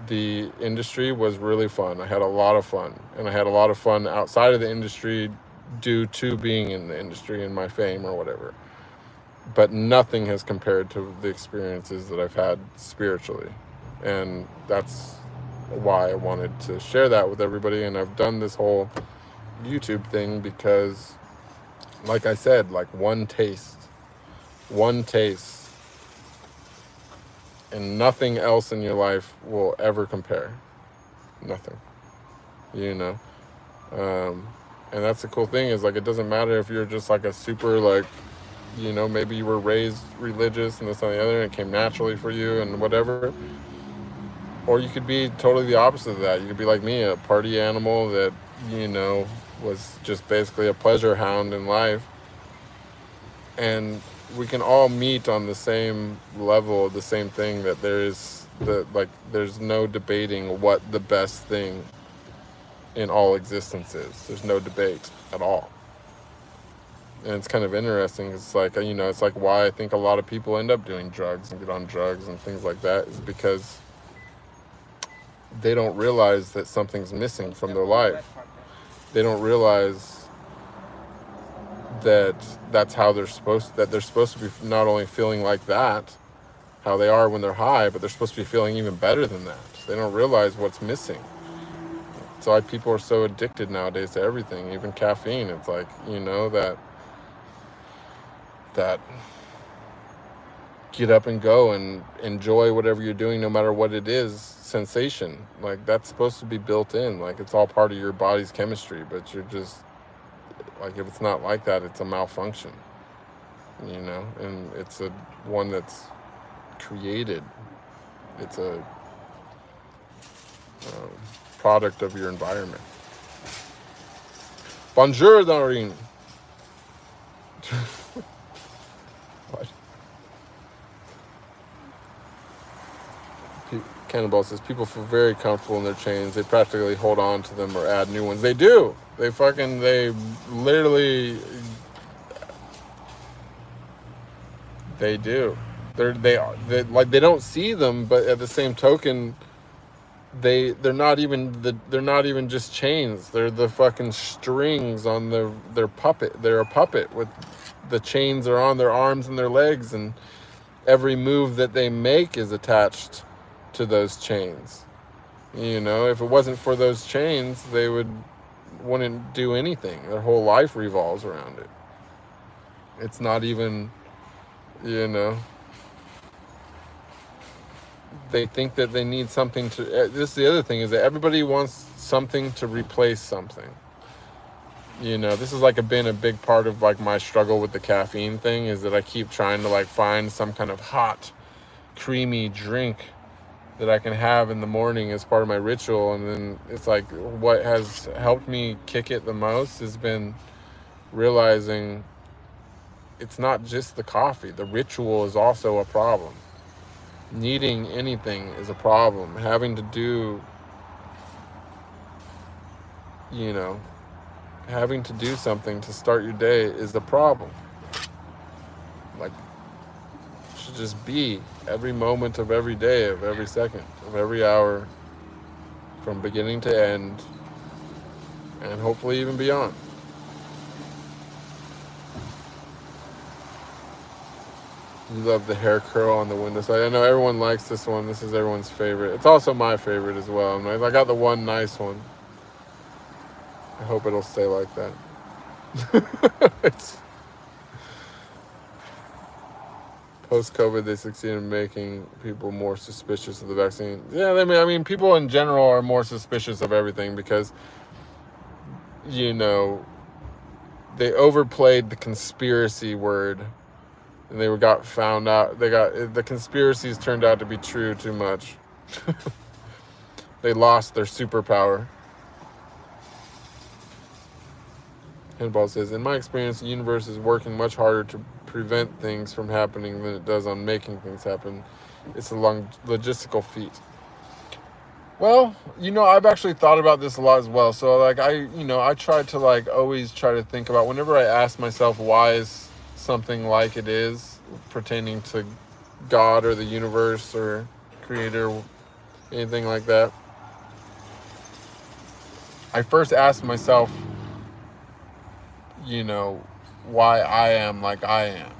the industry was really fun. I had a lot of fun, and I had a lot of fun outside of the industry due to being in the industry and my fame or whatever. But nothing has compared to the experiences that I've had spiritually. And that's why I wanted to share that with everybody. And I've done this whole YouTube thing because, like I said, like one taste, and nothing else in your life will ever compare. Nothing. You know? And that's the cool thing is, like, it doesn't matter if you're just like a super, like, you know, maybe you were raised religious and this and the other and it came naturally for you and whatever. Or you could be totally the opposite of that. You could be like me, a party animal that, you know, was just basically a pleasure hound in life. And we can all meet on the same level, the same thing, that there's no debating what the best thing in all existence is. There's no debate at all. And it's kind of interesting. It's like, you know, it's like why I think a lot of people end up doing drugs and get on drugs and things like that is because they don't realize that something's missing from their life. They don't realize that that's how they're supposed to be, not only feeling like that, how they are when they're high, but they're supposed to be feeling even better than that. They don't realize what's missing. It's why people are so addicted nowadays to everything, even caffeine. It's like, you know, that get up and go and enjoy whatever you're doing, no matter what it is, sensation. Like, that's supposed to be built in. Like, it's all part of your body's chemistry, but you're just, like, if it's not like that, it's a malfunction, you know? And it's a one that's created. It's a product of your environment. Bonjour, Doreen. What? Cannonball says, people feel very comfortable in their chains. They practically hold on to them or add new ones. They do. They literally, they do. They don't see them, but at the same token, they're not even just chains. They're the fucking strings on their puppet. They're a puppet with the chains are on their arms and their legs, and every move that they make is attached to those chains. You know, if it wasn't for those chains, they wouldn't do anything. Their whole life revolves around it. It's not even, you know, they think that they need something to, this is the other thing, is that everybody wants something to replace something. You know, this has like been a big part of like my struggle with the caffeine thing, is that I keep trying to like find some kind of hot, creamy drink that I can have in the morning as part of my ritual. And then it's like, what has helped me kick it the most has been realizing it's not just the coffee. The ritual is also a problem. Needing anything is a problem. Having to do, you know, having to do something to start your day is the problem. Like, it should just be every moment of every day, of every second, of every hour, from beginning to end, and hopefully even beyond. You love the hair curl on the window side. I know everyone likes this one. This is everyone's favorite. It's also my favorite as well. I got the one nice one. I hope it'll stay like that. It's post-COVID, they succeeded in making people more suspicious of the vaccine. Yeah, I mean, people in general are more suspicious of everything because, you know, they overplayed the conspiracy word, and they got found out. The conspiracies turned out to be true too much. They lost their superpower. Handball says, in my experience, the universe is working much harder to prevent things from happening than it does on making things happen. It's a logistical feat. Well, you know, I've actually thought about this a lot as well. So, like, I try to, like, always try to think about, whenever I ask myself, why is something like it is, pertaining to God or the universe or creator, anything like that, I first ask myself, you know, why I am like I am.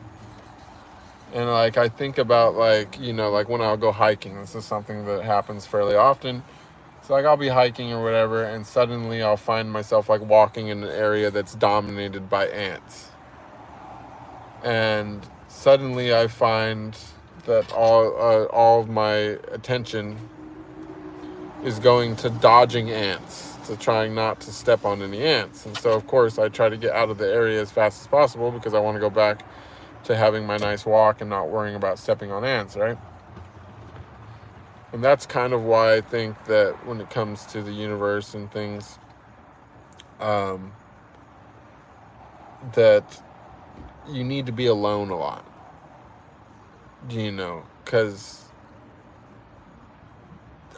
And like I think about like, you know, like when I'll go hiking, this is something that happens fairly often. So like I'll be hiking or whatever, and suddenly I'll find myself like walking in an area that's dominated by ants. And suddenly I find that all of my attention is going to dodging ants, to trying not to step on any ants. And so of course I try to get out of the area as fast as possible because I want to go back to having my nice walk and not worrying about stepping on ants, right? And that's kind of why I think that when it comes to the universe and things, that you need to be alone a lot, you know, because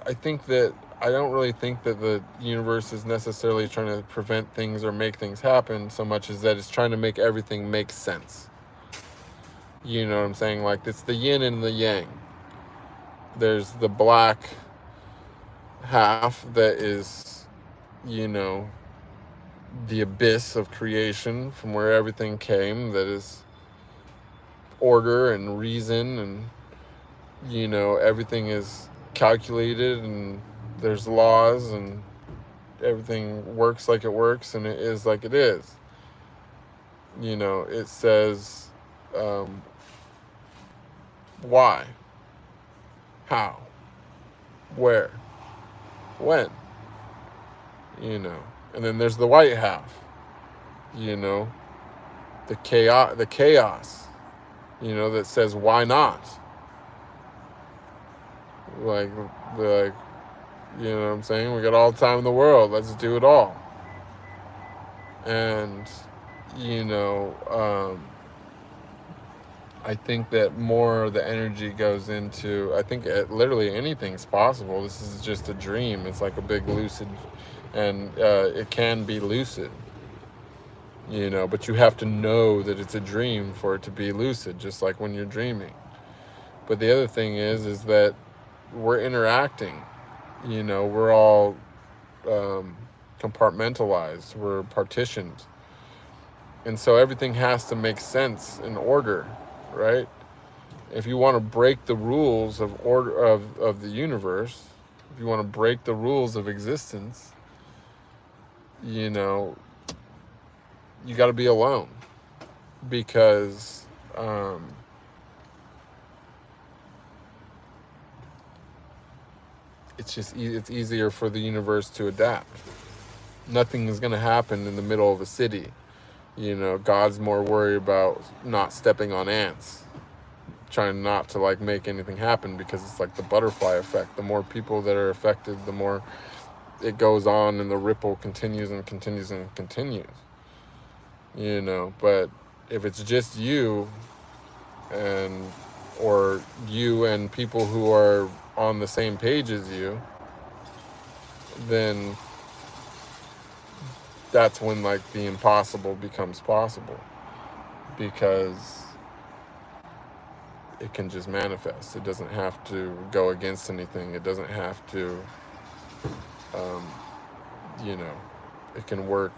I don't really think that the universe is necessarily trying to prevent things or make things happen so much as that it's trying to make everything make sense. You know what I'm saying? Like, it's the yin and the yang. There's the black half that is, you know, the abyss of creation from where everything came, that is order and reason, and, you know, everything is calculated and there's laws and everything works like it works and it is like it is. You know, it says why, how, where, when, you know. And then there's the white half, you know, the chaos, you know, that says why not. Like, you know what I'm saying? We got all the time in the world. Let's do it all. And, you know, I think that more of the energy goes into, I think literally anything's possible. This is just a dream. It's like a big lucid, and it can be lucid, you know, but you have to know that it's a dream for it to be lucid, just like when you're dreaming. But the other thing is that we're interacting, you know, we're all compartmentalized, we're partitioned. And so everything has to make sense in order, right? If you want to break the rules of order of the universe, if you want to break the rules of existence, you know, you got to be alone, because it's easier for the universe to adapt. Nothing is going to happen in the middle of a city. You know, God's more worried about not stepping on ants, trying not to like make anything happen, because it's like the butterfly effect. The more people that are affected, the more it goes on, and the ripple continues and continues and continues. You know, but if it's just you or you and people who are on the same page as you, then that's when like the impossible becomes possible, because it can just manifest. It doesn't have to go against anything. It doesn't have to, you know, it can work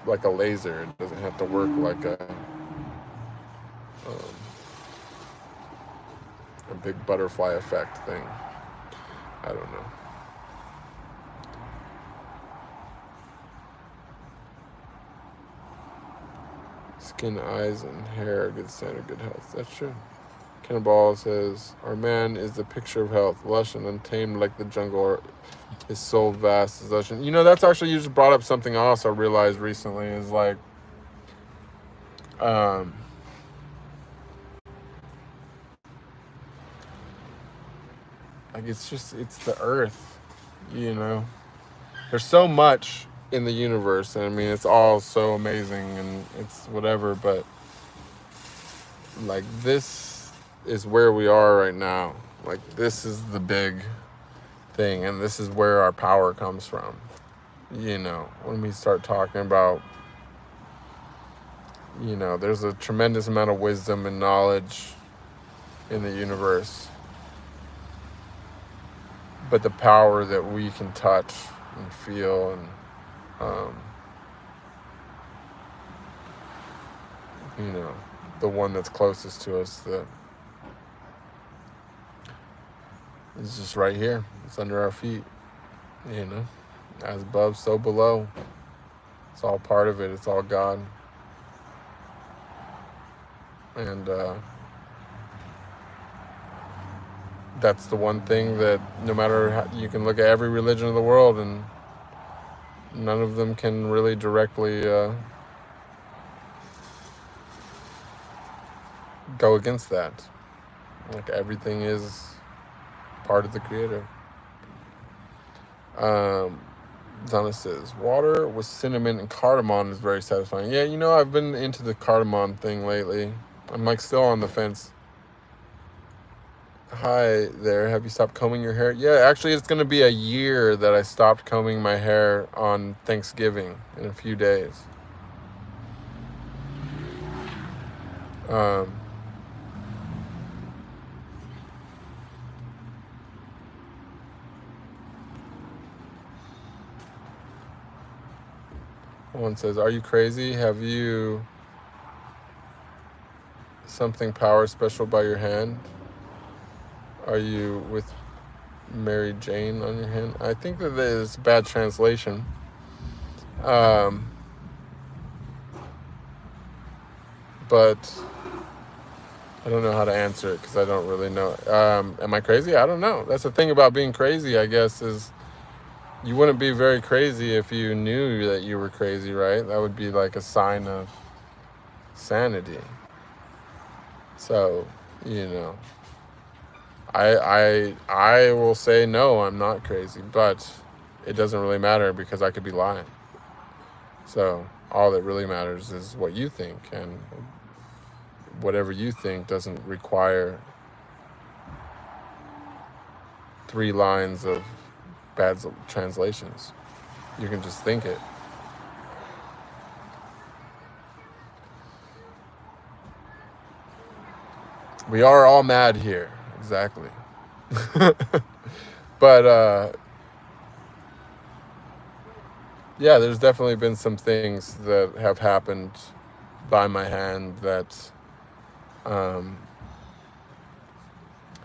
like a laser. It doesn't have to work like a big butterfly effect thing. I don't know. Skin, eyes, and hair, good standard, good health. That's true. Cannonball says, our man is the picture of health, lush and untamed like the jungle. His soul vast as ocean. You know, that's actually, you just brought up something else I realized recently, is like, it's the earth, you know. There's so much in the universe, and I mean, it's all so amazing and it's whatever, but like, this is where we are right now. Like, this is the big thing, and this is where our power comes from. You know, when we start talking about, you know, there's a tremendous amount of wisdom and knowledge in the universe, but the power that we can touch and feel and you know, the one that's closest to us, that is just right here. It's under our feet, you know, as above, so below. It's all part of it. It's all God. And that's the one thing that no matter how, you can look at every religion of the world and none of them can really directly go against that. Like, everything is part of the Creator. Zana says, water with cinnamon and cardamom is very satisfying. Yeah, you know, I've been into the cardamom thing lately. I'm like still on the fence. Hi there, have you stopped combing your hair? Yeah, actually it's going to be a year that I stopped combing my hair on Thanksgiving in a few days. One says, are you crazy? Have you something power special by your hand? Are you with Mary Jane on your hand? I think that is bad translation. But I don't know how to answer it because I don't really know. Am I crazy? I don't know. That's the thing about being crazy, I guess, is you wouldn't be very crazy if you knew that you were crazy, right? That would be like a sign of sanity. So, you know, I will say no, I'm not crazy, but it doesn't really matter because I could be lying. So all that really matters is what you think, and whatever you think doesn't require 3 lines of bad translations. You can just think it. We are all mad here. Exactly. But yeah, there's definitely been some things that have happened by my hand that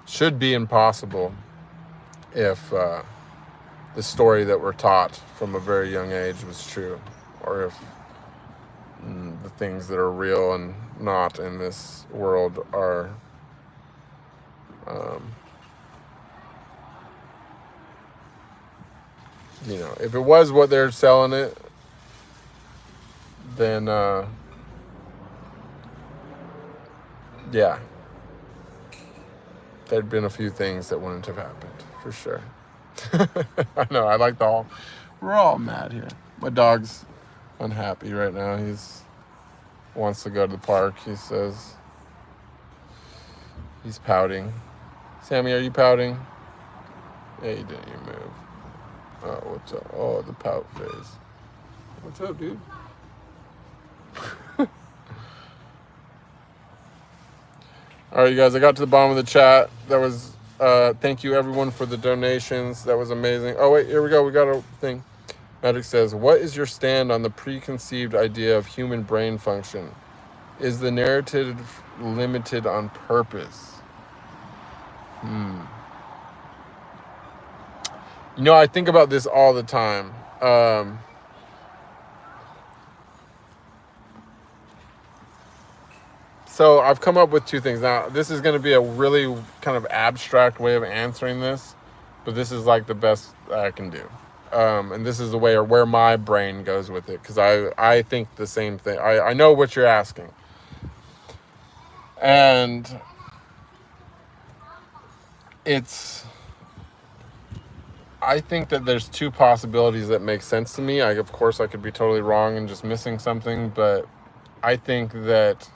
should be impossible if the story that we're taught from a very young age was true, or if the things that are real and not in this world are you know, if it was what they're selling it, then yeah, there'd been a few things that wouldn't have happened, for sure. I know, I like we're all mad here. My dog's unhappy right now. Wants to go to the park. He says he's pouting. Sammy, are you pouting? Yeah, you didn't even move. Oh, what's up? Oh, the pout phase. What's up, dude? All right, you guys, I got to the bottom of the chat. That was, thank you everyone for the donations. That was amazing. Oh, wait, here we go. We got a thing. Magic says, what is your stand on the preconceived idea of human brain function? Is the narrative limited on purpose? You know, I think about this all the time. So I've come up with 2 things. Now, this is going to be a really kind of abstract way of answering this, but this is like the best I can do. And this is the way, or where my brain goes with it, because I think the same thing. I know what you're asking. And I think that there's 2 possibilities that make sense to me. Of course, I could be totally wrong and just missing something, but I think that,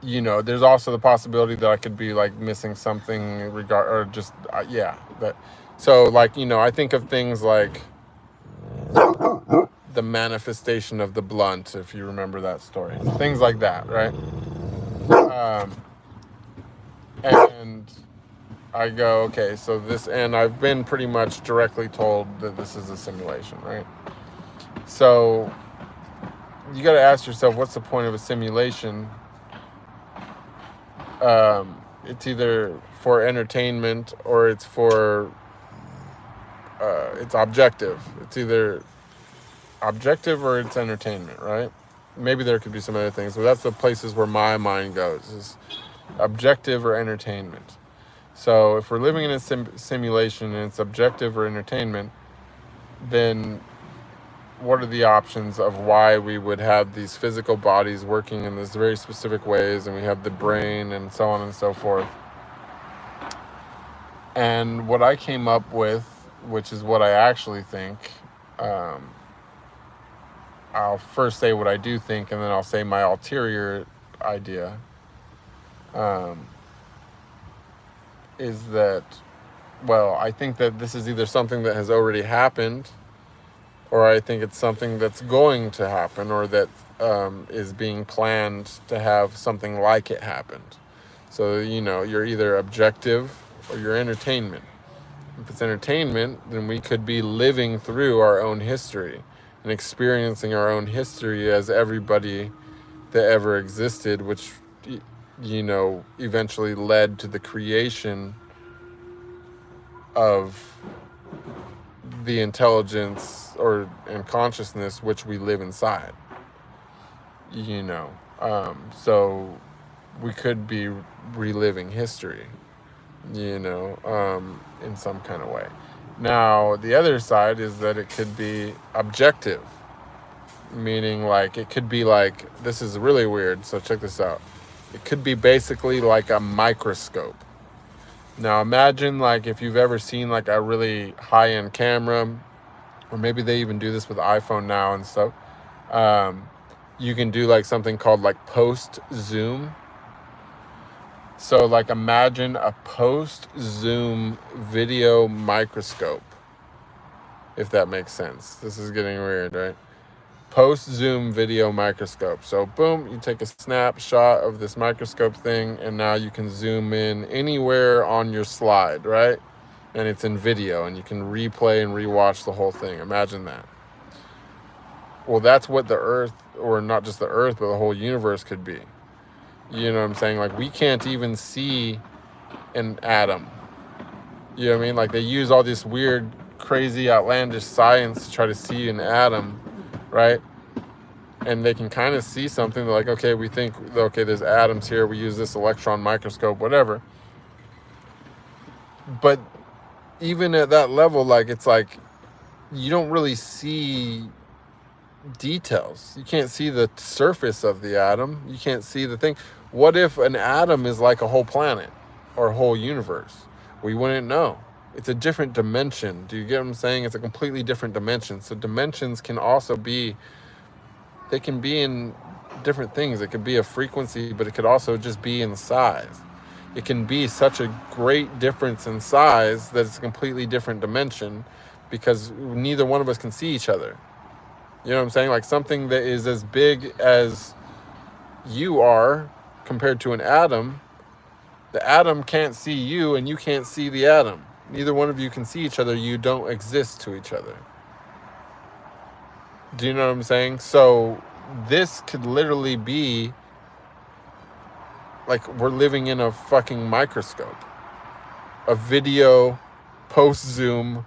you know, there's also the possibility that I could be like missing something so like, you know, I think of things like the manifestation of the blunt, if you remember that story, things like that, right? And I go, okay, so and I've been pretty much directly told that this is a simulation, right? So you got to ask yourself, what's the point of a simulation? It's either for entertainment or it's for it's objective. It's either objective or it's entertainment, right? Maybe there could be some other things, but that's the places where my mind goes, is objective or entertainment. So if we're living in a simulation and it's objective or entertainment, then what are the options of why we would have these physical bodies working in this very specific ways, and we have the brain and so on and so forth? And what I came up with, which is what I actually think, I'll first say what I do think, and then I'll say my ulterior idea, is that, well, I think that this is either something that has already happened, or I think it's something that's going to happen, or that is being planned to have something like it happened. So, you're either objective or you're entertainment. If it's entertainment, then we could be living through our own history and experiencing our own history as everybody that ever existed, which, eventually led to the creation of the intelligence and consciousness which we live inside. So we could be reliving history, in some kind of way. Now, the other side is that it could be objective, meaning like it could be like, this is really weird, so check this out. It could be basically like a microscope. Now imagine like if you've ever seen like a really high-end camera, or maybe they even do this with iPhone now and stuff. You can do like something called like post-zoom. So like imagine a post-zoom video microscope, if that makes sense. This is getting weird, right? Post-zoom video microscope. So boom, you take a snapshot of this microscope thing, and now you can zoom in anywhere on your slide, right? And it's in video, and you can replay and rewatch the whole thing. Imagine that. Well, that's what the Earth, or not just the Earth, but the whole universe could be. You know what I'm saying? Like, we can't even see an atom. You know what I mean? Like, they use all this weird, crazy, outlandish science to try to see an atom, right? And they can kind of see something. They're like, okay, we think, okay, there's atoms here. We use this electron microscope, whatever. But even at that level, like, it's like, you don't really see details. You can't see the surface of the atom. You can't see the thing. What if an atom is like a whole planet or a whole universe? We wouldn't know. It's a different dimension. Do you get what I'm saying? It's a completely different dimension. So dimensions can also be, they can be in different things. It could be a frequency, but it could also just be in size. It can be such a great difference in size that it's a completely different dimension, because neither one of us can see each other. You know what I'm saying? Like something that is as big as you are compared to an atom, the atom can't see you and you can't see the atom. Neither one of you can see each other. You don't exist to each other. Do you know what I'm saying? So this could literally be like we're living in a fucking microscope. A video post-zoom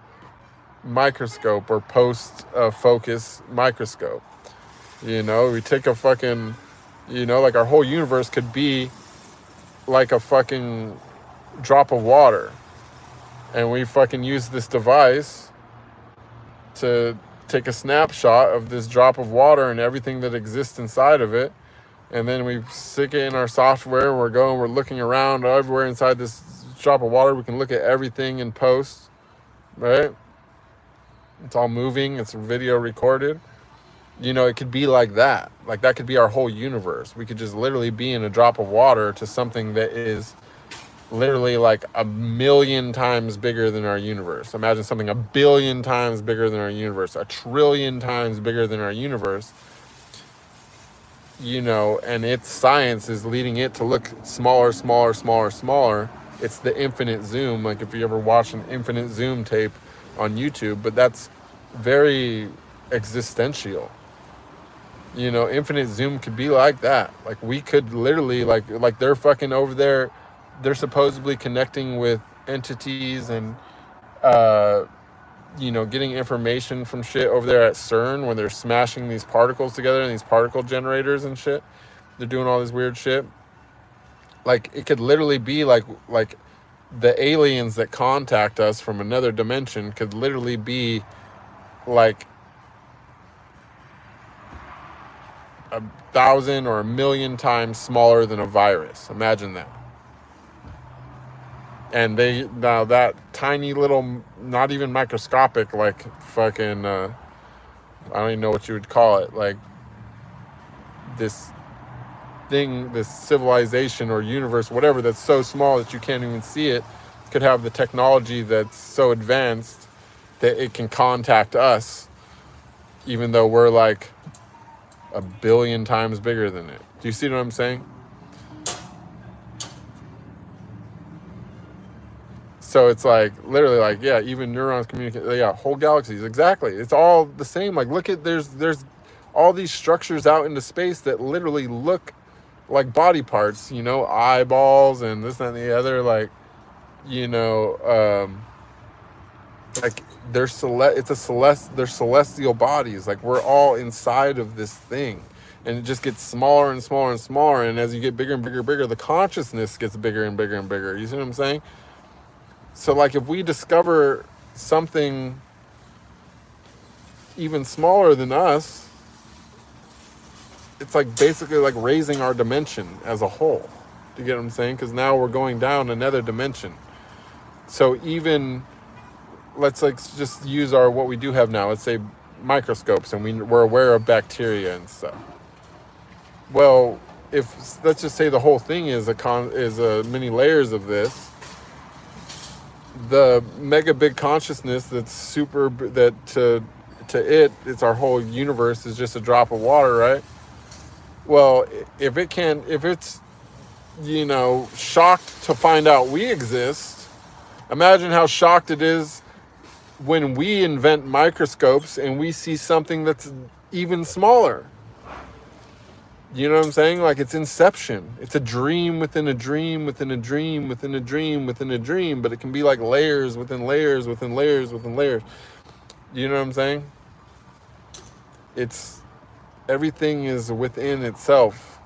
microscope, or post-focus microscope. We take a fucking, like our whole universe could be like a fucking drop of water. And we fucking use this device to take a snapshot of this drop of water and everything that exists inside of it. And then we stick it in our software. We're looking around everywhere inside this drop of water. We can look at everything in post, right? It's all moving. It's video recorded. It could be like that. Like that could be our whole universe. We could just literally be in a drop of water to something that is literally like 1,000,000 times bigger than our universe. Imagine something 1,000,000,000 times bigger than our universe, 1,000,000,000,000 times bigger than our universe. And its science is leading it to look smaller, smaller, smaller, smaller. It's the infinite zoom. Like if you ever watch an infinite zoom tape on YouTube, but that's very existential. You know, infinite zoom could be like that. Like we could literally like they're fucking over there. They're supposedly connecting with entities and uh, you know, getting information from shit over there at CERN when they're smashing these particles together and these particle generators and shit. They're doing all this weird shit. Like it could literally be like the aliens that contact us from another dimension could literally be like 1,000 or 1,000,000 times smaller than a virus. Imagine that. And they now that tiny little, not even microscopic, like fucking I don't even know what you would call it, like this thing, this civilization or universe, whatever, that's so small that you can't even see it, could have the technology that's so advanced that it can contact us, even though we're like 1,000,000,000 times bigger than it. Do you see what I'm saying? So it's like literally like, yeah, even neurons communicate. Yeah, whole galaxies. Exactly. It's all the same. Like look at there's all these structures out into space that literally look like body parts, you know, eyeballs and this and the other, like, you know, like they're they're celestial bodies. Like we're all inside of this thing. And it just gets smaller and smaller and smaller. And as you get bigger and bigger and bigger, the consciousness gets bigger and bigger and bigger. You see what I'm saying? So like if we discover something even smaller than us, it's like basically like raising our dimension as a whole. Do you get what I'm saying? Because now we're going down another dimension. So even, let's like just use what we do have now. Let's say microscopes, and we're aware of bacteria and stuff. Well, if let's just say the whole thing is many layers of this, the mega big consciousness that's super, that to it's our whole universe is just a drop of water, right? Well, if it's, you know, shocked to find out we exist, imagine how shocked it is when we invent microscopes and we see something that's even smaller. You know what I'm saying? Like it's Inception. It's a dream within a dream within a dream within a dream within a dream, but it can be like layers within layers within layers within layers. You know what I'm saying? It's everything is within itself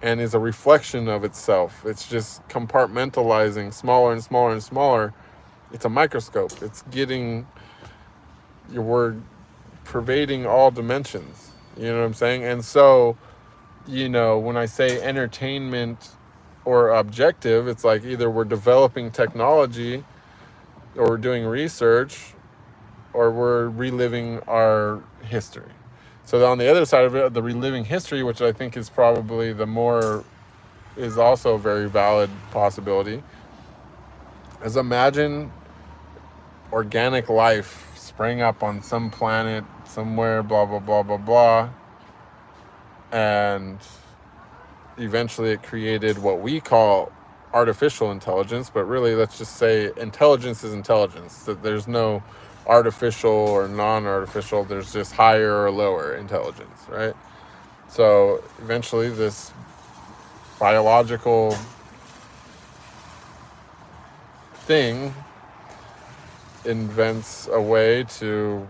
and is a reflection of itself. It's just compartmentalizing smaller and smaller and smaller. It's a microscope. It's we're pervading all dimensions. You know what I'm saying? And so, you know, when I say entertainment or objective, it's like either we're developing technology or we're doing research or we're reliving our history. So on the other side of it, the reliving history, which I think is probably is also a very valid possibility, is imagine organic life sprang up on some planet somewhere, blah, blah, blah, blah, blah, and eventually it created what we call artificial intelligence, but really let's just say intelligence is intelligence, that there's no artificial or non-artificial, there's just higher or lower intelligence, right? So eventually this biological thing invents a way to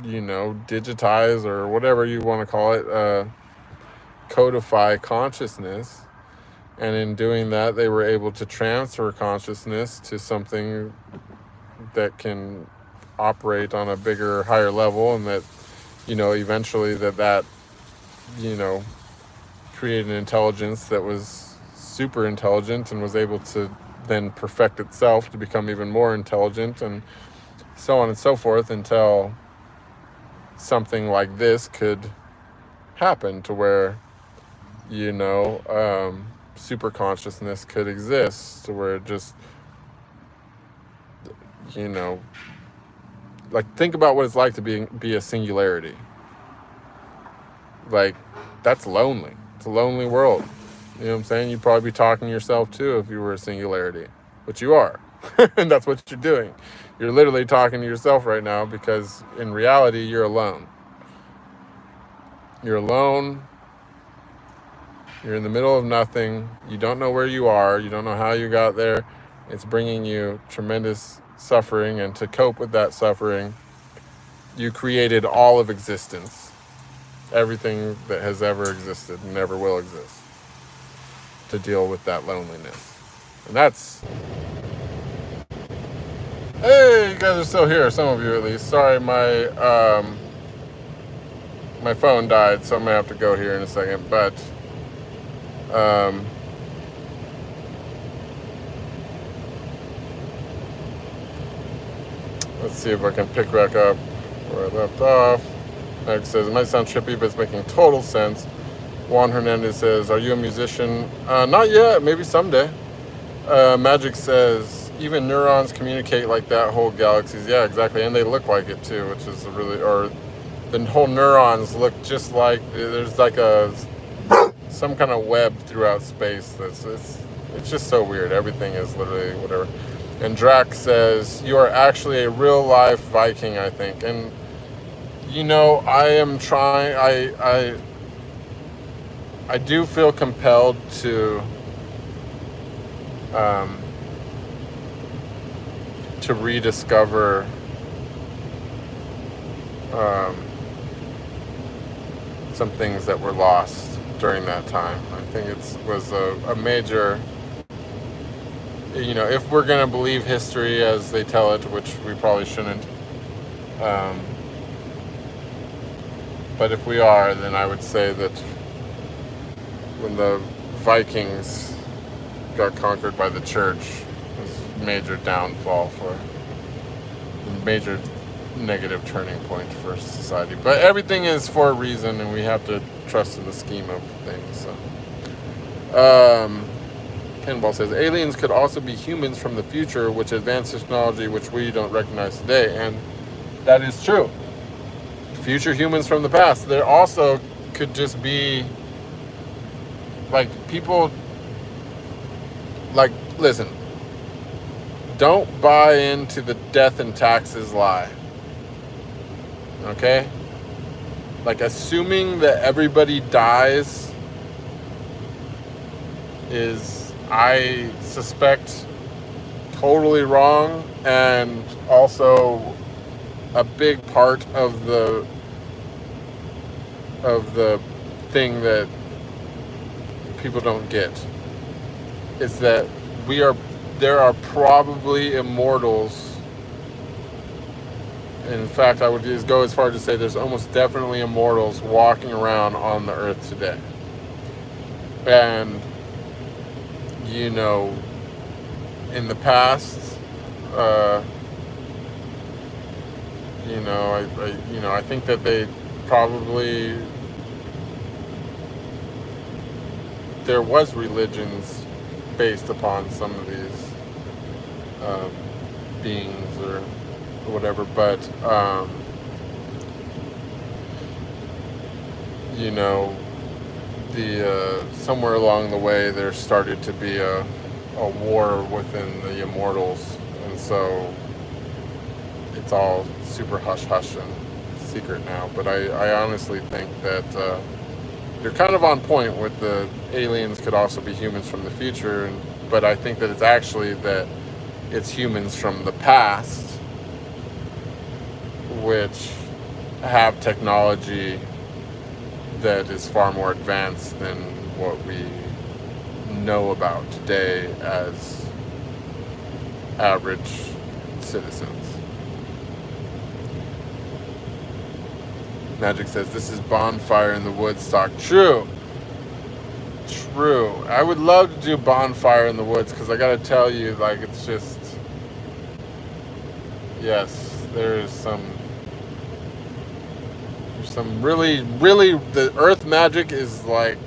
you know, digitize or whatever you want to call it, codify consciousness. And in doing that, they were able to transfer consciousness to something that can operate on a bigger, higher level, and that, you know, eventually that you know, created an intelligence that was super intelligent and was able to then perfect itself to become even more intelligent, and so on and so forth, until something like this could happen, to where, you know, super consciousness could exist, where it just, you know, like think about what it's like to be a singularity. Like that's lonely. It's a lonely world. You know what I'm saying? You'd probably be talking to yourself too if you were a singularity, but you are. And that's what you're doing. You're literally talking to yourself right now, because in reality, you're alone. You're alone. You're in the middle of nothing. You don't know where you are. You don't know how you got there. It's bringing you tremendous suffering. And to cope with that suffering, you created all of existence. Everything that has ever existed and never will exist, to deal with that loneliness. And that's... Hey, you guys are still here. Some of you at least. Sorry, my phone died, so I'm going to have to go here in a second. But... let's see if I can pick back up where I left off. Meg says, it might sound trippy, but it's making total sense. Juan Hernandez says, are you a musician? Not yet, maybe someday. Magic says, even neurons communicate like that, whole galaxies. Yeah, exactly, and they look like it too, which is really, or the whole neurons look just like, there's like some kind of web throughout space. It's just so weird. Everything is literally whatever. And Drac says, you are actually a real life Viking, I think. And you know, I am trying, I do feel compelled to rediscover some things that were lost during that time. I think it was a major, you know, if we're going to believe history as they tell it, which we probably shouldn't, but if we are, then I would say that when the Vikings got conquered by the church, it was a major downfall, for a major negative turning point for society. But everything is for a reason, and we have to trust in the scheme of things. So, Cannonball says, aliens could also be humans from the future, which advanced technology which we don't recognize today. And that is true. Future humans from the past. There also could just be, like, people, like, listen, don't buy into the death and taxes lie. Okay? Like, assuming that everybody dies is, I suspect, totally wrong, and also a big part of the thing that people don't get is that there are probably immortals. In fact, I would just go as far as to say there's almost definitely immortals walking around on the earth today. And, you know, in the past, I think that they probably, there was religions based upon some of these beings or whatever, but somewhere along the way there started to be a war within the immortals, and so it's all super hush-hush and secret now. But I honestly think that you're kind of on point with the aliens could also be humans from the future, but I think that it's actually that it's humans from the past which have technology that is far more advanced than what we know about today as average citizens. Magic says, this is bonfire in the Woodstock. True. I would love to do bonfire in the woods, because I gotta tell you, like, it's just, yes, there's some really, the earth magic is like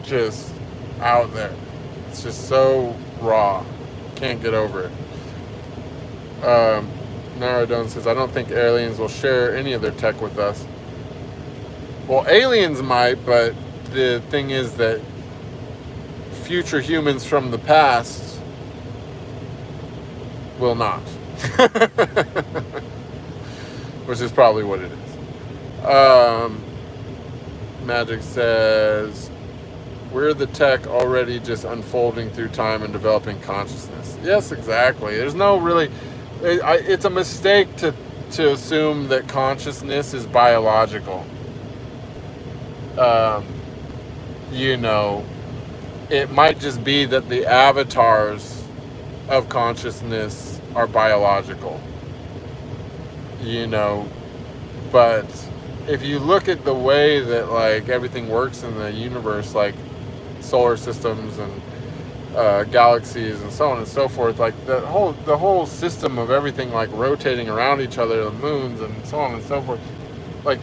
just out there. It's just so raw. Can't get over it. Naradone says, I don't think aliens will share any of their tech with us. Well, aliens might, but the thing is that future humans from the past will not. Which is probably what it is. Magic says, we're the tech already just unfolding through time and developing consciousness. Yes, exactly. There's no really... It's a mistake to assume that consciousness is biological. You know, it might just be that the avatars of consciousness are biological. You know, but if you look at the way that like everything works in the universe, like solar systems and galaxies and so on and so forth, like the whole system of everything like rotating around each other, the moons and so on and so forth, like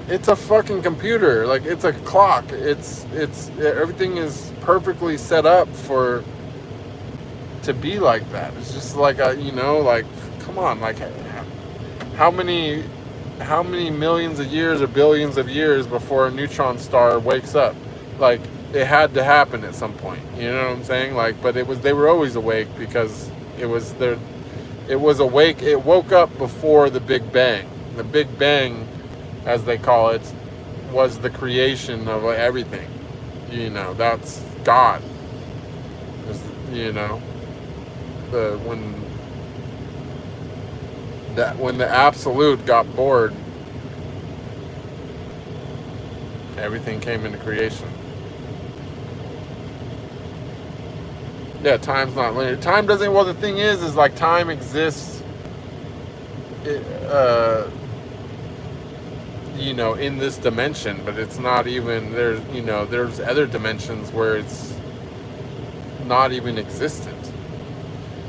it's a fucking computer, like it's a clock, it's everything is perfectly set up to be like that. It's just like you know, like come on, like how many millions of years or billions of years before a neutron star wakes up? Like it had to happen at some point, you know what I'm saying? Like, but they were always awake because it was awake. It woke up before the Big Bang. The Big Bang, as they call it, was the creation of everything. You know, that's God. You know, when the absolute got bored, everything came into creation. Yeah, time's not linear. Time doesn't. Well, the thing is like time exists. You know, in this dimension, but it's not even there's. You know, there's other dimensions where it's not even existent.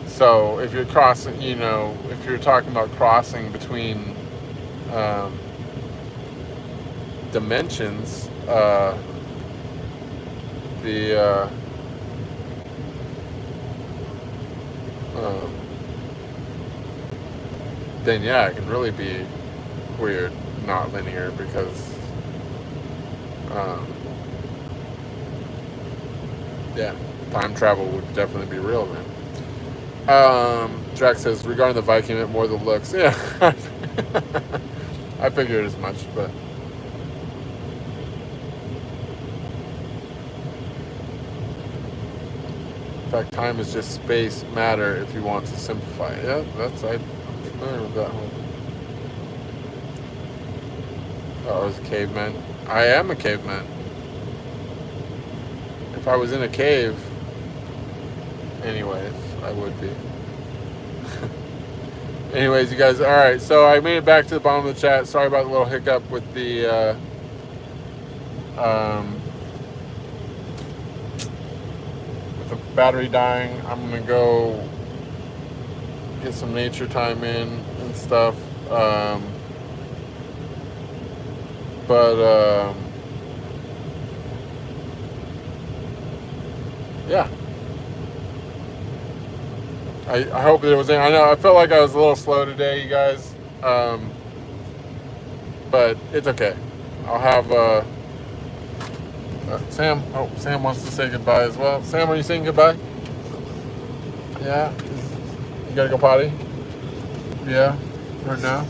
So if you're crossing, you know, if you're talking about crossing between dimensions, then yeah, it can really be weird, not linear, because yeah, time travel would definitely be real then. Drax says, regarding the Viking, it more the looks. Yeah, I figured as much, but in fact, time is just space, matter, if you want to simplify it. Yeah, I'm familiar with that whole. Oh, I was a caveman. I am a caveman. If I was in a cave, anyways, I would be. Anyways, you guys, alright, so I made it back to the bottom of the chat. Sorry about the little hiccup with the battery dying. I'm gonna go get some nature time in and stuff. Yeah. I hope there was any. I know I felt like I was a little slow today, you guys. But it's okay. I'll have Sam. Oh, Sam wants to say goodbye as well. Sam, are you saying goodbye? Yeah. You gotta go potty? Yeah. Right now?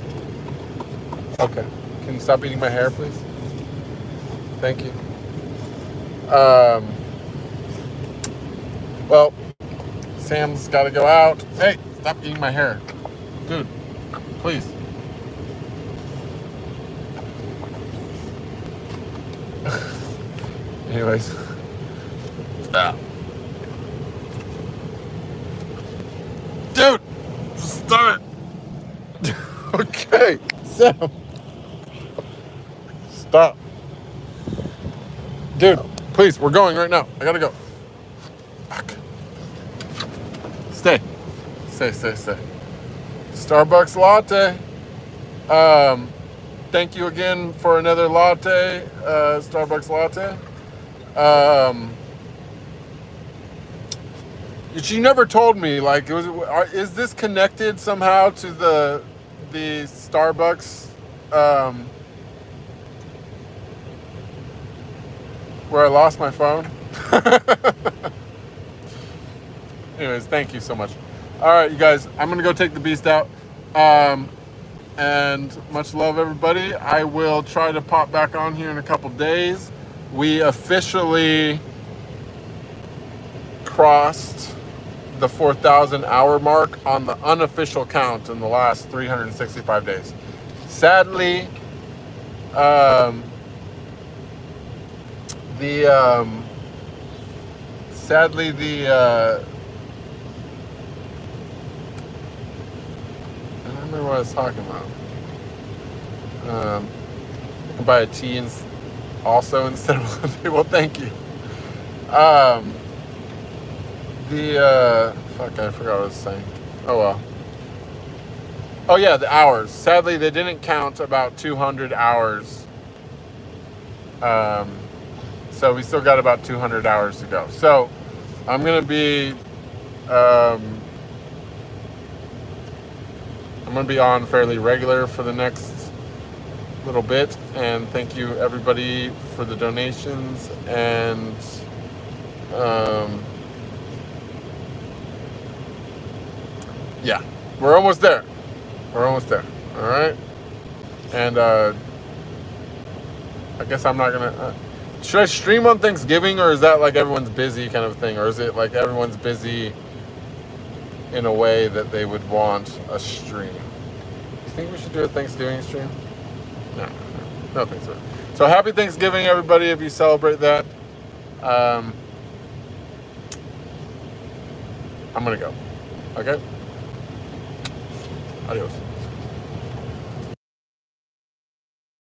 Okay. Can you stop eating my hair, please? Thank you. Well, Sam's got to go out. Hey, stop eating my hair. Dude, please. Anyways. Stop. Dude, stop it. Okay, Sam. Stop. Dude, please, we're going right now. I gotta go. Fuck. Stay. Starbucks latte. Thank you again for another latte, Starbucks latte. You never told me, like, is this connected somehow to the Starbucks, where I lost my phone? Anyways, thank you so much. All right, you guys, I'm going to go take the beast out. And much love, everybody. I will try to pop back on here in a couple days. We officially crossed the 4,000 hour mark on the unofficial count in the last 365 days. Sadly, I don't remember what I was talking about. I can buy a tea also instead of well, thank you. Fuck, I forgot what I was saying. Oh well. Oh yeah, the hours. Sadly, they didn't count about 200 hours. So we still got about 200 hours to go. So I'm gonna be on fairly regular for the next little bit, and thank you everybody for the donations, and yeah, we're almost there. All right, and I guess I'm not gonna should I stream on Thanksgiving, or is that like everyone's busy kind of thing, or is it like everyone's busy in a way that they would want a stream? You think we should do a Thanksgiving stream? No Thanksgiving. So happy Thanksgiving, everybody, if you celebrate that. I'm gonna go. Okay? Adios.